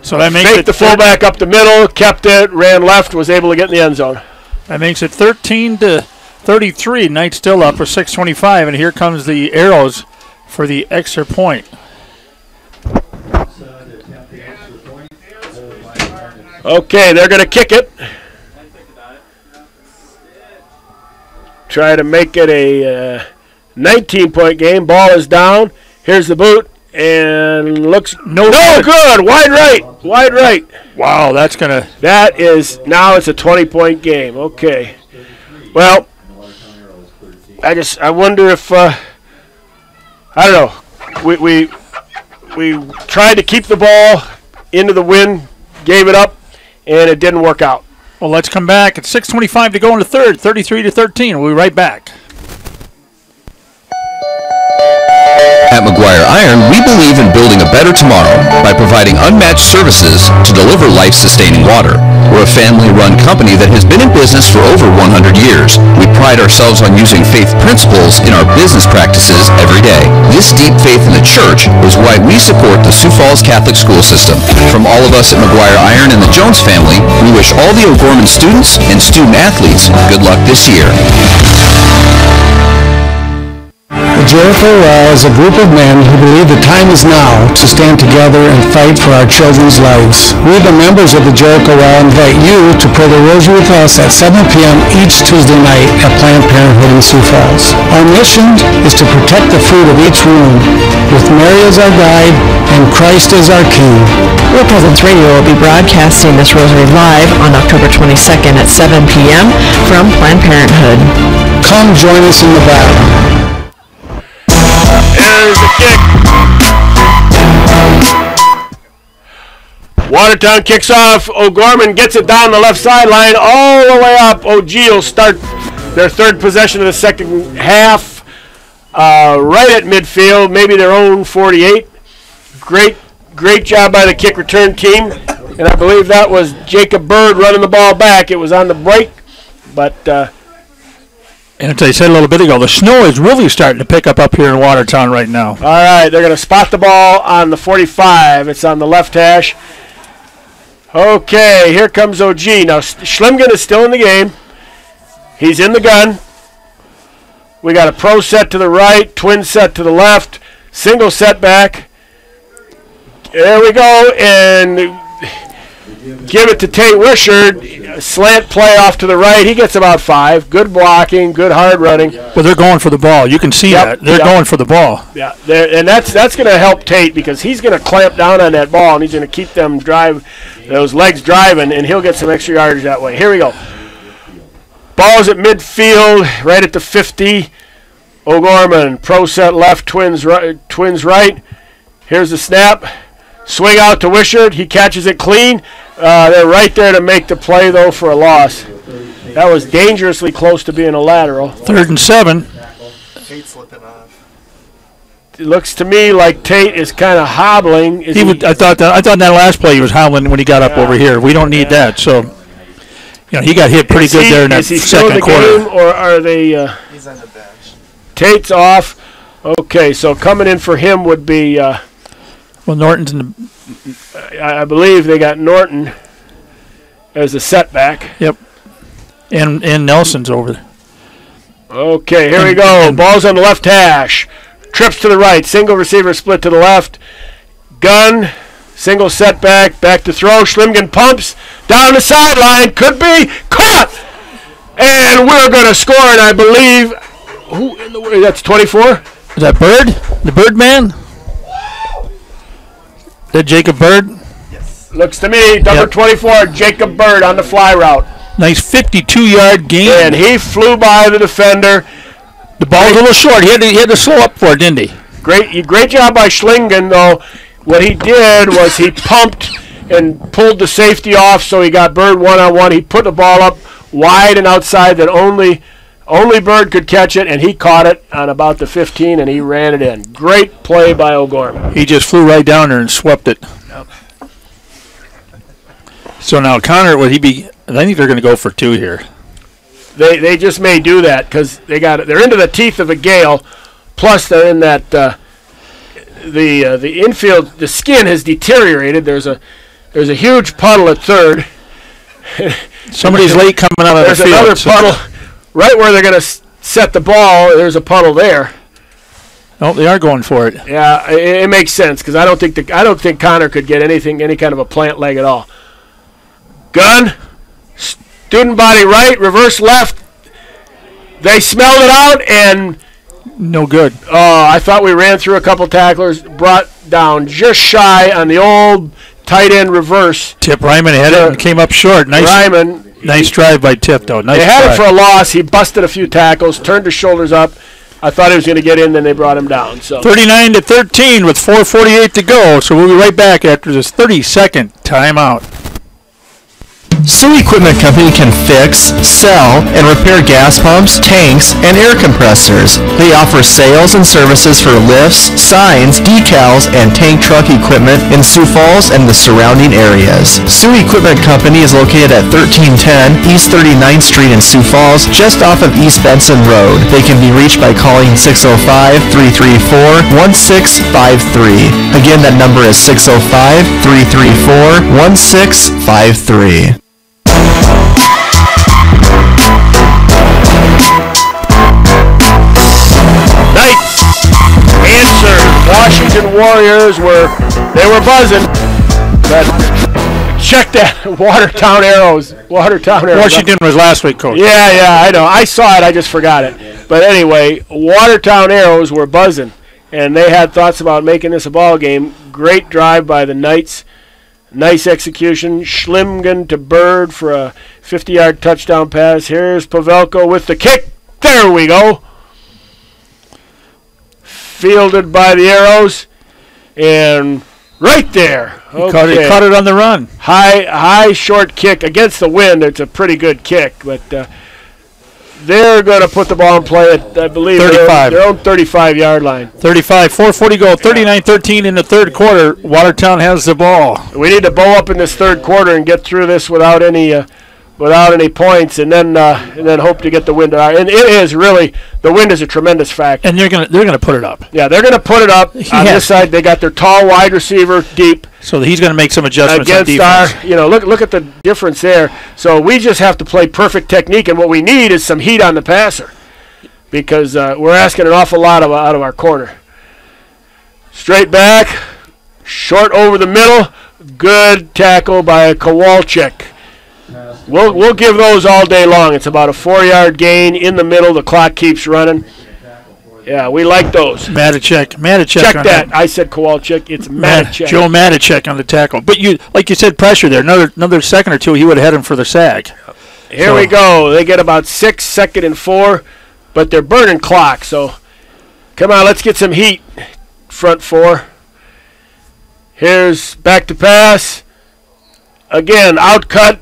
So that makes it the fullback up the middle, kept it, ran left, was able to get in the end zone. That makes it 13-33. Knights still up for 6:25, and here comes the Arrows for the extra point. Okay, they're going to kick it. Try to make it a 19-point game. Ball is down. Here's the boot, and looks no good. Wide right. Wow, that's gonna. That is now it's a 20-point game. Okay. Well, I wonder if I don't know. We tried to keep the ball into the wind, gave it up, and it didn't work out. Well, let's come back. It's 6:25 to go in the third. 33-13. We'll be right back. At McGuire Iron, we believe in building a better tomorrow by providing unmatched services to deliver life-sustaining water. We're a family-run company that has been in business for over 100 years. We pride ourselves on using faith principles in our business practices every day. This deep faith in the church is why we support the Sioux Falls Catholic school system. From all of us at McGuire Iron and the Jones family, we wish all the O'Gorman students and student-athletes good luck this year. The Jericho Well is a group of men who believe the time is now to stand together and fight for our children's lives. We, the members of the Jericho Well, invite you to pray the rosary with us at 7 p.m. each Tuesday night at Planned Parenthood in Sioux Falls. Our mission is to protect the fruit of each womb, with Mary as our guide and Christ as our King. Real Presence Radio will be broadcasting this rosary live on October 22nd at 7 p.m. from Planned Parenthood. Come join us in the battle. There's the kick. Watertown kicks off. O'Gorman gets it down the left sideline all the way up. OG will start their third possession of the second half right at midfield, maybe their own 48. Great job by the kick return team. And I believe that was Jacob Bird running the ball back. It was on the break, but... And as I said a little bit ago, the snow is really starting to pick up here in Watertown right now. All right, they're going to spot the ball on the 45. It's on the left hash. Okay, here comes OG. Now, Schlimgen is still in the game. He's in the gun. We got a pro set to the right, twin set to the left, single set back. There we go, and give it to Tate Wishart. Slant play off to the right. He gets about 5. Good blocking, good hard running. Well, they're going for the ball. You can see that. They're going for the ball. Yeah, and that's going to help Tate because he's going to clamp down on that ball, and he's going to keep them those legs driving, and he'll get some extra yardage that way. Here we go. Ball's at midfield, right at the 50. O'Gorman, pro set left, twins right. Here's the snap. Swing out to Wishart. He catches it clean. They're right there to make the play, though, for a loss. That was dangerously close to being a lateral. 3rd and 7. Tate slipping off. It looks to me like Tate is kind of hobbling. I thought that last play he was hobbling when he got up over here. We don't need that. So, he got hit pretty good there in that second quarter. Game, or are they? He's on the bench. Tate's off. Okay, so coming in for him would be. Well, Norton's in the... I believe they got Norton as a setback. Yep. And Nelson's over there. Okay, here we go. Ball's on the left hash. Trips to the right. Single receiver split to the left. Gun. Single setback. Back to throw. Schlimgen pumps. Down the sideline. Could be. Caught! And we're going to score, and I believe... Who in the world? That's 24? Is that Bird? The Bird man? That Jacob Bird? Yes. Looks to me, number 24, Jacob Bird on the fly route. Nice 52-yard gain. And he flew by the defender. The ball was a little short. He had to slow up for it, didn't he? Great job by Schlimgen, though. What he did was he pumped and pulled the safety off, so he got Bird one-on-one. He put the ball up wide and outside that only Bird could catch it, and he caught it on about the 15, and he ran it in. Great play by O'Gorman. He just flew right down there and swept it. Yep. So now Connor, I think they're going to go for 2 here. They just may do that because they're into the teeth of a gale, plus they're in that the infield. The skin has deteriorated. There's a huge puddle at third. Somebody's late coming out of the field. There's another puddle right where they're going to set the ball. There's a puddle there. Oh, they are going for it. Yeah, it makes sense because I don't think Connor could get any kind of a plant leg at all. Gun, student body right, reverse left. They smelled it out and no good. Oh, I thought we ran through a couple tacklers, brought down just shy on the old tight end reverse. Tip Ryman had it and came up short. Nice drive by Tip though. Nice. They had drive. it for a loss. He busted a few tackles, turned his shoulders up. I thought he was going to get in, then they brought him down. So 39-13 with 4:48 to go. So we'll be right back after this 30-second timeout. Sioux Equipment Company can fix, sell, and repair gas pumps, tanks, and air compressors. They offer sales and services for lifts, signs, decals, and tank truck equipment in Sioux Falls and the surrounding areas. Sioux Equipment Company is located at 1310 East 39th Street in Sioux Falls, just off of East Benson Road. They can be reached by calling 605-334-1653. Again, that number is 605-334-1653. Knights answered. Washington Warriors were buzzing, but check that. Watertown Arrows. Washington was last week, Coach. Yeah, I know. I saw it. I just forgot it. But anyway, Watertown Arrows were buzzing, and they had thoughts about making this a ball game. Great drive by the Knights. Nice execution. Schlimgen to Bird for a 50-yard touchdown pass. Here's Pavelko with the kick. There we go. Fielded by the Arrows. And right there. Okay. He caught it on the run. High short kick against the wind. It's a pretty good kick. But they're going to put the ball in play at, I believe, 35. Their own 35-yard line. 35, 4:40 go, 39-13 in the third quarter. Watertown has the ball. We need to bow up in this third quarter and get through this without any points, and then hope to get the wind. And it is really, the wind is a tremendous factor. And they're gonna put it up. Yeah, they're going to put it up. On this side, they got their tall wide receiver deep. So he's going to make some adjustments on against defense. Look at the difference there. So we just have to play perfect technique, and what we need is some heat on the passer because we're asking an awful lot out of our corner. Straight back, short over the middle, good tackle by Kowalczyk. We'll give those all day long. It's about a 4-yard gain in the middle. The clock keeps running. Yeah, we like those. Matacek. Check that. I said Kowalczyk. It's Matacek. Joe Matacek on the tackle. But like you said, pressure there. Another second or two, he would have had him for the sack. Here we go. They get about 6, 2nd and 4, but they're burning clock. So come on, let's get some heat. Front 4. Here's back to pass. Again, outcut,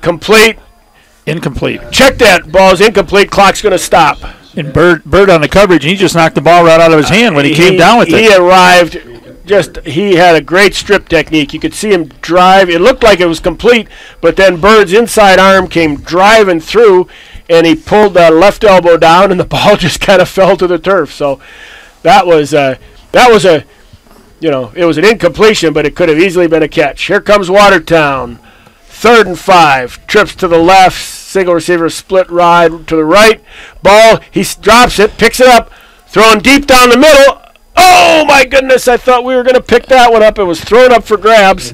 complete. Incomplete. Check that. Ball's incomplete. Clock's going to stop. And Bird on the coverage, and he just knocked the ball right out of his hand when he came down with it. He arrived, he had a great strip technique. You could see him drive. It looked like it was complete, but then Bird's inside arm came driving through, and he pulled the left elbow down, and the ball just kind of fell to the turf. So it was an incompletion, but it could have easily been a catch. Here comes Watertown. 3rd and 5. Trips to the left. Single receiver split ride to the right. Ball, he drops it, picks it up, throwing deep down the middle. Oh, my goodness, I thought we were going to pick that one up. It was thrown up for grabs.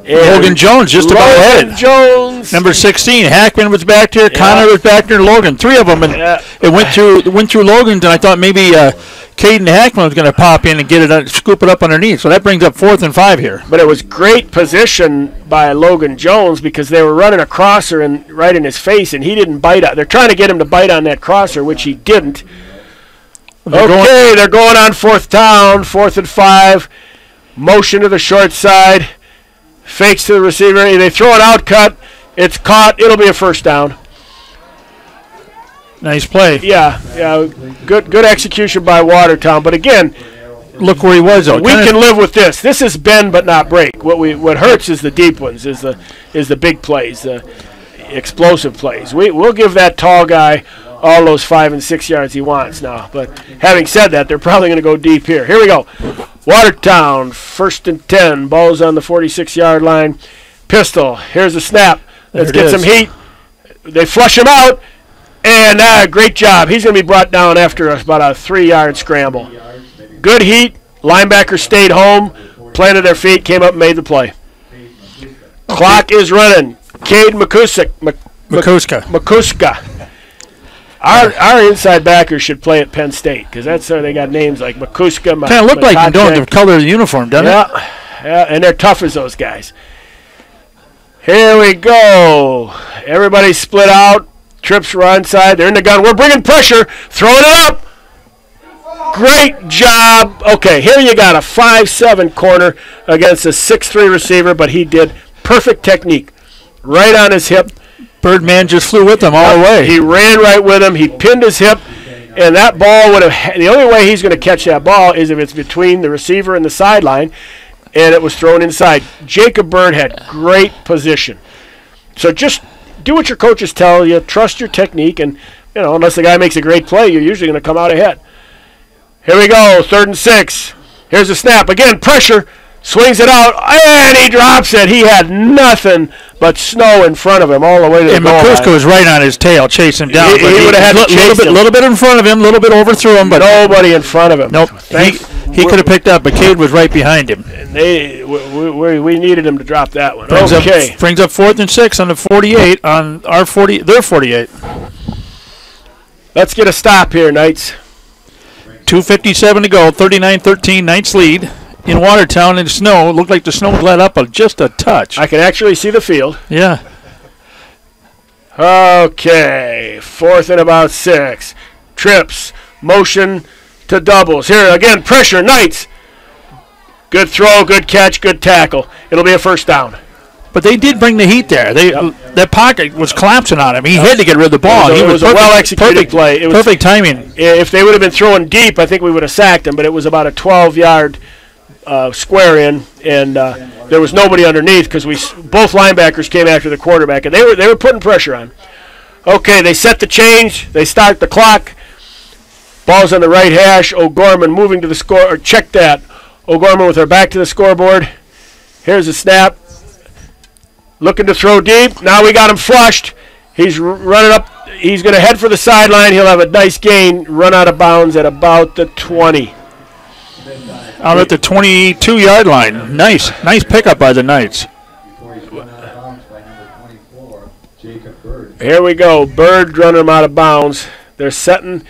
Logan Jones just about ahead. Jones. Number 16. Hackman was back there. Yeah. Connor was back there. Logan. 3 of them. And it went through Logan, and I thought maybe Caden Hackman was going to pop in and get it, scoop it up underneath. So that brings up 4th and 5 here. But it was great position by Logan Jones because they were running a crosser right in his face, and he didn't bite on. They're trying to get him to bite on that crosser, which he didn't. They're going on 4th down, 4th and 5. Motion to the short side. Fakes to the receiver. They throw an outcut. It's caught. It'll be a 1st down. Nice play. Yeah. Good execution by Watertown. But again, look where he was. Though. We can live with this. This is bend but not break. What hurts is the deep ones. Is the big plays, the explosive plays. We'll give that tall guy all those 5 and 6 yards he wants now. But having said that, they're probably going to go deep here. Here we go. Watertown, 1st and 10. Ball's on the 46-yard line. Pistol. Here's the snap. Let's get some heat. They flush him out, and great job. He's going to be brought down after about a 3-yard scramble. Good heat. Linebacker stayed home, planted their feet, came up and made the play. Clock is running. Cade McCuska. Our inside backers should play at Penn State because that's where they got names like McCuska. Kind of look like them, don't the color of the uniform, doesn't it? Yeah, and they're tough as those guys. Here we go. Everybody split out. Trips run side. They're in the gun. We're bringing pressure. Throwing it up. Great job. Okay, here you got a 5'7" corner against a 6'3" receiver, but he did perfect technique. Right on his hip. Birdman just flew with him all the way. He ran right with him. He pinned his hip, and that ball would have. The only way he's going to catch that ball is if it's between the receiver and the sideline, and it was thrown inside. Jacob Bird had great position. So just do what your coaches tell you. Trust your technique, and unless the guy makes a great play, you're usually going to come out ahead. Here we go, 3rd and 6. Here's the snap. Again, pressure. Swings it out, and he drops it. He had nothing but snow in front of him all the way to the goal line. And McCuska was right on his tail, chasing him down. He would have had to chase him. A little bit in front of him, a little bit overthrew him. But nobody in front of him. Nope. He could have picked up, but Cade was right behind him. And we needed him to drop that one. Brings up 4th and 6 on the 48, on their 48. Let's get a stop here, Knights. 2:57 to go, 39-13, Knights lead. In Watertown in snow. It looked like the snow let up just a touch. I can actually see the field. Yeah. Okay. 4th and about 6. Trips. Motion to doubles. Here again, pressure. Knights. Good throw, good catch, good tackle. It'll be a first down. But they did bring the heat there. That pocket was collapsing on him. He had to get rid of the ball. It was a well-executed play. It was perfect timing. If they would have been throwing deep, I think we would have sacked him, but it was about a 12-yard square in, and there was nobody underneath because both linebackers came after the quarterback, and they were putting pressure on. Okay, they set the change. They start the clock. Ball's on the right hash. O'Gorman moving to the score. Or check that. O'Gorman with her back to the scoreboard. Here's the snap. Looking to throw deep. Now we got him flushed. He's running up. He's going to head for the sideline. He'll have a nice gain. Run out of bounds at about the 20. Out at the 22-yard line. Nice pickup by the Knights. Here we go. Bird running him out of bounds. They're setting,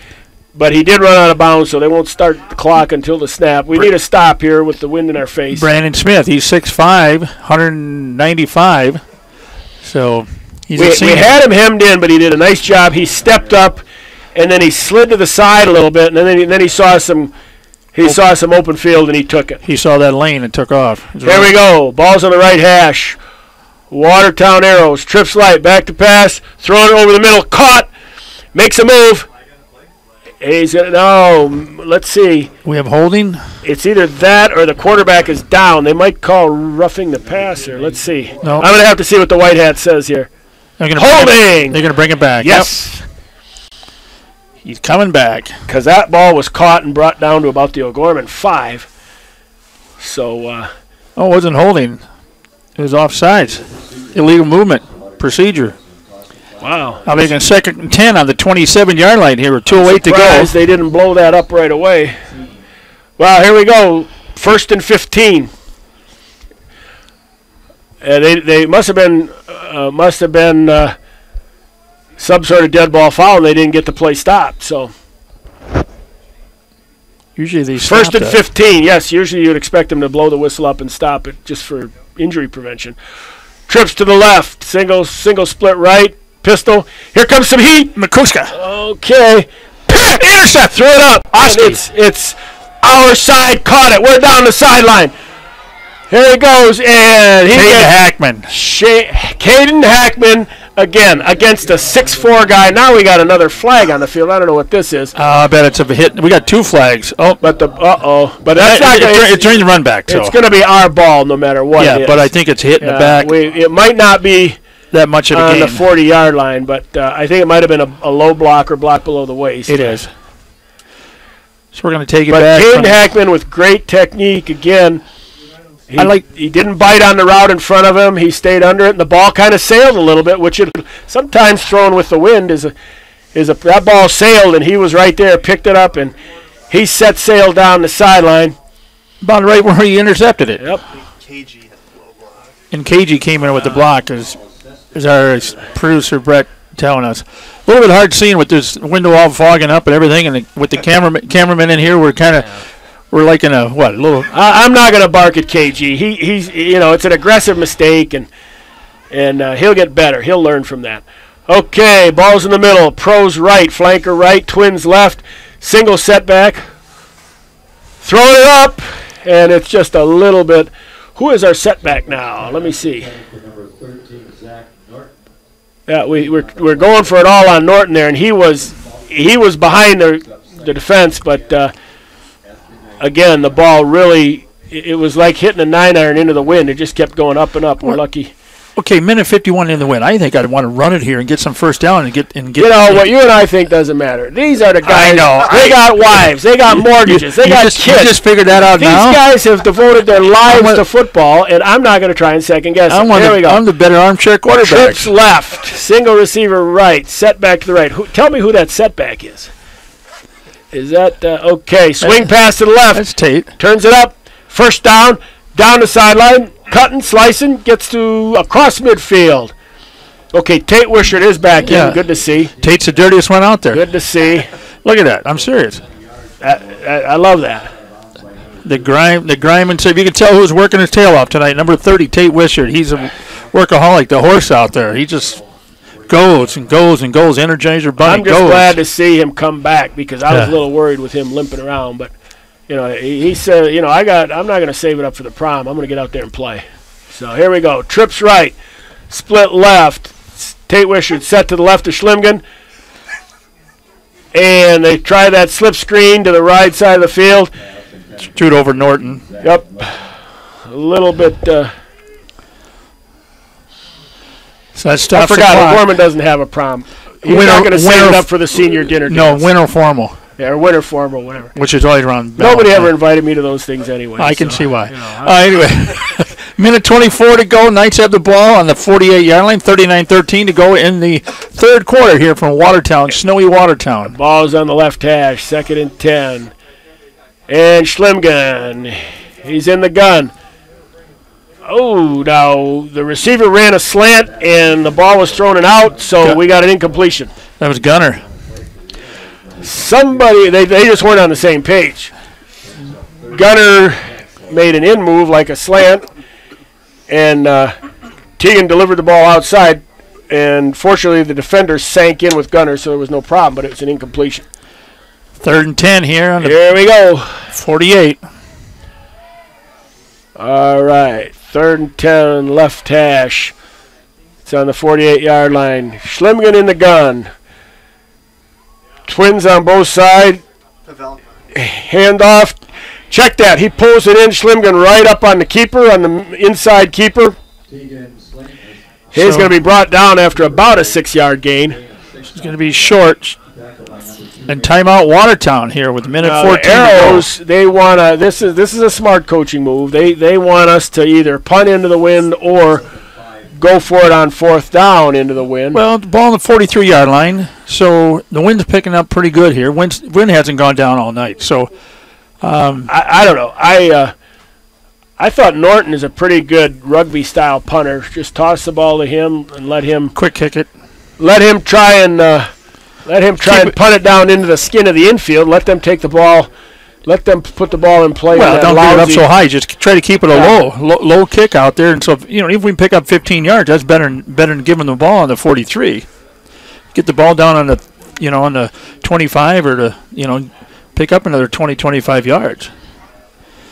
but he did run out of bounds, so they won't start the clock until the snap. We need a stop here with the wind in our face. Brandon Smith, he's 6'5", 195. So we had him hemmed in, but he did a nice job. He stepped up, and then he slid to the side a little bit, and then he saw some. He saw some open field, and he took it. He saw that lane and took off. Here we go. Ball's on the right hash. Watertown Arrows. Trips light. Back to pass. Throwing it over the middle. Caught. Makes a move. He's going to, no, let's see. We have holding. It's either that or the quarterback is down. They might call roughing the passer. Let's see. No. I'm going to have to see what the white hat says here. Holding. They're going to bring it back. Yes. Yep. He's coming back. Because that ball was caught and brought down to about the O'Gorman 5. So. It wasn't holding. It was offsides. Illegal movement procedure. Wow. Now making 2nd and 10 on the 27-yard line here with 2:08 to go. They didn't blow that up right away. Well, here we go. 1st and 15. They must have been some sort of dead ball foul, and they didn't get the play stopped. So usually they 1st and 15. Yes, usually you'd expect them to blow the whistle up and stop it just for injury prevention. Trips to the left, single split right, pistol. Here comes some heat. McCuska. Okay, intercept. Throw it up. Oscar. It's our side. Caught it. We're down the sideline. Here he goes, and Caden Hackman again against a 6'4" guy. Now we got another flag on the field. I don't know what this is. I bet it's a hit. We got 2 flags. Oh, but that's not. It's during the run back. So. It's going to be our ball no matter what. Yeah, but I think it's hit in the back. It might not be that much of a on gain. the 40-yard line, but I think it might have been a low block or block below the waist. It is. So we're going to take it back. Caden Hackman with great technique again. He didn't bite on the route in front of him. He stayed under it, and the ball kind of sailed a little bit, which it sometimes thrown with the wind that ball sailed, and he was right there, picked it up, and he set sail down the sideline. About right where he intercepted it. Yep. And KG came in with the block, as our producer Brett telling us. A little bit hard seeing with this window all fogging up and everything, and with the cameraman in here, we're like in a little. I'm not going to bark at KG. He's it's an aggressive mistake, and he'll get better. He'll learn from that. Okay, ball's in the middle. Pros right, flanker right, Twins left. Single setback. Throwing it up, and it's just a little bit. Who is our setback now? Let me see. Yeah, we're going for it all on Norton there, and he was behind the defense, but again, the ball really, it was like hitting a 9-iron into the wind. It just kept going up and up. We're lucky. Okay, minute 51 in the wind. I think I'd want to run it here and get some first down and get. What you and I think doesn't matter. These are the guys. I know. They got wives. They got mortgages. They got kids. You just figured that out now? These guys have devoted their lives to football, and I'm not going to try and second guess it. Here we go. I'm the better armchair quarterback. Trips left. Single receiver right. Setback to the right. Tell me who that setback is. Is that okay? Swing pass to the left. That's Tate. Turns it up. First down. Down the sideline. Cutting, slicing, gets to across midfield. Okay, Tate Wishart is back in. Good to see. Tate's the dirtiest one out there. Good to see. Look at that. I'm serious. I love that. The grime and you can tell who's working his tail off tonight. Number 30, Tate Wishart. He's a workaholic, the horse out there. He just goes and goes and goes. Energizer bunny. I'm just glad to see him come back because I was a little worried with him limping around, but. He said, I'm not going to save it up for the prom. I'm going to get out there and play. So here we go. Trips right. Split left. Tate Wishart set to the left of Schlimgen. And they try that slip screen to the right side of the field. Shoot over Norton. Yep. A little bit. So that's tough. I forgot. Gorman doesn't have a prom. He's not going to save it up for the senior dinner dance. No, winter formal. Yeah, or winter form or whatever. Which is always around. Nobody ever invited me to those things anyway. I can see why. Anyway, minute 24 to go. Knights have the ball on the 48-yard line. 39-13 to go in the third quarter here from Watertown, snowy Watertown. Ball's on the left hash. 2nd and 10. And Schlimgen. He's in the gun. Oh, now the receiver ran a slant and the ball was thrown and out, so we got an incompletion. That was Gunner. Somebody, they just weren't on the same page. Gunner made an in move like a slant, and Teagan delivered the ball outside, and fortunately the defender sank in with Gunner, so there was no problem, but it was an incompletion. 3rd and 10 here. Here we go. 48. All right, 3rd and 10, left hash. It's on the 48-yard line. Schlimgen in the gun. Twins on both sides. Handoff. Check that. He pulls it in. Schlimgen right up on the keeper, on the inside keeper. He's going to be brought down after about a 6-yard gain. He's going to be short. And timeout Watertown here with a minute 14 the Arrows, they want to. This is a smart coaching move. They want us to either punt into the wind or go for it on 4th down into the wind. Well, the ball on the 43-yard line, so the wind's picking up pretty good here. Wind hasn't gone down all night, so I don't know. I thought Norton is a pretty good rugby-style punter. Just toss the ball to him and let him quick kick it. Let him try and punt it down into the skin of the infield. Let them take the ball. Let them put the ball in play. Well, don't get it up so high. Just try to keep it a low kick out there. And so, if we pick up 15 yards, that's better than giving the ball on the 43. Get the ball down on the, on the 25 or to, pick up another 20, 25 yards.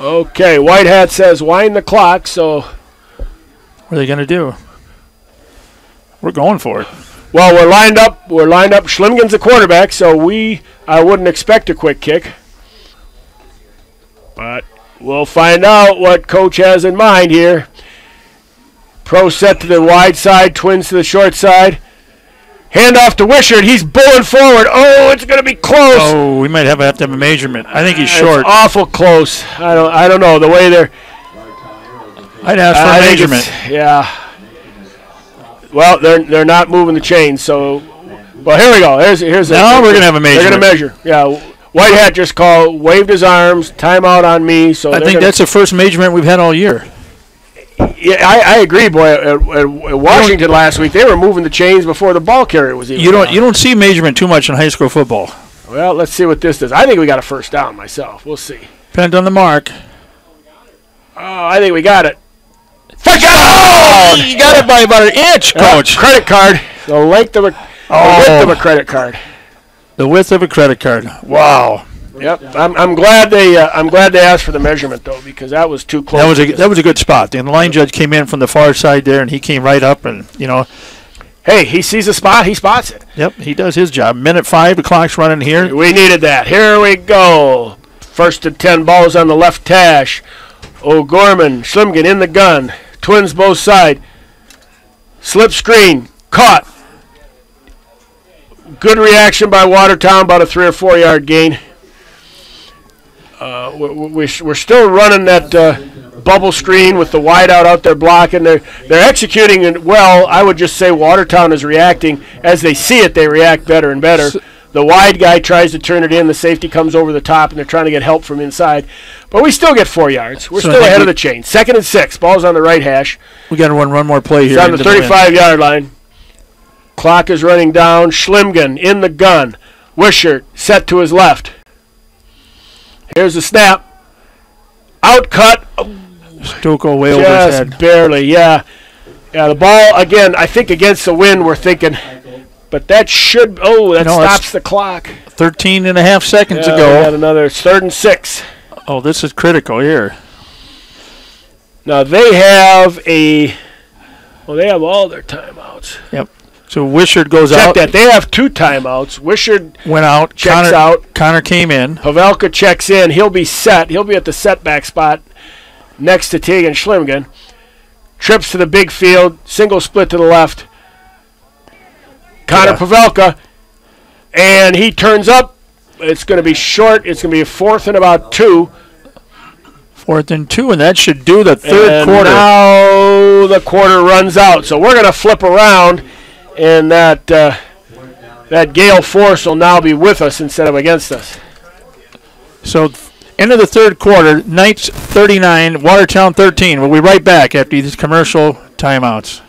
Okay, White Hat says wind the clock. So, what are they going to do? We're going for it. Well, we're lined up. Schlimgen's the quarterback, so I wouldn't expect a quick kick. But we'll find out what Coach has in mind here. Pro set to the wide side, Twins to the short side. Hand off to Wishart. He's bulling forward. Oh, it's going to be close. Oh, we might have to have a measurement. I think he's short. It's awful close. I don't know the way they're. I'd ask for a measurement. Yeah. Well, they're not moving the chains, so. Well, here we go. Here's. Now we're gonna have a measurement. They're gonna measure. Yeah. White Hat just waved his arms, timeout on me. So I think that's the first measurement we've had all year. Yeah, I agree, boy. At Washington last week, they were moving the chains before the ball carrier was even. You don't see measurement too much in high school football. Well, let's see what this does. I think we got a first down myself. We'll see. Depends on the mark. Oh, I think we got it. First down! You got it by about an inch, Coach. Credit card. The width of a credit card. The width of a credit card. Wow. Yep. I'm glad they asked for the measurement though, because that was too close. That was a good spot. The line judge came in from the far side there, and he came right up, and Hey, he sees a spot, he spots it. Yep, he does his job. Minute 5, the clock's running here. We needed that. Here we go. 1st and 10, balls on the left hash. O'Gorman, Schlimgen in the gun. Twins both side. Slip screen, caught. Good reaction by Watertown, about a 3 or 4 yard gain. We're still running that bubble screen with the wideout out there blocking. They're executing it well. I would just say Watertown is reacting. As they see it, they react better and better. The wide guy tries to turn it in. The safety comes over the top, and they're trying to get help from inside. But we still get 4 yards. We're still ahead of the chain. 2nd and 6. Ball's on the right hash. We got to run one more play here. It's on the 35-yard line. Clock is running down. Schlimgen in the gun. Wishart set to his left. Here's the snap. Outcut. Stucco way over his head. Just barely, yeah. Yeah, the ball, again, I think against the wind we're thinking, but that stops the clock. 13 and a half seconds ago. We got another 3rd and 6. Oh, this is critical here. Now they have they have all their timeouts. Yep. So Wishart goes out. Check that. They have 2 timeouts. Wishart went out. Checks out. Connor came in. Pavelka checks in. He'll be set. He'll be at the setback spot next to Tegan Schlimgen. Trips to the big field. Single split to the left. Connor Pavelka. And he turns up. It's going to be short. It's going to be a 4th and about 2. 4th and 2, and that should do the third quarter. Now the quarter runs out. So we're going to flip around. And that gale force will now be with us instead of against us. So, end of the third quarter, Knights 39, Watertown 13. We'll be right back after these commercial timeouts.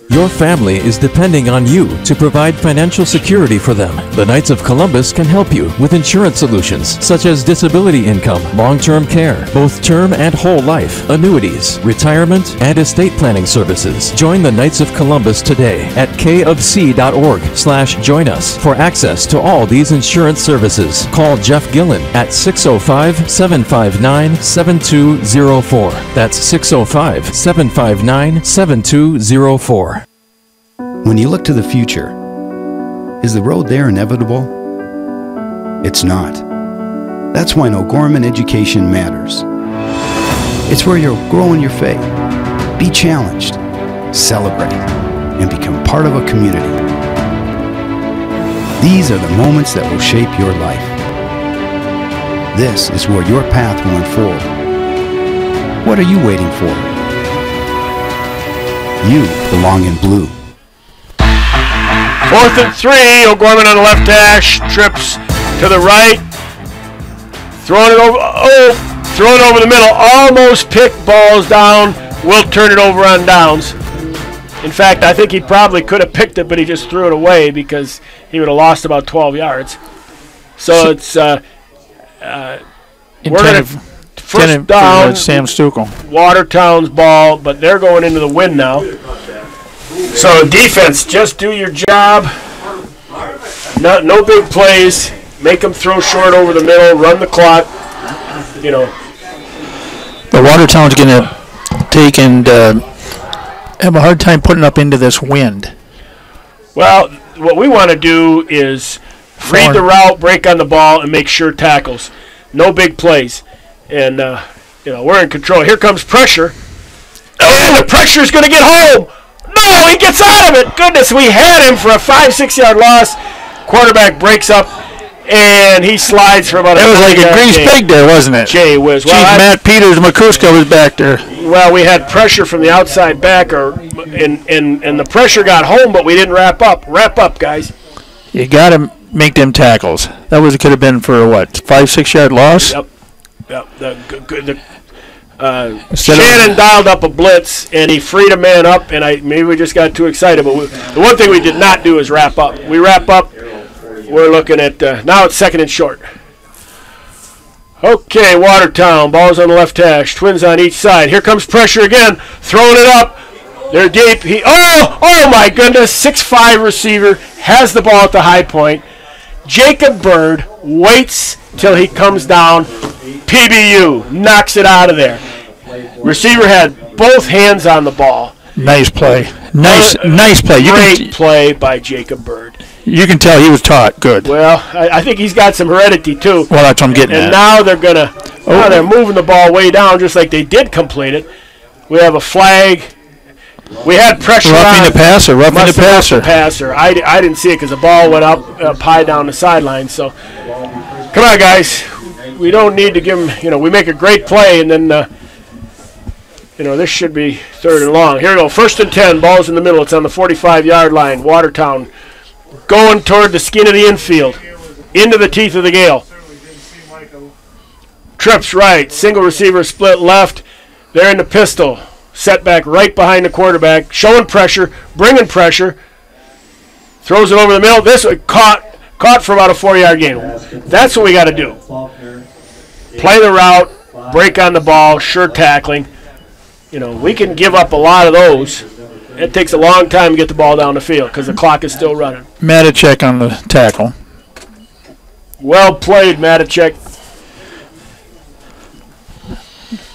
Your family is depending on you to provide financial security for them. The Knights of Columbus can help you with insurance solutions such as disability income, long-term care, both term and whole life, annuities, retirement, and estate planning services. Join the Knights of Columbus today at kofc.org/join us for access to all these insurance services. Call Jeff Gillen at 605-759-7204. That's 605-759-7204. When you look to the future, is the road there inevitable? It's not. That's why O'Gorman education matters. It's where you'll grow in your faith, be challenged, celebrate, and become part of a community. These are the moments that will shape your life. This is where your path will unfold. What are you waiting for? You belong in blue. 4th and 3. O'Gorman on the left hash. Trips to the right. Throwing it over the middle. Almost picked balls down. Will turn it over on downs. In fact, I think he probably could have picked it, but he just threw it away because he would have lost about 12 yards. So it's we're going to first down. Sam Stucco. Watertown's ball, but they're going into the wind now. So defense, just do your job. No big plays. Make them throw short over the middle. Run the clock. The Watertown's going to take and have a hard time putting up into this wind. Well, what we want to do is read the route, break on the ball, and make sure tackles. No big plays. And, we're in control. Here comes pressure. Oh, the pressure's going to get home. No, he gets out of it. Goodness, we had him for a 5-6 yard loss. Quarterback breaks up And he slides for about It was like a grease pig there, wasn't it? Jay whiz. Chief Matt Peters, Makuska was back there. Well, we had pressure from the outside backer, and the pressure got home, but we didn't wrap up. Wrap up, guys. You got to make them tackles. That could have been for, what, 5-6 yard loss? Yep. Shannon dialed up a blitz, and he freed a man up, and maybe we just got too excited. But the one thing we did not do is wrap up. We wrap up. We're looking at, now it's 2nd and short. Okay, Watertown, ball's on the left hash, Twins on each side. Here comes pressure again, throwing it up. They're deep. Oh my goodness, 6'5" receiver, has the ball at the high point. Jacob Bird waits till he comes down. PBU, knocks it out of there. Receiver had both hands on the ball. Nice play. Nice play. Great play by Jacob Bird. You can tell he was taught good. Well, I think he's got some heredity too. Well, that's what I'm getting at. And now they're they're moving the ball way down, just like they did complete it. We have a flag. We had pressure roughing the passer. Roughing the passer. I didn't see it because the ball went up high down the sideline. So, come on, guys. We don't need to give them. We make a great play, and then this should be 3rd and long. Here we go. 1st and 10. Ball's in the middle. It's on the 45-yard line. Watertown going toward the skin of the infield, into the teeth of the gale. Trips right, single receiver split left. They're in the pistol. Set back right behind the quarterback, showing pressure, bringing pressure. Throws it over the middle. This one caught for about a 4-yard gain. That's what we got to do. Play the route, break on the ball, sure tackling. We can give up a lot of those. It takes a long time to get the ball down the field because the clock is still running. Matichek on the tackle. Well played, Matichek.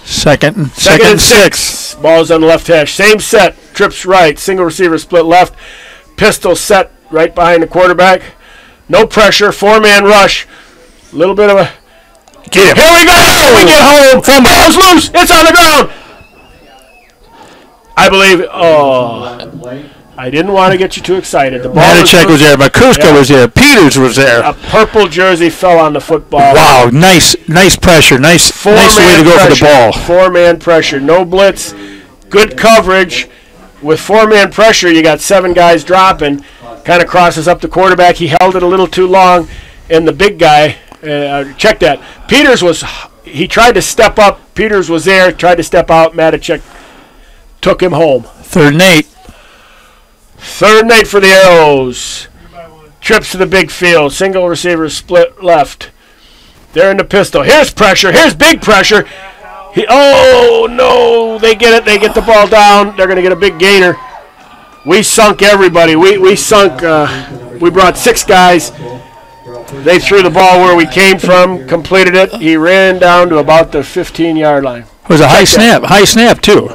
2nd and 6. Ball's on the left hash. Same set. Trips right. Single receiver split left. Pistol set right behind the quarterback. No pressure. 4-man rush. A little bit of a... Get him. Here we go. We get home. Ball's loose. It's on the ground. I believe. I didn't want to get you too excited. The ball Matichek was there. Makuska was there. Peters was there. A purple jersey fell on the football. Wow, nice pressure. Nice way to go for the ball. 4-man pressure. No blitz. Good coverage. With 4-man pressure, you got 7 guys dropping. Kind of crosses up the quarterback. He held it a little too long. And the big guy, check that. He tried to step up. Peters was there, tried to step out. Matichek took him home. 3rd and 8. 3rd and 8 for the Arrows. Trips to the big field. Single receiver split left. They're in the pistol. Here's pressure. Here's big pressure. No. They get it. They get the ball down. They're going to get a big gainer. We sunk everybody. We sunk. We brought 6 guys. They threw the ball where we came from, completed it. He ran down to about the 15-yard line. It was a high snap. High snap, too.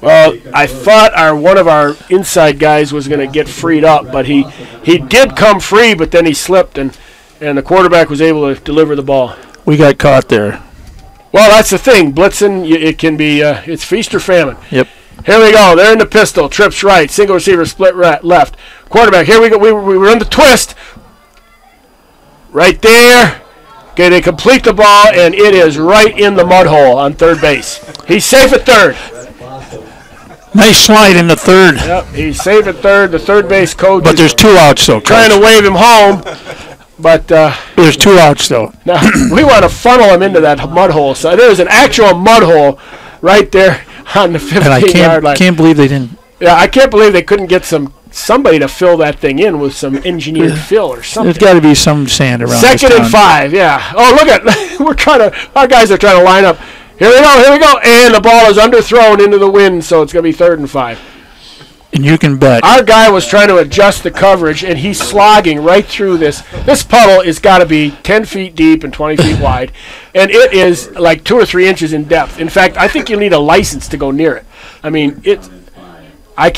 Well, I thought one of our inside guys was going to get freed up, but he did come free, but then he slipped, and the quarterback was able to deliver the ball. We got caught there. Well, that's the thing. Blitzing, it can be it's feast or famine. Yep. Here we go. They're in the pistol. Trips right. Single receiver split left. Quarterback. Here we go. We were in the twist. Right there. Okay, they complete the ball, and it is right in the mud hole on 3rd base. He's safe at 3rd. Nice slide in the 3rd. Yep, he's safe at 3rd. The 3rd base coach. But there's 2 outs still. Trying to wave him home, but there's 2 outs still. Now we want to funnel him into that mud hole. So there's an actual mud hole right there on the 15-yard line. I can't believe they didn't. Yeah, I can't believe they couldn't get somebody to fill that thing in with some engineered fill or something. There's got to be some sand around. 2nd and 5. Yeah. Oh, look at our guys are trying to line up. Here we go, and the ball is underthrown into the wind, so it's going to be 3rd and 5. And you can bet. Our guy was trying to adjust the coverage, and he's slogging right through this. This puddle has got to be 10 feet deep and 20 feet wide, and it is like 2 or 3 inches in depth. In fact, I think you'll need a license to go near it. I mean, I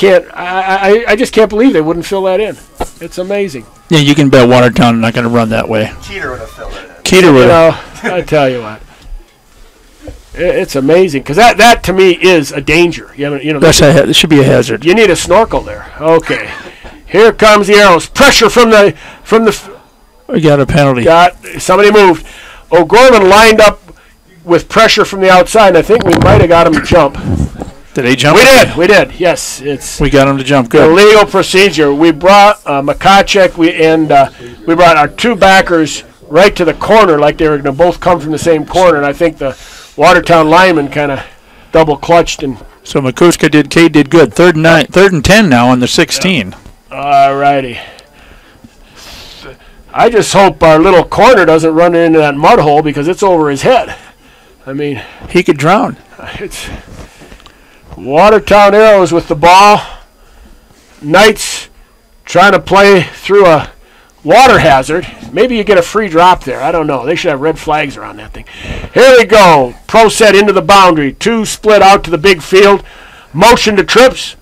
just can't believe they wouldn't fill that in. It's amazing. Yeah, you can bet Watertown not going to run that way. Keeter would have filled it in. Keeter would have. I tell you what. It's amazing because that to me is a danger. It should be a hazard. You need a snorkel there. Okay, here comes the Arrows. Pressure from the. We got a penalty. Somebody moved. O'Gorman lined up with pressure from the outside, and I think we might have got him to jump. Did he jump? We did. Yes, we got him to jump. Good. The legal procedure. We brought Makachek. We brought our two backers right to the corner, like they were going to both come from the same corner, and I think the Watertown lineman kind of double clutched and. So Cade did good. Third and 10 now on the 16. All righty. I just hope our little corner doesn't run into that mud hole because it's over his head. I mean, he could drown. It's Watertown Arrows with the ball. Knights trying to play through a water hazard. Maybe you get a free drop there. I don't know. They should have red flags around that thing. Here we go. Pro set into the boundary. Two split out to the big field. Motion to trips.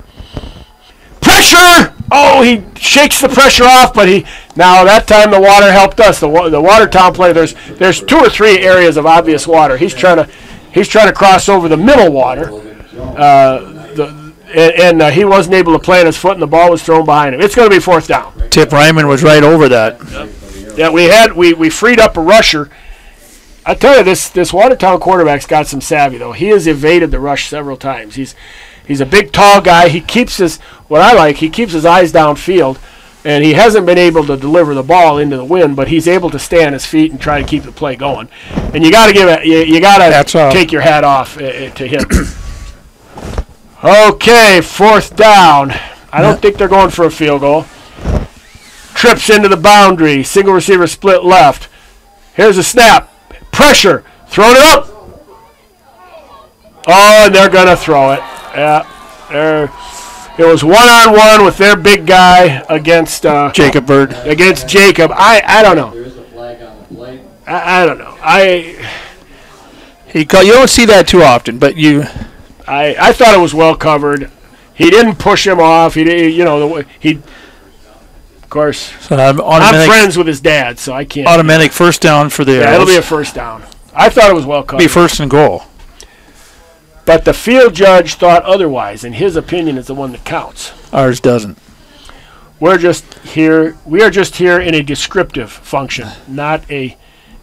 Pressure! Oh, he shakes the pressure off, but now that time the water helped us. The Watertown player, there's 2 or 3 areas of obvious water. He's trying to cross over the middle water. And he wasn't able to plant his foot, and the ball was thrown behind him. It's going to be 4th down. Tip Ryman was right over that. Yeah, we freed up a rusher. I tell you, this Watertown quarterback's got some savvy though. He has evaded the rush several times. He's a big, tall guy. He keeps his eyes downfield, and he hasn't been able to deliver the ball into the wind, but he's able to stay on his feet and try to keep the play going. And you got to take your hat off to him. Okay, 4th down. I don't think they're going for a field goal. Trips into the boundary. Single receiver split left. Here's a snap. Pressure. Thrown it up. Oh, and they're going to throw it. Yeah. It was one-on-one with their big guy against Jacob Bird. Against Jacob. I don't know. I don't know. You don't see that too often, but you... I thought it was well covered. He didn't push him off. Of course. So I'm friends with his dad, so I can't. Automatic first down for the Arrows. Yeah, it'll be a first down. I thought it was well covered. Be first and goal. But the field judge thought otherwise, and his opinion is the one that counts. Ours doesn't. We are just here in a descriptive function, not a,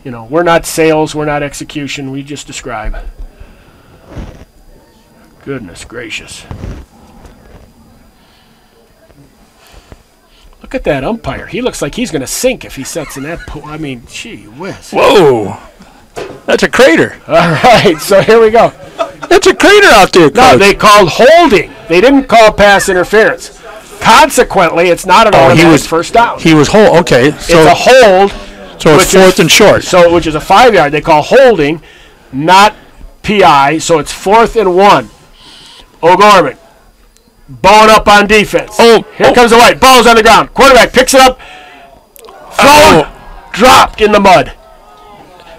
we're not sales, we're not execution, we just describe. Goodness gracious. Look at that umpire. He looks like he's going to sink if he sets in that pool. I mean, gee whiz. Whoa. That's a crater. All right, so here we go. That's a crater out there, Coach. No, they called holding. They didn't call pass interference. Consequently, it's not an automatic first down. He was hold. Okay. So it's a hold. So it's 4th and short. So which is a 5-yard. They call holding, not PI, so it's 4th and 1. O'Gorman. Bowing up on defense. Here comes the white. Ball's on the ground. Quarterback picks it up. Thrown. Dropped in the mud.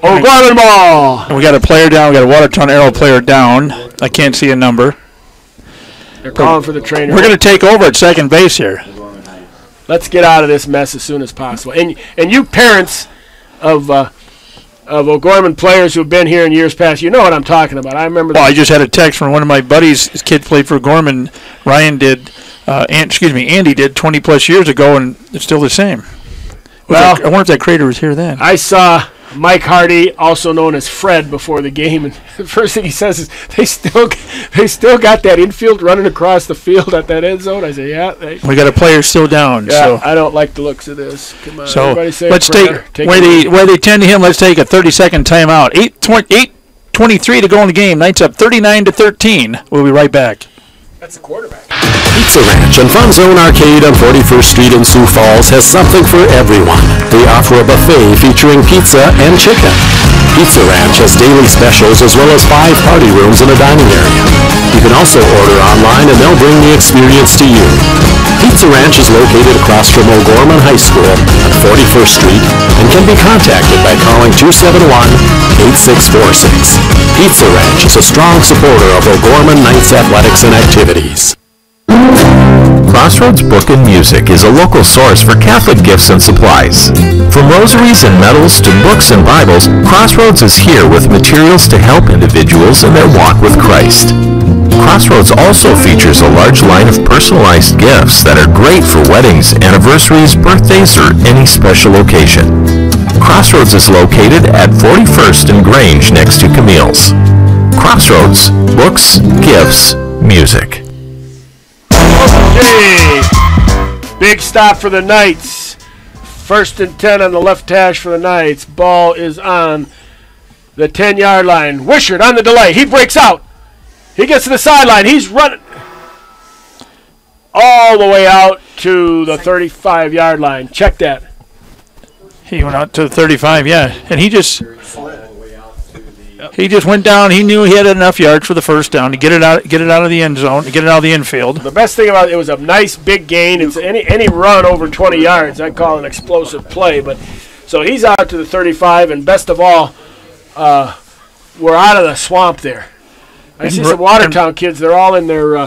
O'Gorman ball. And we got a player down. We got a Watertown Arrow player down. I can't see a number. They're calling for the trainer. We're going to take over at second base here. Let's get out of this mess as soon as possible. And you parents of O'Gorman players who've been here in years past, you know what I'm talking about. I remember. I just had a text from one of my buddies. His kid played for Gorman. Ryan did. Andy did 20 plus years ago, and it's still the same. I wonder if that crater was here then. I saw Mike Hardy, also known as Fred, before the game, and the first thing he says is they still got that infield running across the field at that end zone. I say, yeah. We got a player still down. Yeah, so. I don't like the looks of this. Come on, so everybody say let's take where they tend to him. Let's take a 30-second timeout. 8:23 to go in the game. Knights up 39-13. We'll be right back. That's a quarterback. Pizza Ranch and Fun Zone Arcade on 41st Street in Sioux Falls has something for everyone. They offer a buffet featuring pizza and chicken. Pizza Ranch has daily specials as well as 5 party rooms and a dining area. You can also order online and they'll bring the experience to you. Pizza Ranch is located across from O'Gorman High School on 41st Street and can be contacted by calling 271-8646. Pizza Ranch is a strong supporter of O'Gorman Knights athletics and activities. Crossroads Book and Music is a local source for Catholic gifts and supplies. From rosaries and medals to books and Bibles, Crossroads is here with materials to help individuals in their walk with Christ. Crossroads also features a large line of personalized gifts that are great for weddings, anniversaries, birthdays, or any special occasion. Crossroads is located at 41st and Grange next to Camille's. Crossroads, books, gifts, music. Okay, big stop for the Knights. 1st and 10 on the left hash for the Knights. Ball is on the 10-yard line. Wishart on the delay. He breaks out. He gets to the sideline. He's running all the way out to the 35-yard line. Check that. He went out to the 35, yeah. And he just went down. He knew he had enough yards for the first down to get it out of the end zone, to get it out of the infield. The best thing about it was a nice big gain. It's any run over 20 yards, I call an explosive play. But so he's out to the 35, and best of all, we're out of the swamp there. I see some Watertown kids. They're all in their.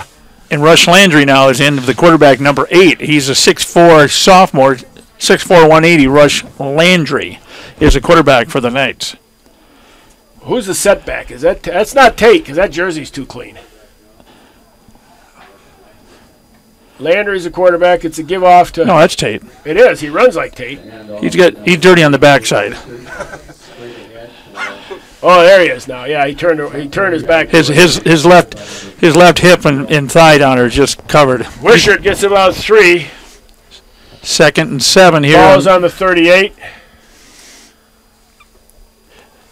And Rush Landry now is in the quarterback, number 8. He's a 6'4" sophomore, 6'4", 180. Rush Landry is a quarterback for the Knights. Who's the setback? That's not Tate, because that jersey's too clean. Landry's a quarterback. It's a give off to. No, that's Tate. It is. He runs like Tate. He's dirty on the backside. Oh, there he is now. Yeah, he turned his back. His left hip and thigh down are just covered. Wishart gets about 3. 2nd and 7 here. Ball's on the 38.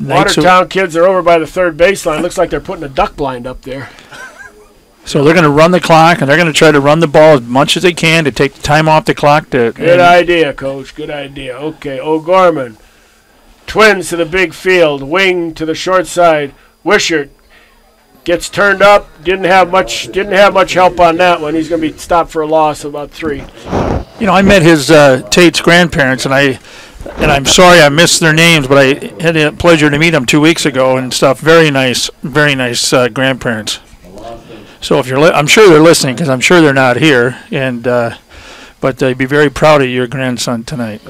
Watertown kids are over by the 3rd baseline. Looks like they're putting a duck blind up there. So they're going to run the clock, and they're going to try to run the ball as much as they can to take the time off the clock. Good idea, Coach. Good idea. Okay, O'Gorman. Twins to the big field. Wing to the short side. Wishart gets turned up. Didn't have much help on that one. He's going to be stopped for a loss of about 3. You know, I met his Tate's grandparents, and I'm sorry I missed their names, but I had the pleasure to meet them 2 weeks ago and stuff. Very nice grandparents. So if I'm sure they're listening, because I'm sure they're not here, and but they'd be very proud of your grandson tonight.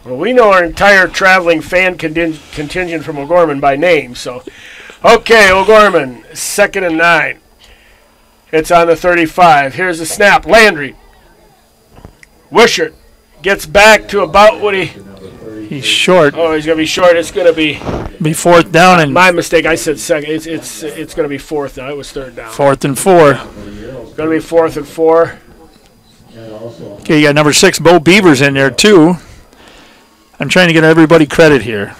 Well, we know our entire traveling fan contingent from O'Gorman by name. So, okay, O'Gorman, 2nd and 9. It's on the 35. Here's the snap. Landry. Wishart gets back to about what he's short. Oh, he's going to be short. It's going to be 4th down. And my mistake. I said 2nd. It's going to be 4th now. It was 3rd down. 4th and 4. It's going to be 4th and 4. Okay, you got number 6, Bo Beavers in there too. I'm trying to get everybody credit here.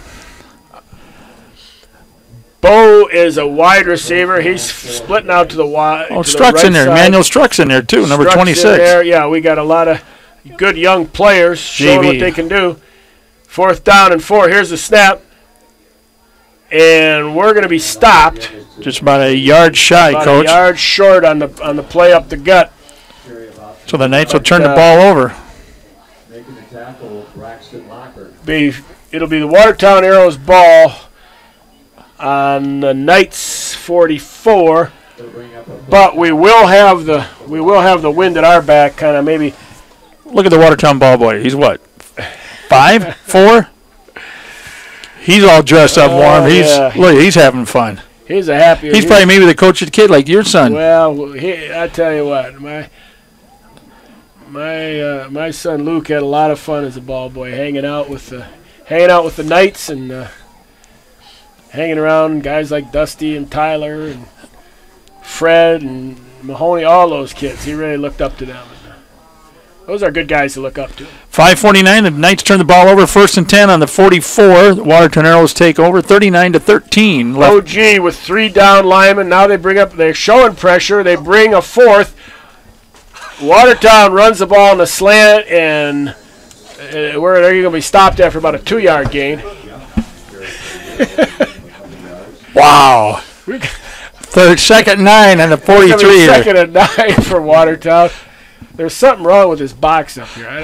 Bo is a wide receiver. He's splitting out to the wide. Oh, Struck's in there. Emmanuel Struck's in there too, number 26. There. Yeah, we got a lot of good young players showing what they can do. 4th down and 4. Here's the snap. And we're going to be stopped. Just about a yard shy, Coach. A yard short on the play up the gut. So the Knights will turn the ball over. It'll be the Watertown Arrows ball on the Knights 44, but we will have the wind at our back, kind of maybe. Look at the Watertown ball boy. He's what, 5, 4? He's all dressed up warm. He's having fun. He's a happy. He's probably maybe the coach's kid, like your son. Well, I tell you what, my son Luke had a lot of fun as a ball boy, hanging out with the Knights and hanging around guys like Dusty and Tyler and Fred and Mahoney, all those kids. He really looked up to them. Those are good guys to look up to. 5:49. The Knights turn the ball over. 1st and 10 on the 44. The Watertown Arrows take over. 39-13. OG with 3 down linemen. Now they're showing pressure. They bring a 4th. Watertown runs the ball on the slant, and where they're going to be stopped after about a 2-yard gain. Wow. 2nd and 9 on the 43. 2nd and 9 for Watertown. There's something wrong with this box up here. I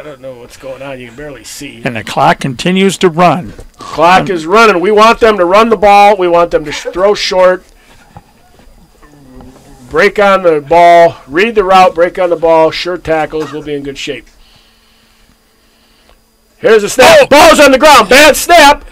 don't know what's going on. You can barely see. And the clock continues to run. The clock is running. We want them to run the ball. We want them to throw short. Break on the ball. Read the route. Break on the ball. Sure tackles. We'll be in good shape. Here's a snap. Ball's on the ground. Bad snap.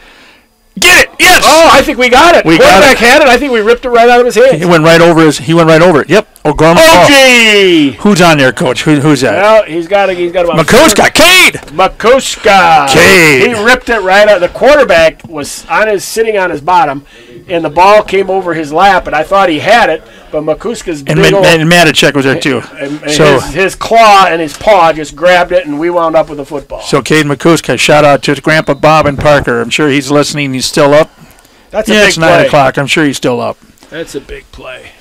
Get it. Yes. Oh, I think we got it. Quarterback had it. I think we ripped it right out of his hands. He went right over it. Yep. O'Gorman. OG. Who's on there, Coach? Who's that? Well, he's got about Makuska. Cade. Makuska. Cade. He ripped it right out. The quarterback was sitting on his bottom, and the ball came over his lap, and I thought he had it, but Makuska's and Matichek was there too. So his claw and his paw just grabbed it, and we wound up with the football. So Cade Makuska, shout out to his grandpa Bob and Parker. I'm sure he's listening. He's still up. That's a big it's play. 9 o'clock. I'm sure he's still up. That's a big play.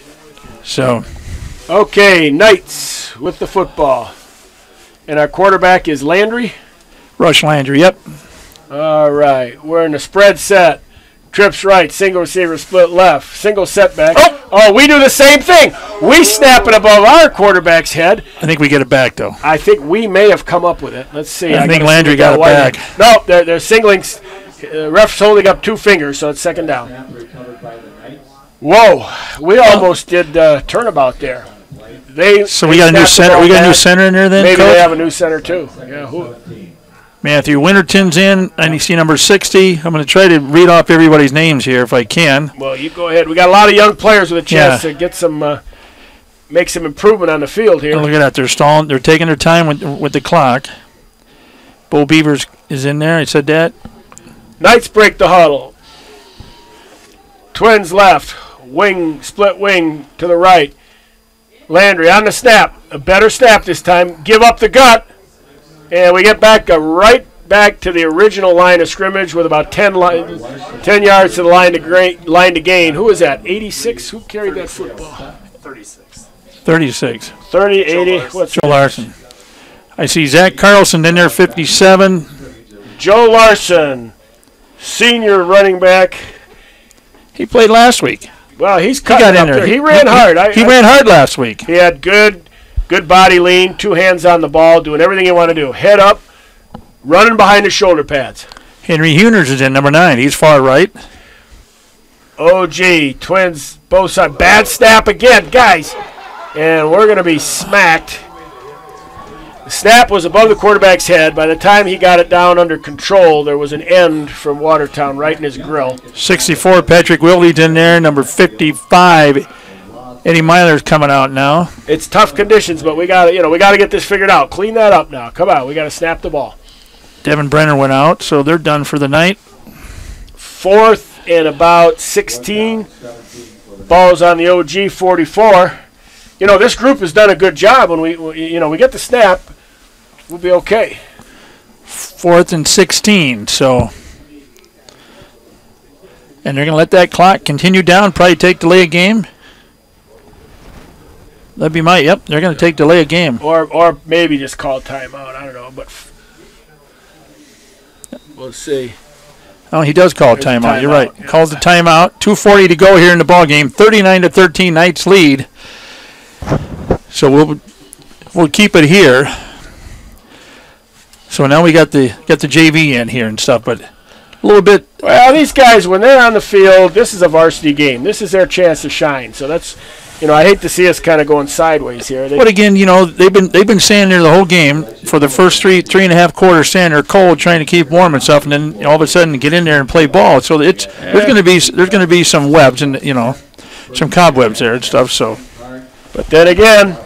So, okay, Knights with the football. And our quarterback is Landry. Rush Landry, yep. All right, we're in the spread set. Trips right, single receiver split left, single setback. Oh, we do the same thing. We snap it above our quarterback's head. I think we get it back, though. I think we may have come up with it. Let's see. I think Landry got it back. No, they're singling. Ref's holding up 2 fingers, so it's second down. Whoa, we almost did turnabout there. So we got a new center. We got a new center in there then. Maybe Coach? they have a new center too. Yeah, who? Matthew Winterton's in. I see number 60. I'm going to try to read off everybody's names here if I can. Well, you go ahead. We got a lot of young players with a chance to get some, make some improvement on the field here. Oh, look at that. They're stalling. They're taking their time with the clock. Bo Beavers is in there. I said that. Knights break the huddle. Twins left. Wing, split wing to the right. Landry on the snap. A better snap this time. Give up the gut. And we get back right back to the original line of scrimmage with about 10 yards to the line to gain. Who is that? 86? Who carried that football? 36. 36. 30, 80. What's Joe Larson. I see Zach Carlson in there, 57. Joe Larson, senior running back. He played last week. Well, he's cutting up there. He ran hard. He ran hard last week. He had good body lean, 2 hands on the ball, doing everything he wanted to do. Head up, running behind the shoulder pads. Henry Huners is in number 9. He's far right. OG, Twins, both sides. Bad snap again, guys. And we're going to be smacked. The snap was above the quarterback's head. By the time he got it down under control, there was an end from Watertown right in his grill. 64, Patrick Wilde's in there. Number 55, Eddie Myler's coming out now. It's tough conditions, but we got to get this figured out. Clean that up now. Come on, we got to snap the ball. Devin Brenner went out, so they're done for the night. 4th and about 16. Ball's on the OG 44. This group has done a good job. When we get the snap, we'll be okay. 4th and 16, so. And they're going to let that clock continue down, probably take delay a game. That'd be they're going to take delay a game. Or maybe just call timeout. I don't know, but we'll see. Oh, he does call timeout. You're right. Yeah. Calls the timeout. 2:40 to go here in the ball game. 39-13, Knights lead. So we'll keep it here. So now we got the JV in here and stuff, but a little bit. Well, these guys, when they're on the field, this is a varsity game. This is their chance to shine. So that's, I hate to see us kind of going sideways here. But again, they've been standing there the whole game for the first three and a half quarters, standing there cold, trying to keep warm and stuff, and then all of a sudden get in there and play ball. So there's going to be some webs and some cobwebs there and stuff. So, but then again,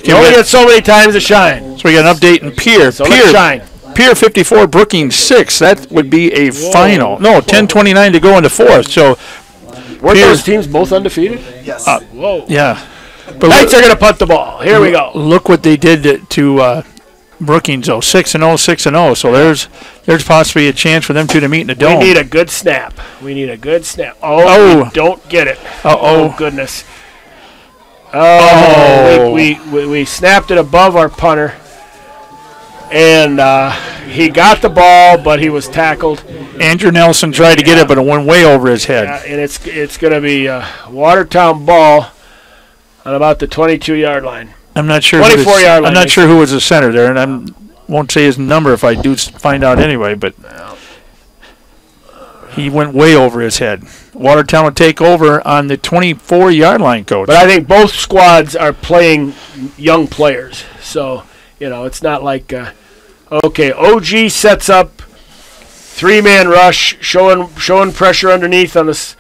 you only get so many times to shine. So we got an update in Pier. So let's shine. Pier 54, Brookings 6. That would be a final. No, 10:29 to go in the 4th. So. Weren't those teams both undefeated? Yes. Whoa. Yeah. But Knights are going to punt the ball. Here we go. Look what they did to Brookings, though. 6-0, 6-0. So there's possibly a chance for them two to meet in the dome. We need a good snap. Oh. We don't get it. Oh, goodness. Oh. We snapped it above our punter. And he got the ball, but he was tackled. Andrew Nelson tried to get it, but it went way over his head. Yeah, and it's going to be a Watertown ball on about the 22-yard line. I'm not sure. 24-yard line. I'm not sure who was the center there, and I won't say his number if I do find out anyway. But he went way over his head. Watertown will take over on the 24-yard line, Coach. But I think both squads are playing young players, so it's not like. Okay, OG sets up 3-man rush, showing pressure underneath on this.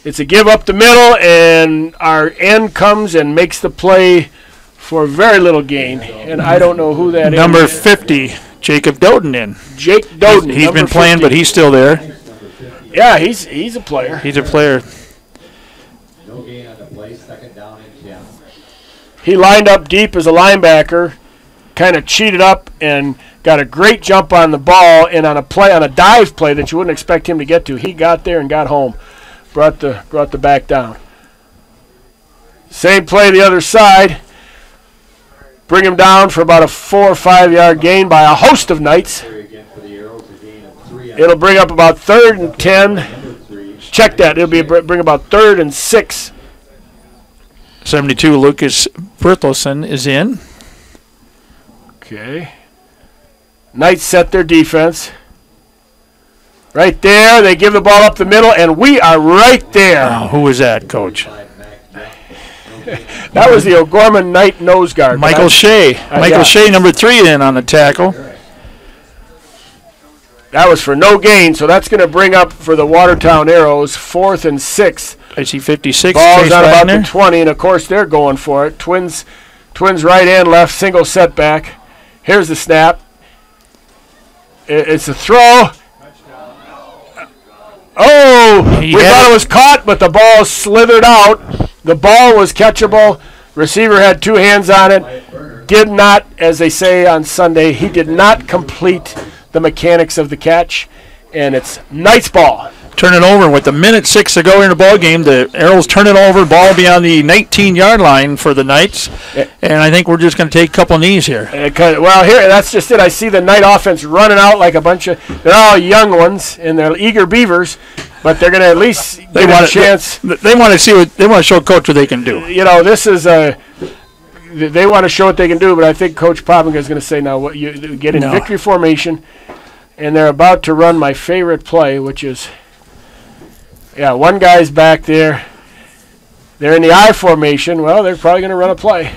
It's a give up the middle, and our end comes and makes the play for very little gain. And I don't know who that is. Number 50, Jacob Doden in. Jake Doden. He's been playing, 50. But he's still there. Yeah, he's a player. He's a player. No gain on the play, second down and 10. He lined up deep as a linebacker, kind of cheated up and got a great jump on the ball, and on a dive play that you wouldn't expect him to get to. He got there and got home. Brought the back down. Same play the other side. Bring him down for about a 4 or 5 yard gain by a host of Knights. It'll bring up about 3rd and 10. Check that. It'll bring about 3rd and 6. 72, Lucas Berthelsen is in. Okay. Knights set their defense. Right there, they give the ball up the middle, and we are right there. Oh, who was that, Coach? That was the O'Gorman Knight nose guard. Michael Shea. Michael Shea, number 3, in on the tackle. That was for no gain, so that's going to bring up for the Watertown Arrows 4th and 6. I see 56. Ball's on about the 20, and of course they're going for it. Twins right and left, single setback. Here's the snap. It's a throw. Oh, we thought it was caught, but the ball slithered out. The ball was catchable. Receiver had 2 hands on it. Did not, as they say on Sunday, he did not complete the mechanics of the catch, and it's Knights ball. Turn it over with a minute 6 to go in the ball game. The Arrows turn it over, ball beyond the 19-yard line for the Knights, and I think we're just going to take a couple knees here. Well, here, that's just it. I see the Knight offense running out like a bunch of, they're all young ones, and they're eager beavers, but they're going to at least give a chance. They want to see they want to show Coach what they can do. You know, this is they want to show what they can do, but I think Coach Poppenga is going to say, now, what you get in victory formation, and they're about to run my favorite play, which is, one guy's back there. They're in the I formation. Well, they're probably going to run a play.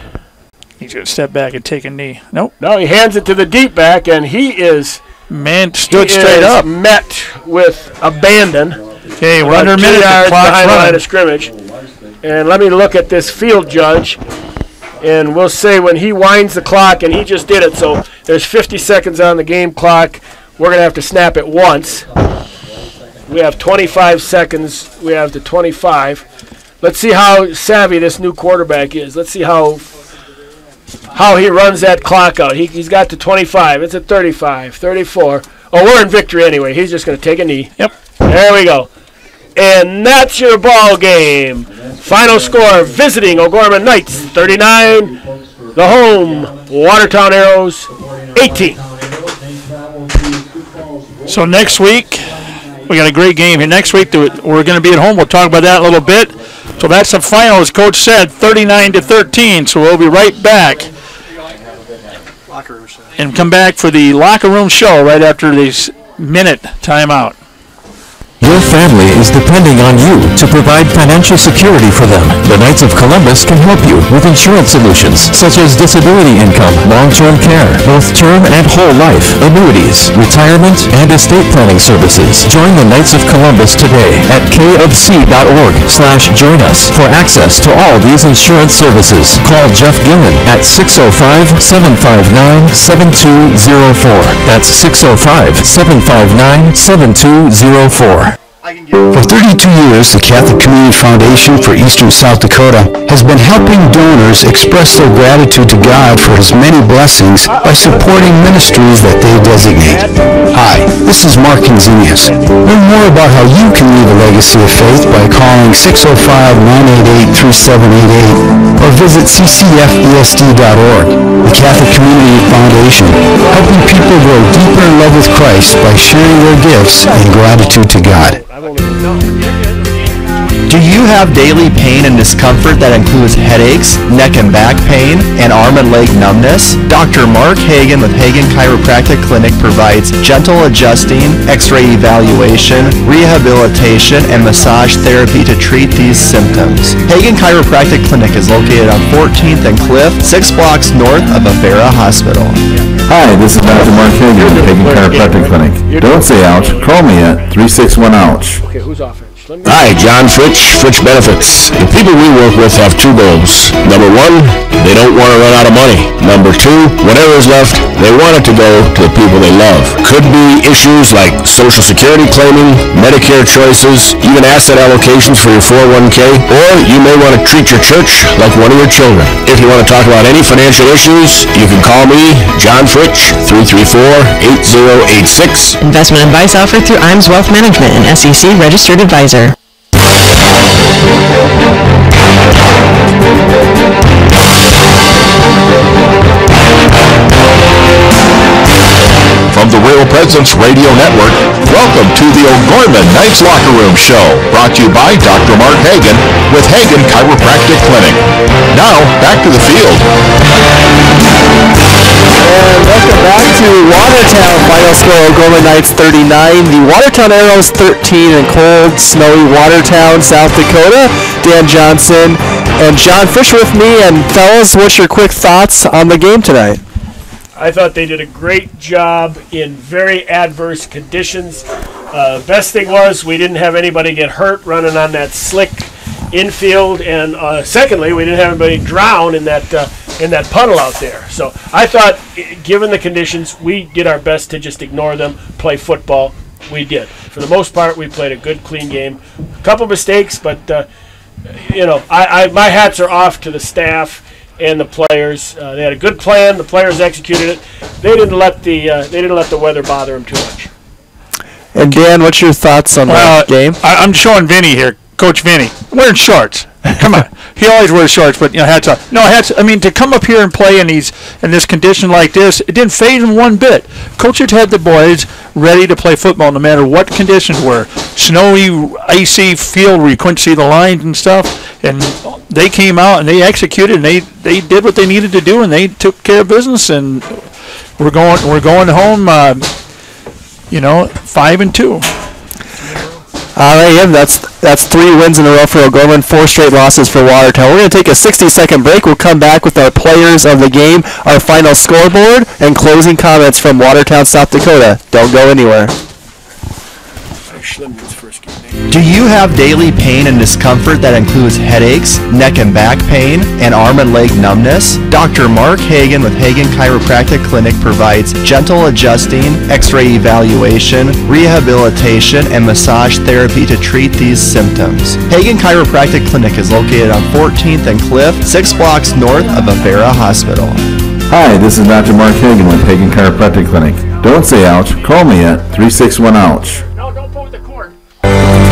He's going to step back and take a knee. Nope. No, he hands it to the deep back, and he stood straight up. Met with abandon. Okay, we're under a minute. The clock's behind the line running. of scrimmage. And let me look at this field judge, and we'll say when he winds the clock, and he just did it, so there's 50 seconds on the game clock. We're going to have to snap it once. We have 25 seconds. We have the 25. Let's see how savvy this new quarterback is. Let's see how he runs that clock out. He's got the 25. It's at 35, 34. Oh, we're in victory anyway. He's just going to take a knee. Yep. There we go. And that's your ball game. Final score, visiting O'Gorman Knights, 39. The home, Watertown Arrows, 18. So next week, we got a great game here. Next week, we're going to be at home. We'll talk about that in a little bit. So that's the final, as Coach said, 39-13. So we'll be right back and come back for the locker room show right after this minute timeout. Your family is depending on you to provide financial security for them. The Knights of Columbus can help you with insurance solutions such as disability income, long-term care, both term and whole life, annuities, retirement, and estate planning services. Join the Knights of Columbus today at kofc.org/join us for access to all these insurance services. Call Jeff Gillen at 605-759-7204. That's 605-759-7204. For 32 years, the Catholic Community Foundation for Eastern South Dakota has been helping donors express their gratitude to God for His many blessings by supporting ministries that they designate. Hi, this is Mark Kinzenius. Learn more about how you can leave a legacy of faith by calling 605-988-3788 or visit ccfesd.org. The Catholic Community Foundation, helping people grow deeper in love with Christ by sharing their gifts and gratitude to God. Do Do you have daily pain and discomfort that includes headaches, neck and back pain, and arm and leg numbness? Dr. Mark Hagan with Hagan Chiropractic Clinic provides gentle adjusting, x-ray evaluation, rehabilitation, and massage therapy to treat these symptoms. Hagan Chiropractic Clinic is located on 14th and Cliff, 6 blocks north of Avera Hospital. Hi, this is Dr. Mark Hagan with Hagan Chiropractic Clinic. Don't say ouch, call me at 361-OUCH. Okay, who's offense? Hi, John Fritsch, Fritsch Benefits. The people we work with have two goals. Number one, they don't want to run out of money. Number two, whatever is left, they want it to go to the people they love. Could be issues like Social Security claiming, Medicare choices, even asset allocations for your 401k, or you may want to treat your church like one of your children. If you want to talk about any financial issues, you can call me, John Fritsch, 334-8086. Investment advice offered through IMS Wealth Management, an SEC registered advisor. From the Real Presence Radio Network, welcome to the O'Gorman Knights Locker Room Show, brought to you by Dr. Mark Hagan with Hagan Chiropractic Clinic. Now, back to the field. And welcome back to Watertown. Final score, O'Gorman Knights 39. The Watertown Arrows 13 in cold, snowy Watertown, South Dakota. Dan Johnson and John Fisher with me. And fellas, what's your quick thoughts on the game tonight? I thought they did a great job in very adverse conditions. Best thing was we didn't have anybody get hurt running on that slick infield, and secondly, we didn't have anybody drown in that puddle out there. So I thought, given the conditions, we did our best to just ignore them, play football. We did. For the most part, we played a good, clean game. A couple mistakes, but my hats are off to the staff and the players. They had a good plan. The players executed it. They didn't let the weather bother them too much. And Dan, what's your thoughts on the game? I'm showing Vinny here, Coach Vinny, wearing shorts. Come on, he always wears shorts, but hats off. No, hats. I mean, to come up here and play in this condition like this, it didn't phase him one bit. Coach had the boys ready to play football no matter what conditions were. Snowy, icy field where you couldn't see the lines and stuff, and they came out and they executed and they did what they needed to do and they took care of business, and we're going home. 5-2. All right, yeah, that's 3 wins in a row for O'Gorman, 4 straight losses for Watertown. We're going to take a 60-second break. We'll come back with our players of the game, our final scoreboard, and closing comments from Watertown, South Dakota. Don't go anywhere. Do you have daily pain and discomfort that includes headaches, neck and back pain, and arm and leg numbness? Dr. Mark Hagan with Hagan Chiropractic Clinic provides gentle adjusting, x-ray evaluation, rehabilitation, and massage therapy to treat these symptoms. Hagan Chiropractic Clinic is located on 14th and Cliff, 6 blocks north of Avera Hospital. Hi, this is Dr. Mark Hagan with Hagan Chiropractic Clinic. Don't say ouch, call me at 361-OUCH.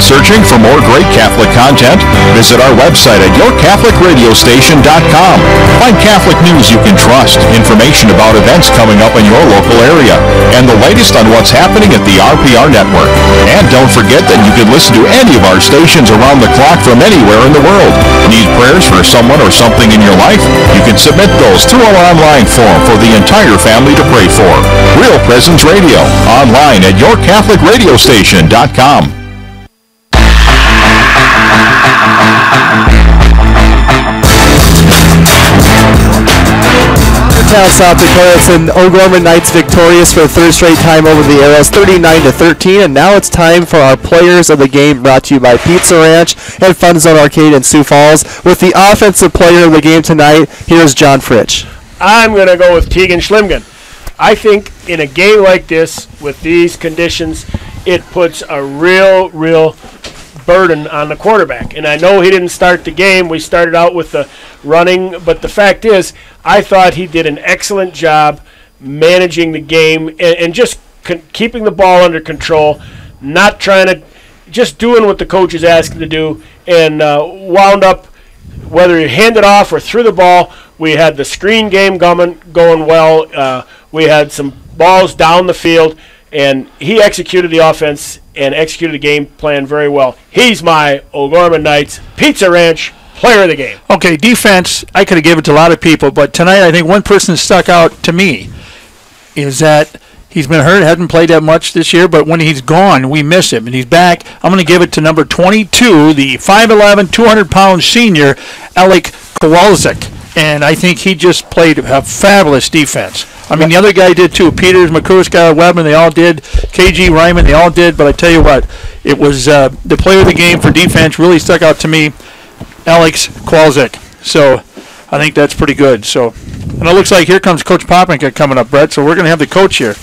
Searching for more great Catholic content? Visit our website at yourcatholicradiostation.com. Find Catholic news you can trust, information about events coming up in your local area, and the latest on what's happening at the RPR network. And don't forget that you can listen to any of our stations around the clock from anywhere in the world. Need prayers for someone or something in your life? You can submit those through our online form for the entire family to pray for. Real Presence Radio, online at yourcatholicradiostation.com. South Dakota. It's an O'Gorman Knights victorious for the third straight time over the Arrows, 39-13. And now it's time for our players of the game, brought to you by Pizza Ranch and Fun Zone Arcade in Sioux Falls. With the offensive player of the game tonight, here's John Fritsch. I'm going to go with Tegan Schlimgen. I think in a game like this, with these conditions, it puts a real burden on the quarterback. And I know he didn't start the game. We started out with the running, but the fact is, I thought he did an excellent job managing the game and just keeping the ball under control, not trying to, just doing what the coaches asked him to do, and wound up, whether he handed off or threw the ball, we had the screen game going well. We had some balls down the field, and he executed the offense and executed the game plan very well. He's my O'Gorman Knights Pizza Ranch player of the game. Okay, defense, I could have given it to a lot of people, but tonight I think one person stuck out to me is that he's been hurt, hasn't played that much this year, but when he's gone, we miss him, and he's back. I'm going to give it to number 22, the 5'11", 200-pound senior, Alec Kowalczyk, and I think he just played a fabulous defense. I mean, the other guy did too. Peters, Makuska, Webman, they all did. KG, Ryman, they all did. But I tell you what, it was the player of the game for defense really stuck out to me, Alex Kowalczyk. So I think that's pretty good. So, and it looks like here comes Coach Popinka coming up, Brett. So we're going to have the coach here.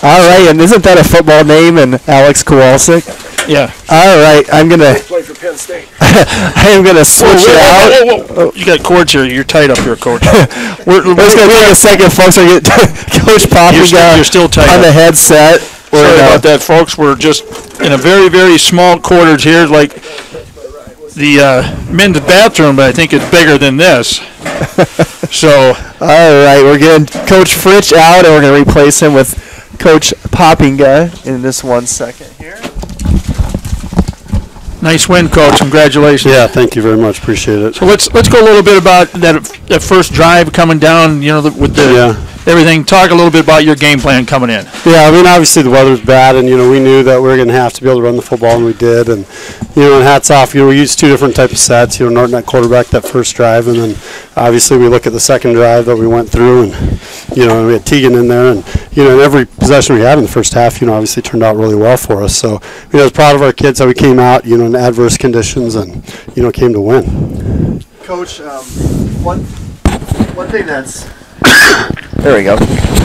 All right, and isn't that a football name, and Alex Kowalczyk? Yeah. All right, I'm going to... Play for Penn State. I am going to switch it out. Whoa. You got cords here. You're tight up here, Coach. We're going to take a second, folks. We're going to get Coach Popinka you're still tight on up. the headset. Sorry about that, folks. We're just in a very, very small quarters here, like the men's bathroom, but I think it's bigger than this. So, all right, we're getting Coach Fritsch out, and we're going to replace him with Coach Popinka in this 1 second here. Nice win, Coach. Congratulations. Yeah, thank you very much. Appreciate it. So let's go a little bit about that first drive coming down. You know, with the everything. Talk a little bit about your game plan coming in. Yeah, I mean, obviously the weather's bad, and we knew that we were going to have to be able to run the football, and we did. And and hats off. We used two different types of sets. Norton at quarterback that first drive, and then obviously we look at the second drive that we went through, and we had Teagan in there, and in every possession we had in the first half, obviously turned out really well for us. So I was proud of our kids how we came out, in adverse conditions, and came to win. Coach, one thing that's there we go.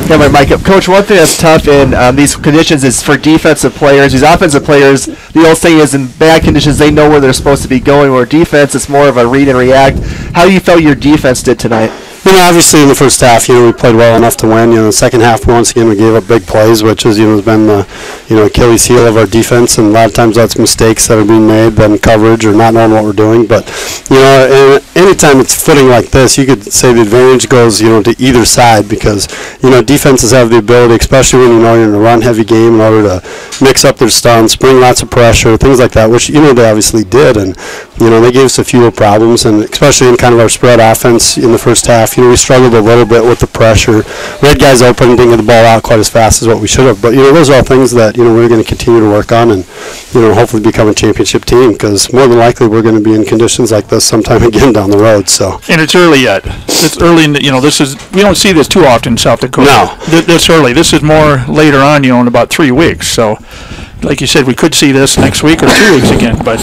Got my mic up. Coach, one thing that's tough in these conditions is for defensive players. These offensive players, the old saying is in bad conditions, they know where they're supposed to be going, where defense is more of a read and react. How do you felt your defense did tonight? Obviously in the first half, we played well enough to win. The second half, once again, we gave up big plays, which has been the Achilles heel of our defense, and a lot of times that's mistakes that are being made, then coverage or not knowing what we're doing. But anytime it's footing like this, you could say the advantage goes to either side, because defenses have the ability, especially when you're in a run-heavy game, in order to mix up their stunts, bring lots of pressure, things like that, which they obviously did, and they gave us a few problems, and especially in kind of our spread offense in the first half. We struggled a little bit with the pressure. We had guys open and didn't get the ball out quite as fast as what we should have. But, those are all things that, we're going to continue to work on and, hopefully become a championship team, because more than likely we're going to be in conditions like this sometime again down the road. So. And it's early yet. It's early, we don't see this too often in South Dakota. No. This early. This is more later on, in about 3 weeks. So, like you said, we could see this next week or 2 weeks again. But,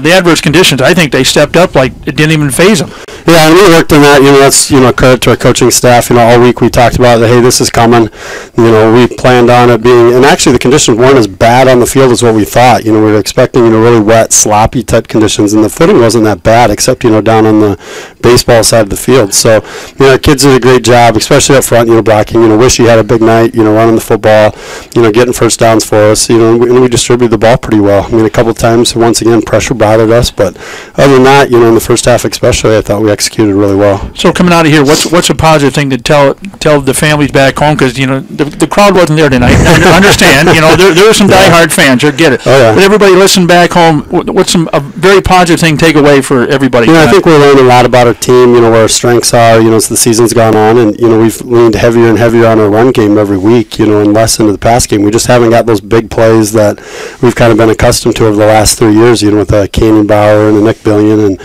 the adverse conditions, I think they stepped up like it didn't even faze them. Yeah, and we worked on that. That's credit to our coaching staff. All week we talked about that. Hey, this is coming. We planned on it being, and actually the conditions weren't as bad on the field as what we thought. We were expecting really wet, sloppy type conditions, and the footing wasn't that bad, except down on the baseball side of the field. So our kids did a great job, especially up front. Blocking. Wishy had a big night. Running the football. Getting first downs for us. And we distributed the ball pretty well. A couple times, once again, pressure bothered us, but other than that, in the first half especially, I thought we executed really well. So coming out of here, what's a positive thing to tell the families back home? Because the crowd wasn't there tonight. I understand. There were some diehard fans. I get it. Oh, yeah. But everybody listen back home. What's a very positive thing to take away for everybody? I think we're learning a lot about our team. Where our strengths are. As the season's gone on, and we've leaned heavier and heavier on our run game every week. And less into the pass game. We just haven't got those big plays that we've kind of been accustomed to over the last 3 years. With Canyon Bauer and Nick Billion, and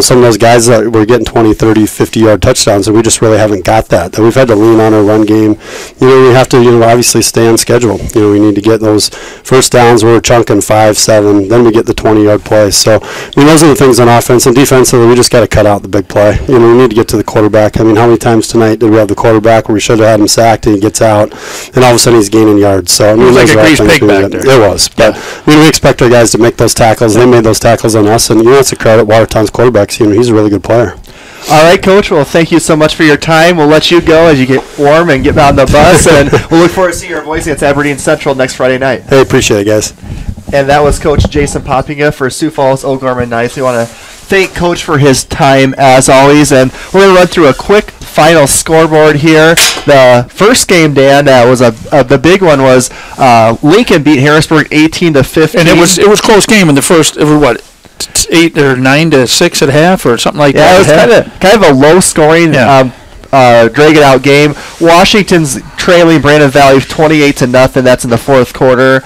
some of those guys that were getting 20, 30, 50-yard touchdowns, and we just really haven't got that. That we've had to lean on our run game. We have to obviously stay on schedule. We need to get those first downs where we're chunking 5, 7, then we get the 20-yard plays. So those are the things on offense and defensively. We just got to cut out the big play. We need to get to the quarterback. How many times tonight did we have the quarterback where we should have had him sacked and he gets out, and all of a sudden he's gaining yards? So it was like a grease pig back there. It was, but we expect our guys to make those tackles. They made those tackles on us, and it's a credit Watertown's quarterbacks. He's a really good player. All right, Coach. Well, thank you so much for your time. We'll let you go as you get warm and get on the bus, and we'll look forward to seeing your voice against Aberdeen Central next Friday night. Hey, appreciate it, guys. And that was Coach Jason Popinka for Sioux Falls O'Gorman Knights. We want to thank Coach for his time as always, and we're going to run through a quick final scoreboard here. The first game, Dan, was the big one was Lincoln beat Harrisburg 18-15. And it was close game in the first. It was what, 8 or 9-6 at half or something like that. Yeah, it was kind of a low scoring. Drag it out game. Washington's trailing Brandon Valley 28-0. That's in the fourth quarter.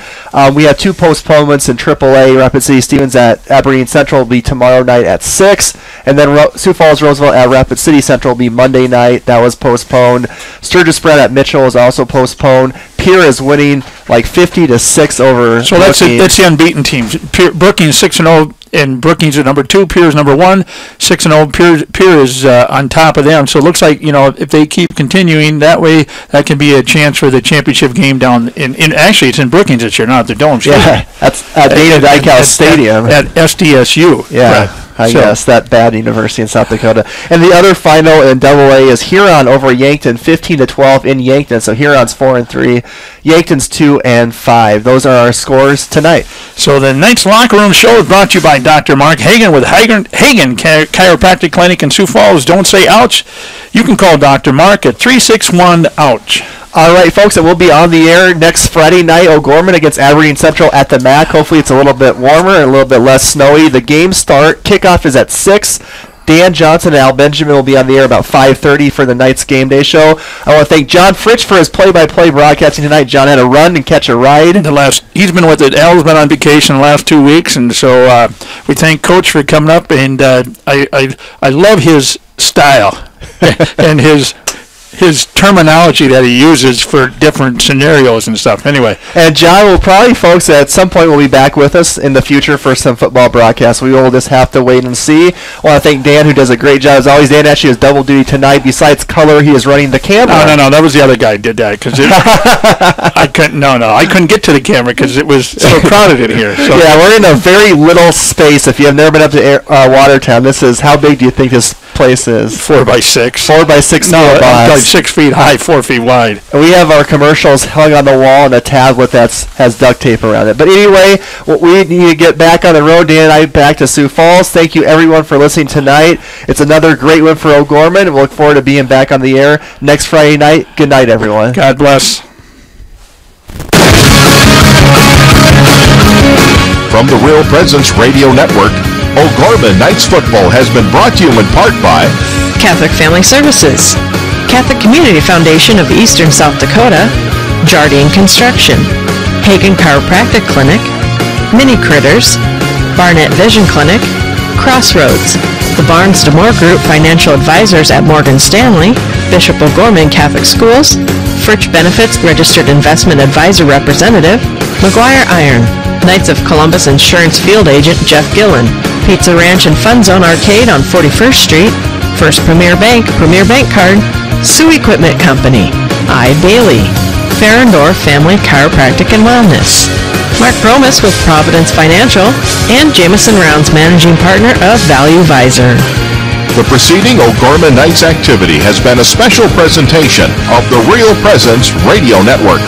We have 2 postponements in AAA. Rapid City Stevens at Aberdeen Central will be tomorrow night at 6, and then Sioux Falls Roosevelt at Rapid City Central will be Monday night. That was postponed. Sturgis Spread at Mitchell is also postponed. Pierre is winning like 50-6 over. So that's the unbeaten teams. Brookings 6-0. And Brookings are number 2, Pierre is number 1, 6-0. Pierre is on top of them. So it looks like, if they keep continuing that way, that can be a chance for the championship game down in actually it's in Brookings this year, not at the Dome. Yeah, that's at Dana Dykhouse Stadium at SDSU. Yeah. Right. Yes, that bad university in South Dakota. And the other final in AA is Huron over Yankton, 15-12 in Yankton. So Huron's 4-3, Yankton's 2-5. Those are our scores tonight. So the night's locker room show is brought to you by Dr. Mark Hagan with Hagan Chiropractic Clinic in Sioux Falls. Don't say ouch. You can call Dr. Mark at 361-OUCH. All right, folks, and we'll be on the air next Friday night. O'Gorman against Aberdeen Central at the MAC. Hopefully it's a little bit warmer and a little bit less snowy. The game start. Kickoff is at 6. Dan Johnson and Al Benjamin will be on the air about 5:30 for the night's game day show. I want to thank John Fritsch for his play-by-play broadcasting tonight. John had to run and catch a ride. He's been with it. Al's been on vacation the last 2 weeks, and so we thank Coach for coming up. And I love his style and his terminology that he uses for different scenarios and stuff. Anyway. And John will probably, folks, at some point will be back with us in the future for some football broadcasts. We will just have to wait and see. I want to thank Dan, who does a great job. As always, Dan actually has double duty tonight. Besides color, he is running the camera. No, that was the other guy who did that. Because I couldn't get to the camera because it was so crowded in here. So. Yeah, we're in a very little space. If you have never been up to Watertown, how big do you think this place is? 4x6. 4x6. No, like 6 feet high, 4 feet wide. And we have our commercials hung on the wall and a tablet that has duct tape around it. But anyway, we need to get back on the road. Dan and I back to Sioux Falls. Thank you, everyone, for listening tonight. It's another great win for O'Gorman, and we look forward to being back on the air next Friday night. Good night, everyone. God bless. From the Real Presence Radio Network, O'Gorman Knights Football has been brought to you in part by Catholic Family Services, Catholic Community Foundation of Eastern South Dakota, Jardine Construction, Hagan Chiropractic Clinic, Mini Critters, Barnett Vision Clinic, Crossroads, the Barnes DeMoore Group Financial Advisors at Morgan Stanley, Bishop O'Gorman Catholic Schools, Fritsch Benefits Registered Investment Advisor Representative, McGuire Iron, Knights of Columbus Insurance Field Agent Jeff Gillen, Pizza Ranch and Fun Zone Arcade on 41st Street, First Premier Bank Card, Sioux Equipment Company, I. Bailey, Farrendorf Family Chiropractic and Wellness, Mark Promis with Providence Financial, and Jameson Rounds Managing Partner of Value Visor. The preceding O'Gorman Knights activity has been a special presentation of the Real Presence Radio Network.